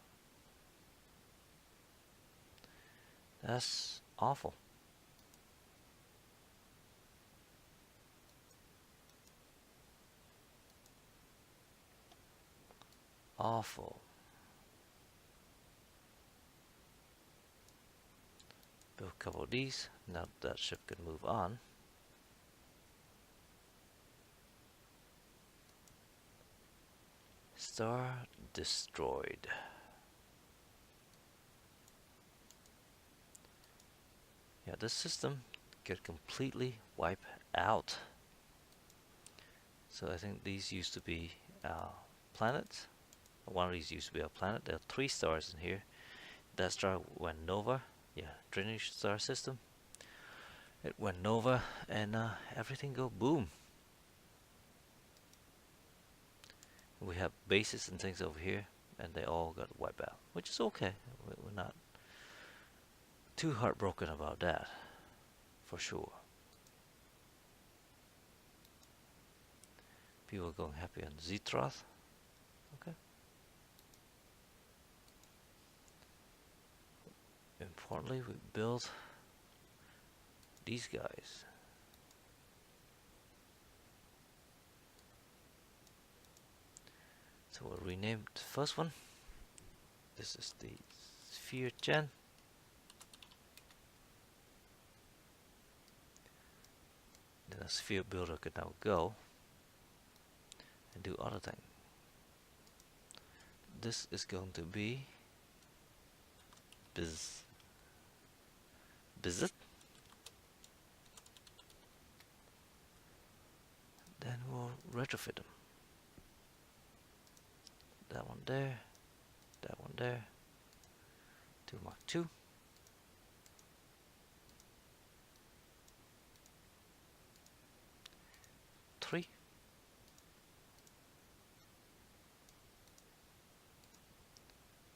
That's awful. Awful. Build a couple of these. Now that ship can move on. Star destroyed. Yeah, this system get completely wiped out. So I think these used to be planets. One of these used to be a planet. There are 3 stars in here. That star went nova. Yeah, drainage star system. It went nova and everything go boom. We have bases and things over here and they all got wiped out, which is okay. We're not too heartbroken about that, for sure. People are going happy on Zetroth. Okay. importantly, we build these guys. So we'll rename the first one. This is the sphere gen. Then a sphere builder can now go and do other things. This is going to be visit. Then we'll retrofit them. That one there, that one there. 2 Mark II. Three.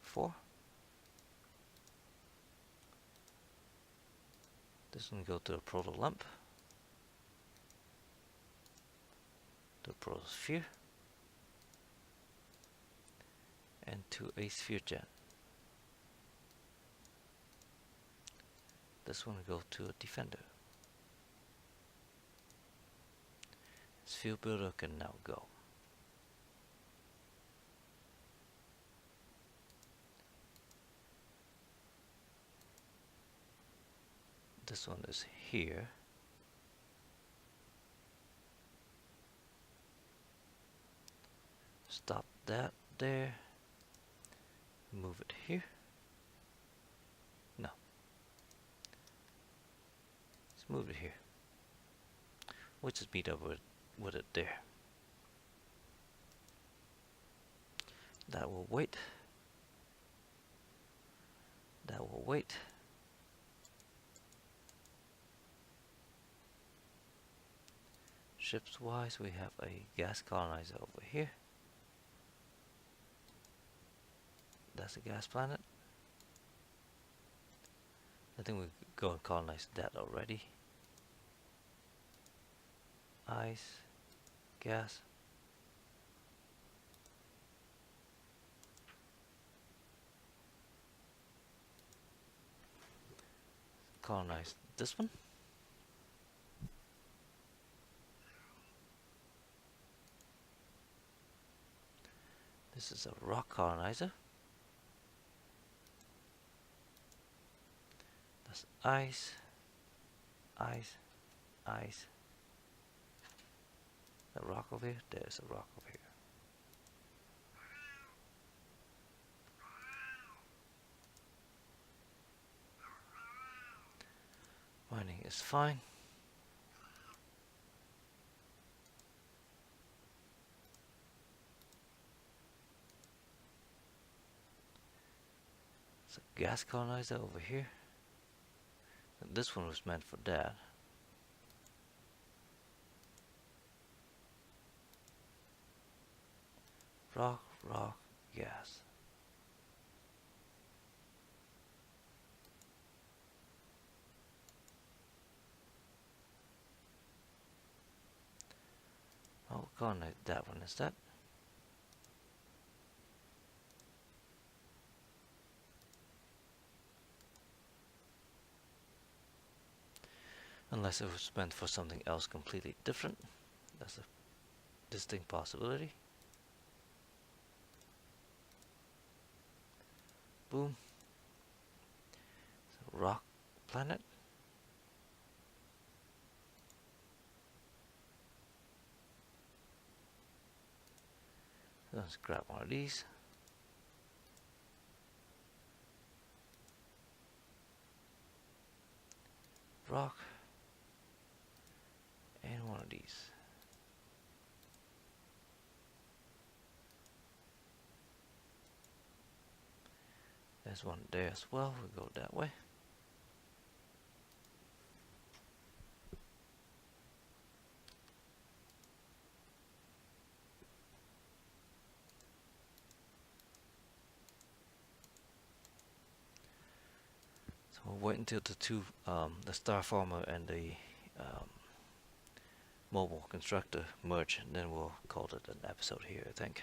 Four. This one go to the proto lamp. The protosphere. And to a sphere gen. This one go to a defender. Sphere builder can now go. This one is here. Stop that there. Move it here. No. Let's move it here. We'll just meet up with it there. That will wait. That will wait. Ships wise, we have a gas colonizer over here. That's a gas planet. I think we could go and colonize that already. Ice, gas. Colonize this one. This is a rock colonizer. That's ice, ice, ice. A rock over here. There's a rock over here. Mining is fine. It's a gas colonizer over here. And this one was meant for that. Rock, rock, gas. I'll colonize that one instead. Unless it was meant for something else completely different. That's a distinct possibility. Boom. It's a rock planet. Let's grab one of these. Rock. And one of these. There's one there as well. We'll go that way. So we'll wait until the two, the Star Farmer and the mobile constructor merge, and then we'll call it an episode here, I think.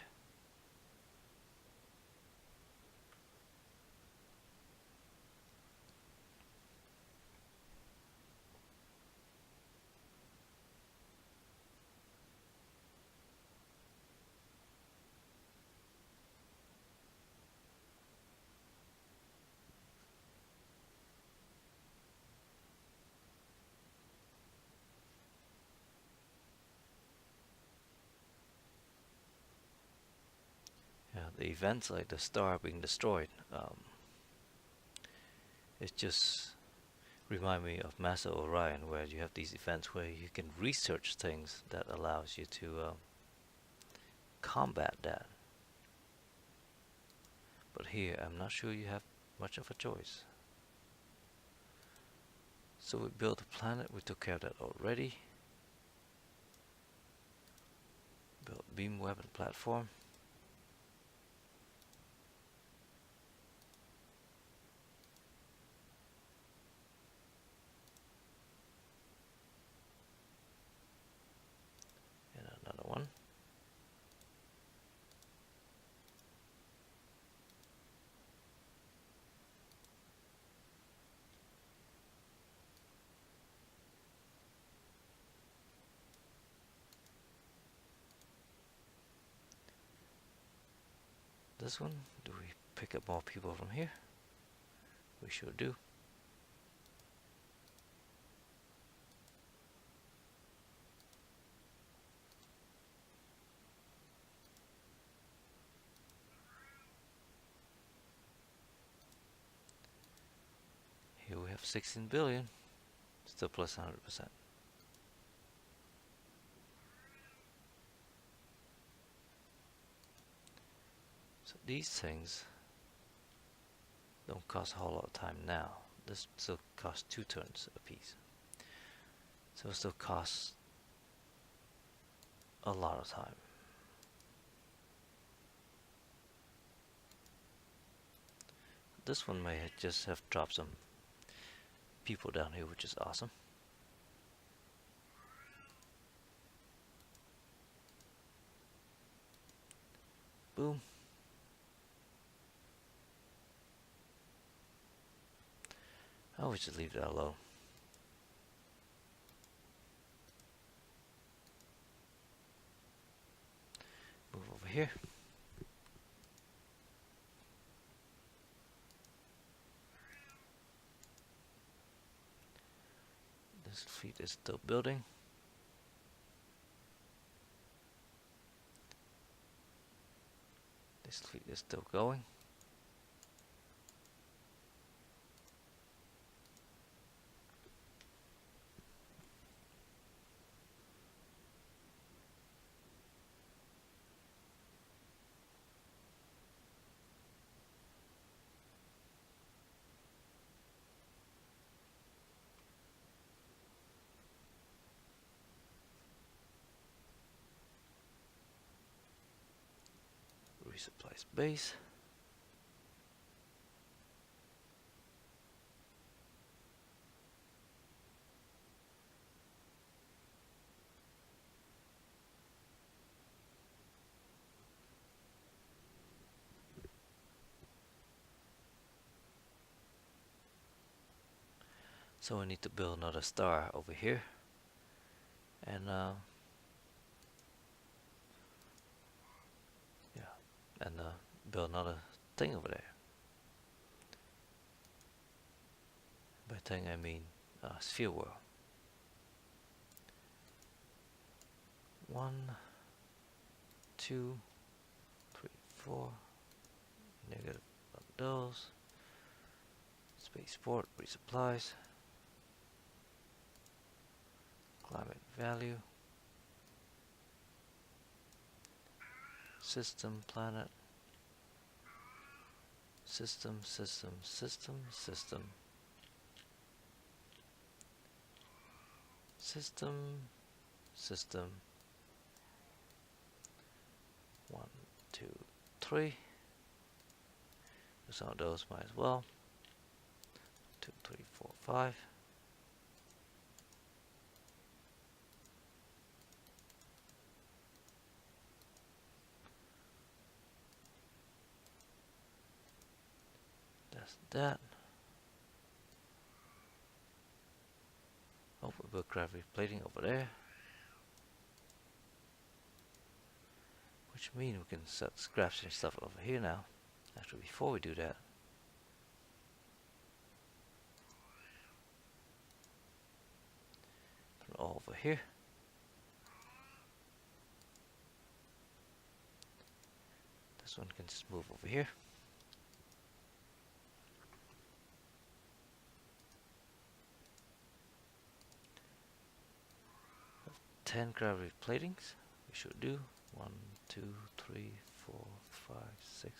the events like the star being destroyed, it just remind me of Master Orion, where you have these events where you can research things that allows you to combat that. But here, I'm not sure you have much of a choice. So we built a planet, we took care of that already. Built beam weapon platform. And another one. This one, do we pick up more people from here? We sure do. Here we have 16 billion, still plus 100%. So these things don't cost a whole lot of time now. This still costs 2 turns a piece. So it still costs a lot of time. This one may just have dropped some people down here, which is awesome. Boom. I would just leave that alone. Move over here. This fleet is still building. This fleet is still going. Resupply space. So I need to build another star over here, and build another thing over there. By thing I mean sphere world. 1, 2, 3, 4. Negative of those. Spaceport resupplies. Climate value. System, planet. System, system, system, system. System, system. 1, 2, 3. Some of those might as well. 2, 3, 4, 5. That's that. Oh, we built gravity plating over there. Which means we can set scraps and stuff over here now. Actually, before we do that, put it all over here. This one can just move over here. Have 10 gravity platings. We should do 1, 2, 3, 4, 5, 6,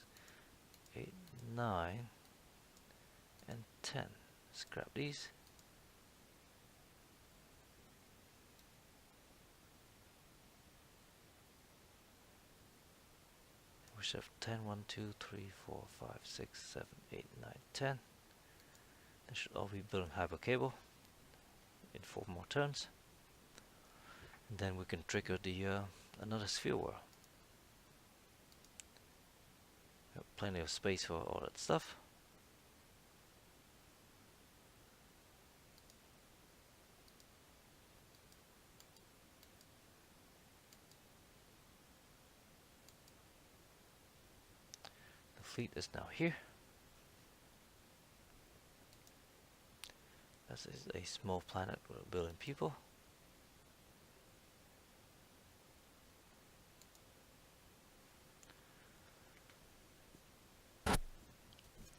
8, 9, and 10. Let's grab these. We should have 10, 1, 2, 3, 4, 5, 6, 7, 8, 9, 10. They should all be built in hyper cable in 4 more turns. And then we can trigger the another sphere whirl. We have plenty of space for all that stuff. The fleet is now here. This is a small planet with 1 billion people.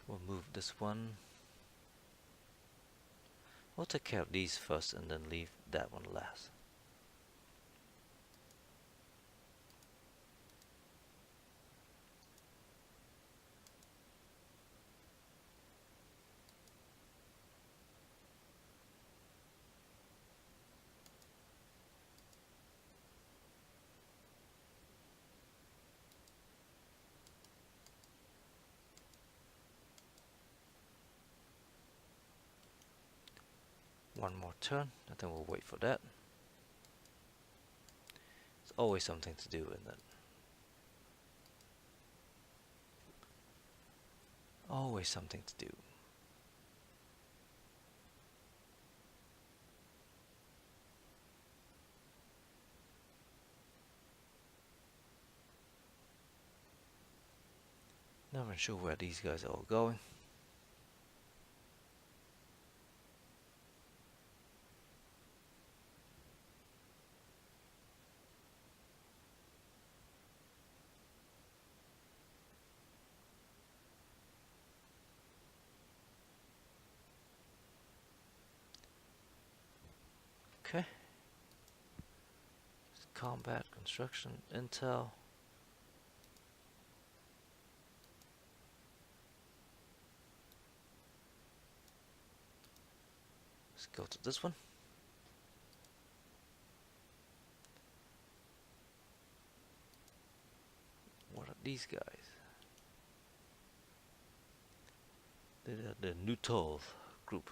We'll move this one. We'll take care of these first and then leave that one last. One more turn, and then we'll wait for that. There's always something to do in that. Always something to do. Never sure where these guys are all going. Okay. Combat, construction, intel. Let's go to this one. What are these guys? They're the Neutral group.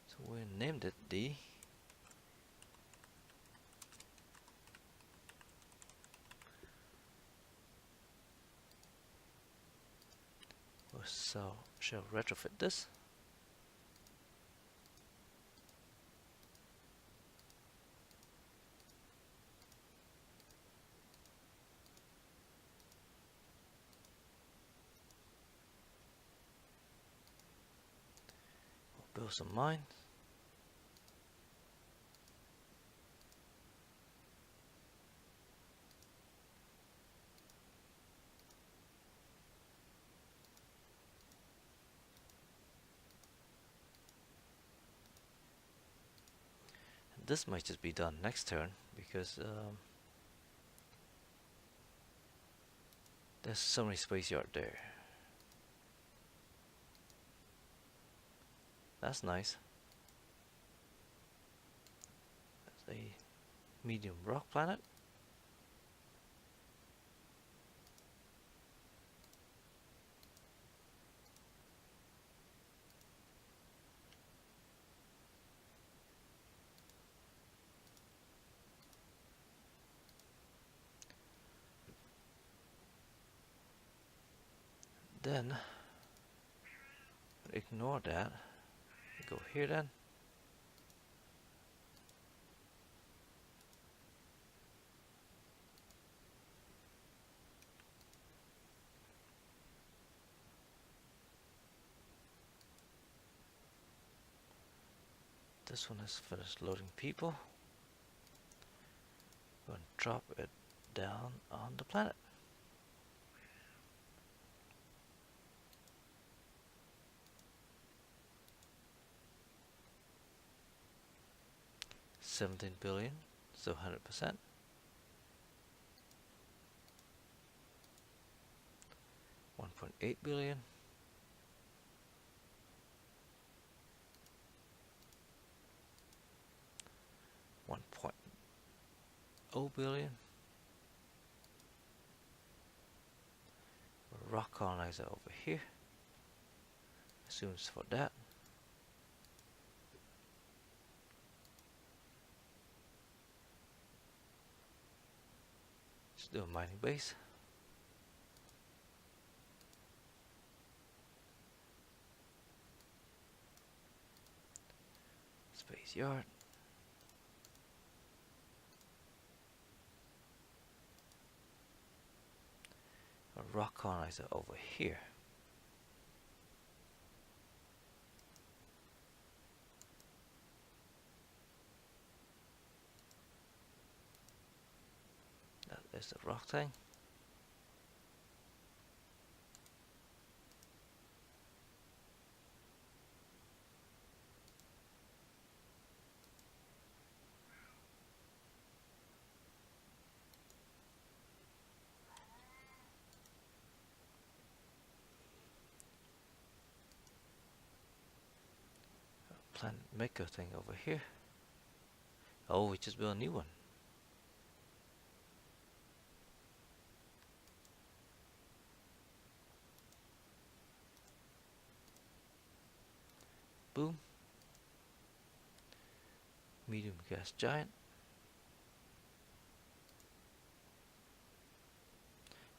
So we named it the shall retrofit this. We'll build some mines. This might just be done next turn because there's so many space yard there. That's nice. That's a medium rock planet. Then ignore that. Go here then. This one has finished loading people. Go and drop it down on the planet. $17 billion, so 100%. 1.8 billion. 1.0 billion. Rock colonizer over here. Assumes for that. Let's do a mining base. Space yard. A rock colonizer over here. That is the rock thing. Planet maker thing over here. Oh, we just built a new one. Boom. Medium gas giant.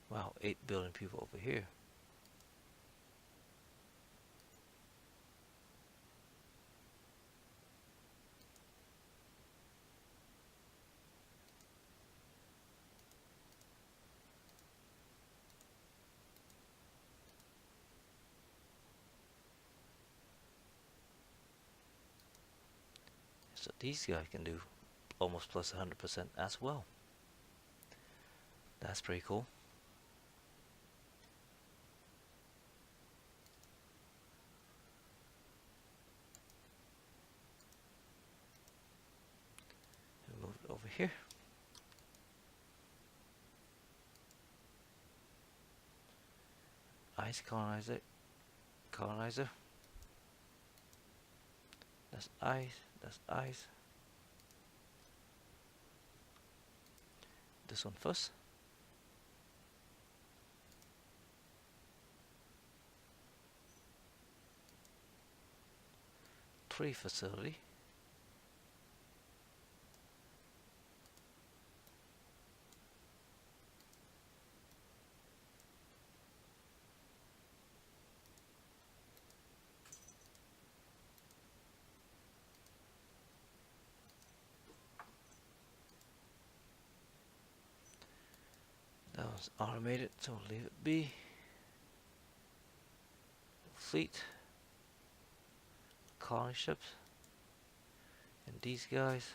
Wow, 8 billion people over here. So these guys can do almost plus 100% as well. That's pretty cool. Move it over here. Ice colonizer. Colonizer. That's ice. That's ice. This one first. Tree facility. That was automated, so leave it be. Fleet. Colony ships. And these guys.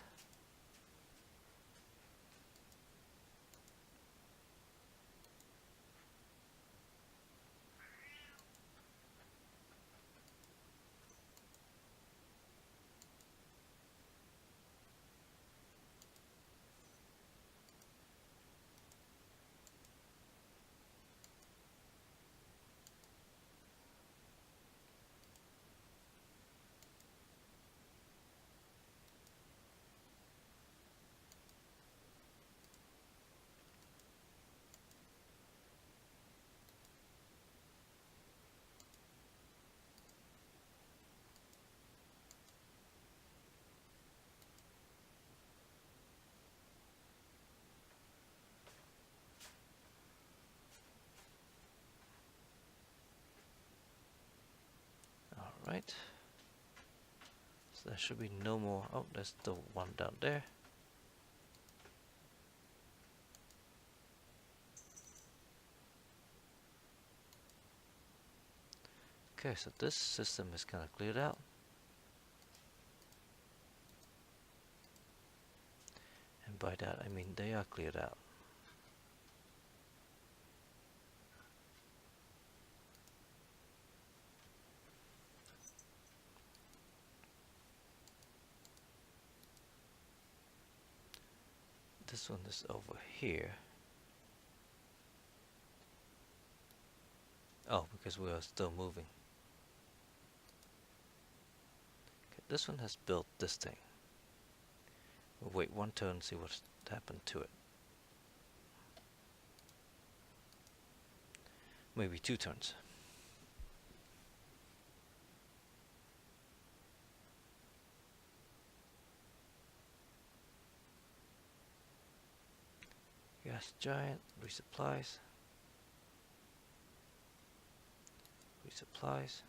Alright. So there should be no more. Oh, there's still one down there. Okay, so this system is kind of cleared out. by that, I mean they are cleared out. This one is over here. Oh, because we are still moving. Okay, this one has built this thing. We'll wait one turn and see what's happened to it. Maybe 2 turns. Gas giant, resupplies. Resupplies.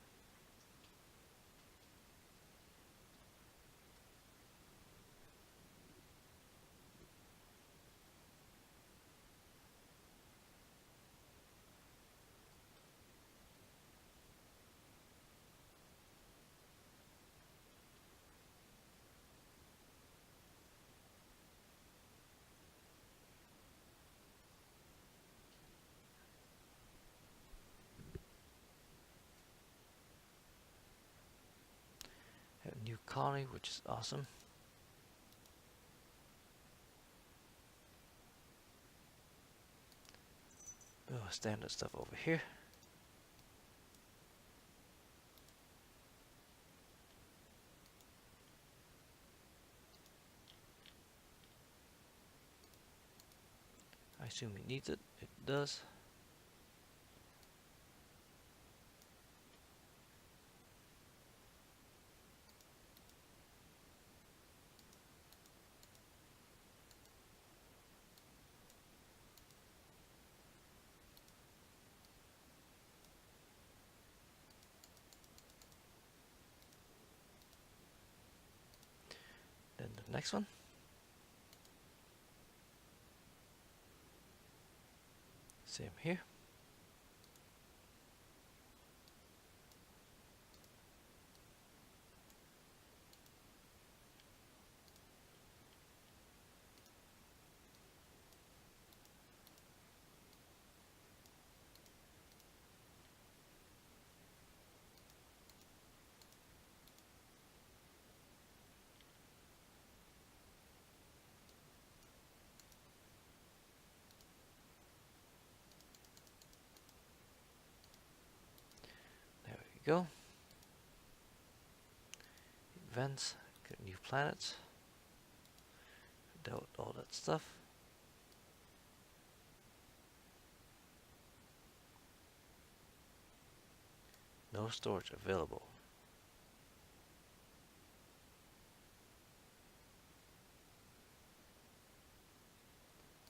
Have a new colony, which is awesome. Oh, standard stuff over here. I assume it needs it. It does. Then the next one. Same here. There we go. Events, get new planets. Dealt with all that stuff. No storage available.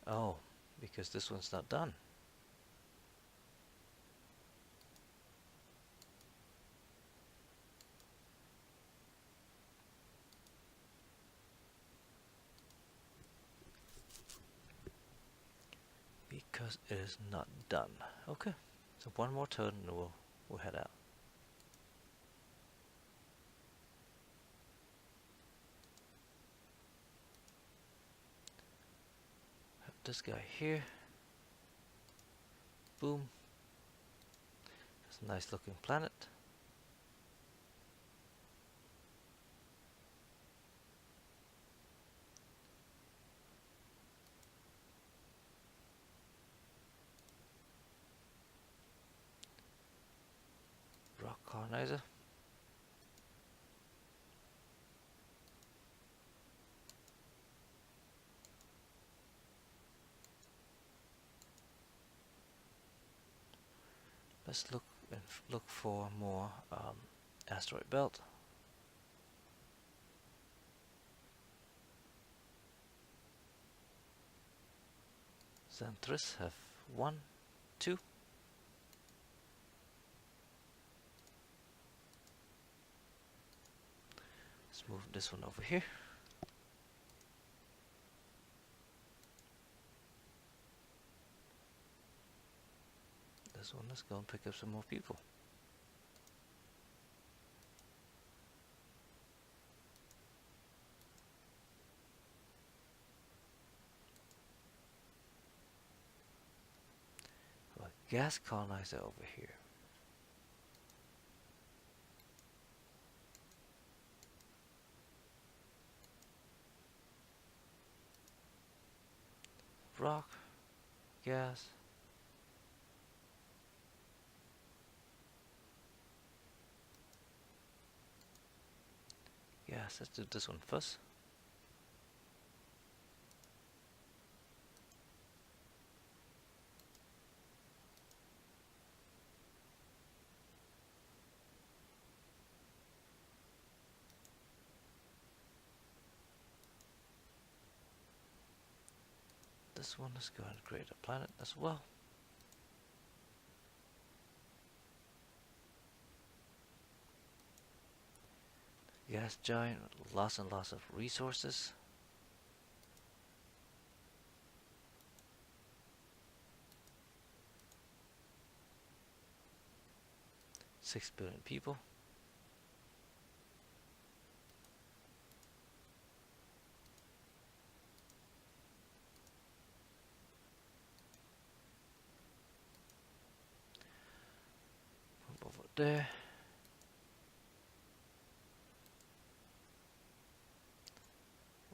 Oh, because this one's not done. Because it is not done. Okay, so one more turn and we'll head out. Have this guy here. Boom. It's a nice looking planet. Rock colonizer. Let's look for more asteroid belt. Xanthris have 1, 2. Let's move this one over here. This one, let's go and pick up some more people. gas colonizer over here. Rock, gas. Gas, let's do this one first. This one is going to create a planet as well. Gas giant, lots and lots of resources. Six billion people. Move over there.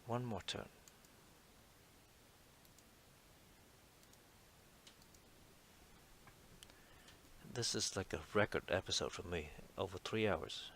One more turn. This is like a record episode for me, over 3 hours.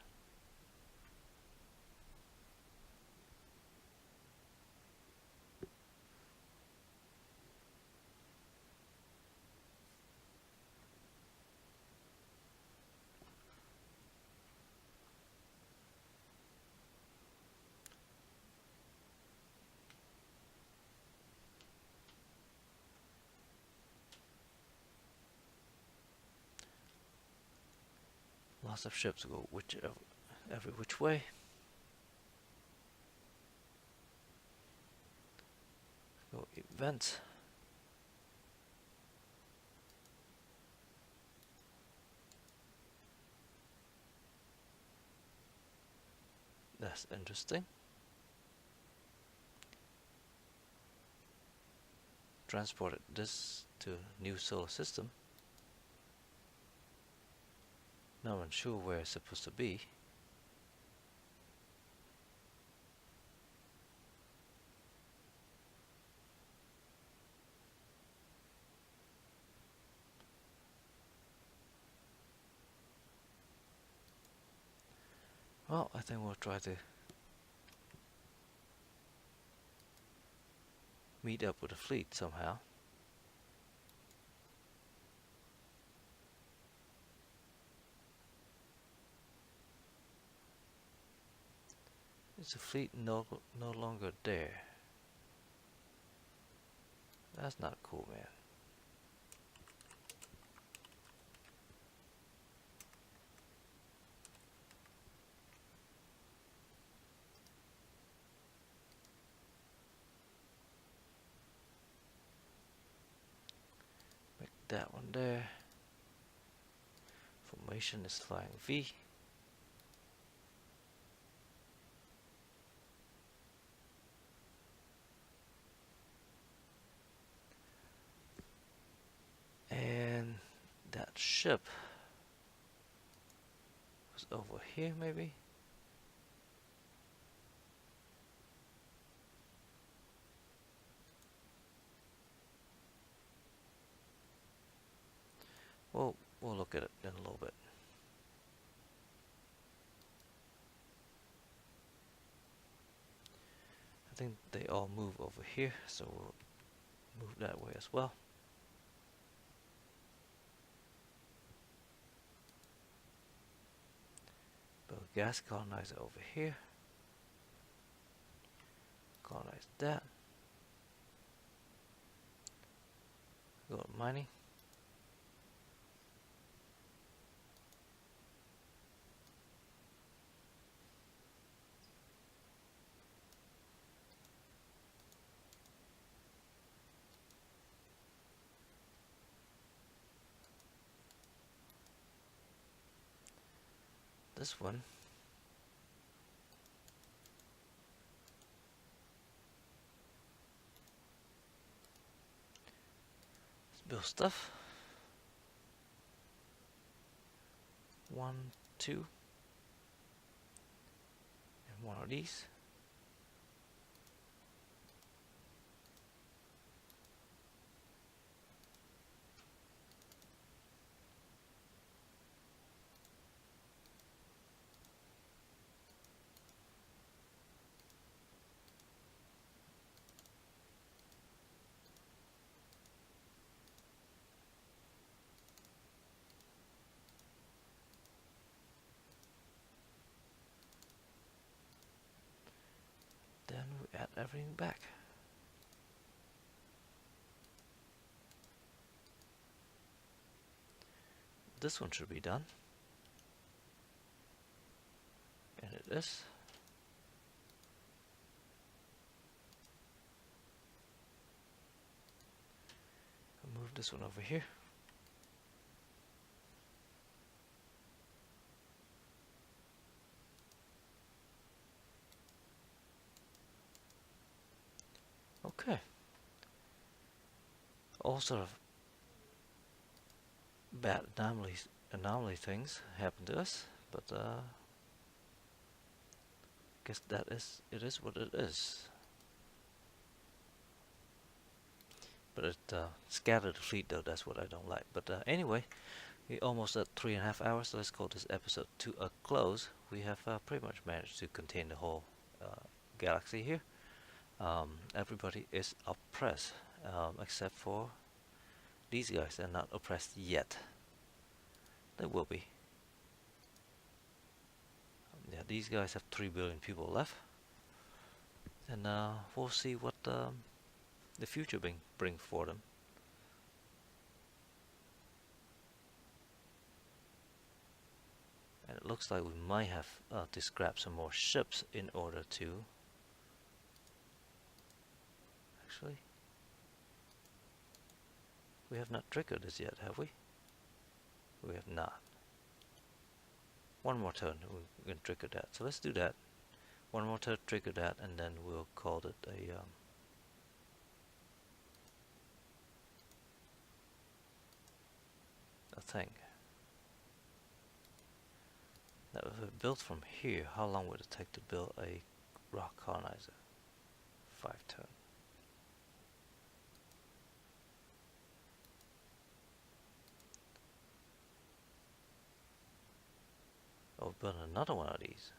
Lots of ships go every which way. Go event. That's interesting. Transported this to new solar system. Not even sure where it's supposed to be. Well, I think we'll try to meet up with the fleet somehow. Is the fleet no longer there? That's not cool, man. Make that one there. Formation is flying V. And that ship was over here, maybe? Well, we'll look at it in a little bit. I think they all move over here, so we'll move that way as well. Build gas colonizer over here. Colonize that. Go to mining. This one. Let's build stuff. 1, 2, and one of these. Then we add everything back. This one should be done. And it is. I'll move this one over here. Okay. All sort of bad anomaly things happen to us, but guess it is what it is. But it scattered the fleet though, that's what I don't like. But anyway, we're almost at 3.5 hours, so let's call this episode to a close. We have pretty much managed to contain the whole galaxy here. Everybody is oppressed, except for these guys. They're not oppressed yet. They will be. Yeah, these guys have 3 billion people left. And we'll see what the future bring for them. And it looks like we might have to scrap some more ships in order to... Actually, we have not triggered this yet, have we? We have not. One more turn, we can trigger that. So let's do that. One more turn, trigger that, and then we'll call it a thing. Now, if we build from here, how long would it take to build a rock colonizer? 5 turns. I'll build another one of these.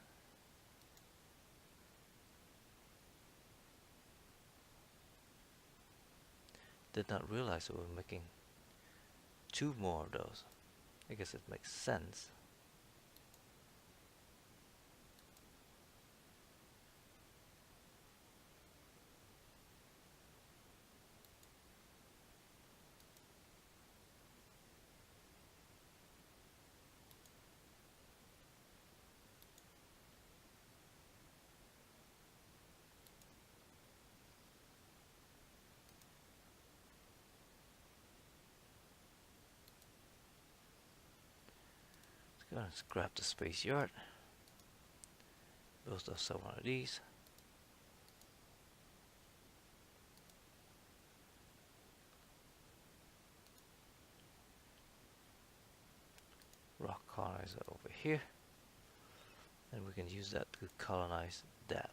Did not realize that we're making 2 more of those. I guess it makes sense. Let's grab the space yard. Build us some of these. Rock colonizer over here. And we can use that to colonize that.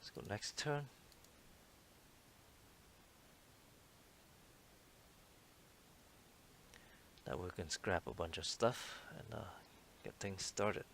Let's go next turn. That we can scrap a bunch of stuff and get things started.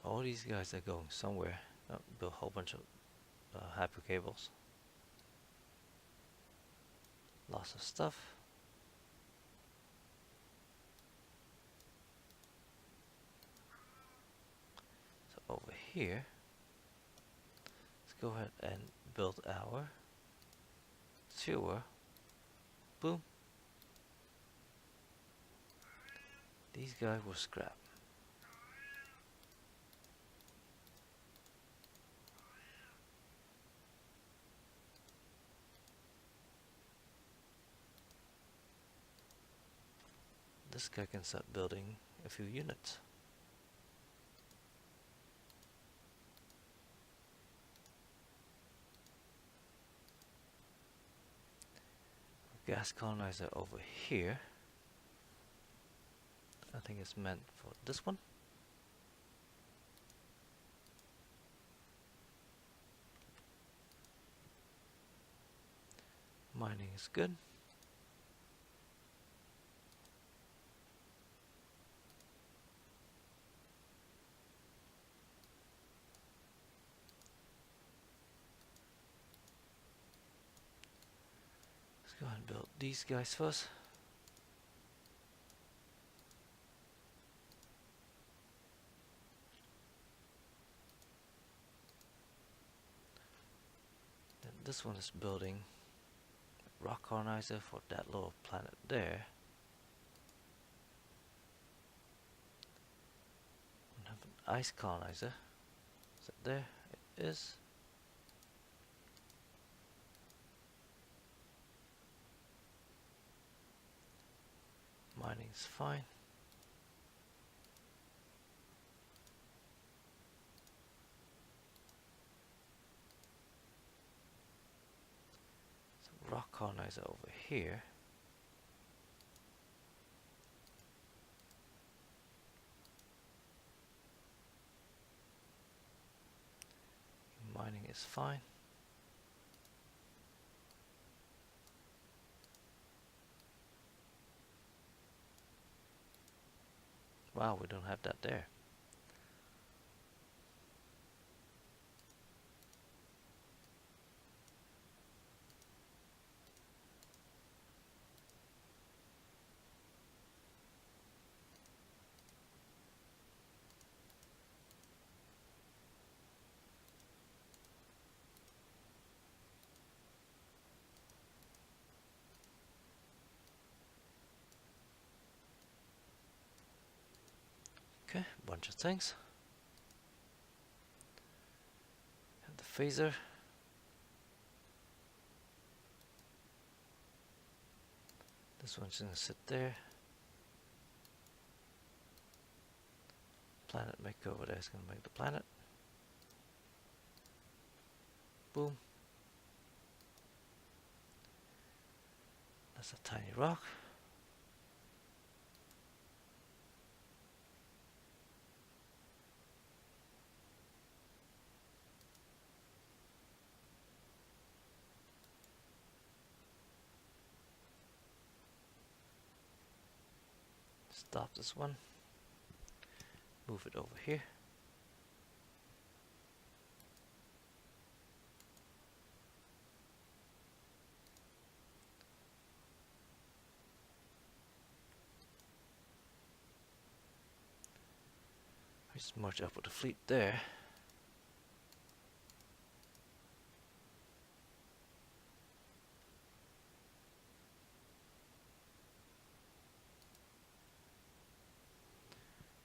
All these guys are going somewhere. Build a whole bunch of hyper cables. Lots of stuff. here. Let's go ahead and build our sewer. Boom. These guys were scrap. This guy can start building a few units. Gas colonizer over here. I think it's meant for this one. Mining is good. Let's go ahead and build these guys first. Then this one is building a rock colonizer for that little planet there. We have an ice colonizer. Is it there? It is. Mining is fine. Some rock colonizer over here. Mining is fine. Wow, we don't have that there. Okay, bunch of things. And the phaser. This one's gonna sit there. Planet maker over there is gonna make the planet. Boom. That's a tiny rock. Stop this one. Move it over here. Just merge up with the fleet there.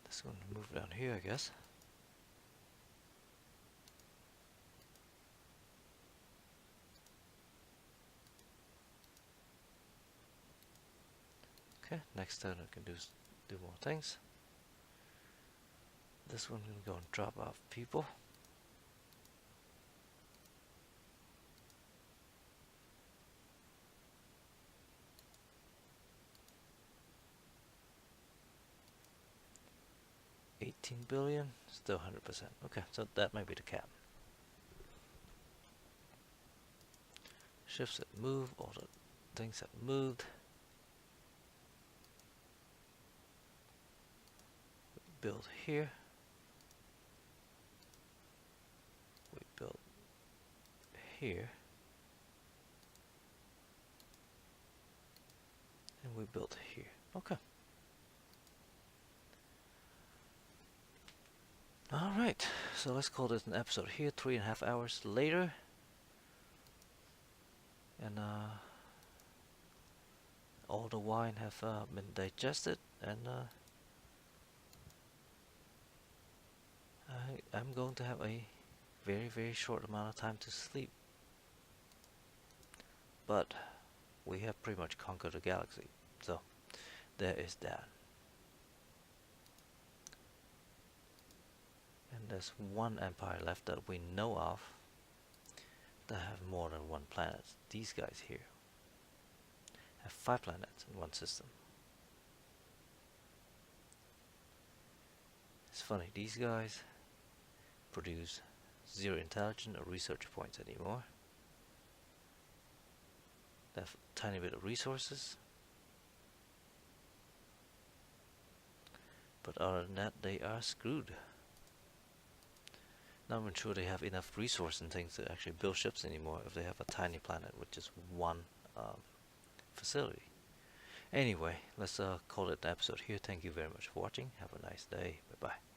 Just going to move down here, I guess. Okay, next turn I can do more things. This one can go and drop off people. $18 billion, still 100%. Okay, so that might be the cap. Shifts that move, all the things that moved. Build here. We build here. And we build here. Okay. Alright, So let's call this an episode here. 3.5 hours later, and all the wine have been digested, and I'm going to have a very short amount of time to sleep. But we have pretty much conquered the galaxy, so there is that. And there's one empire left that we know of that have more than one planet. These guys here have 5 planets in one system. It's funny, these guys produce 0 intelligence or research points anymore. They have a tiny bit of resources, but other than that they are screwed. Not even sure they have enough resource and things to actually build ships anymore if they have a tiny planet with just one facility. Anyway, let's call it an episode here. Thank you very much for watching. Have a nice day. Bye bye.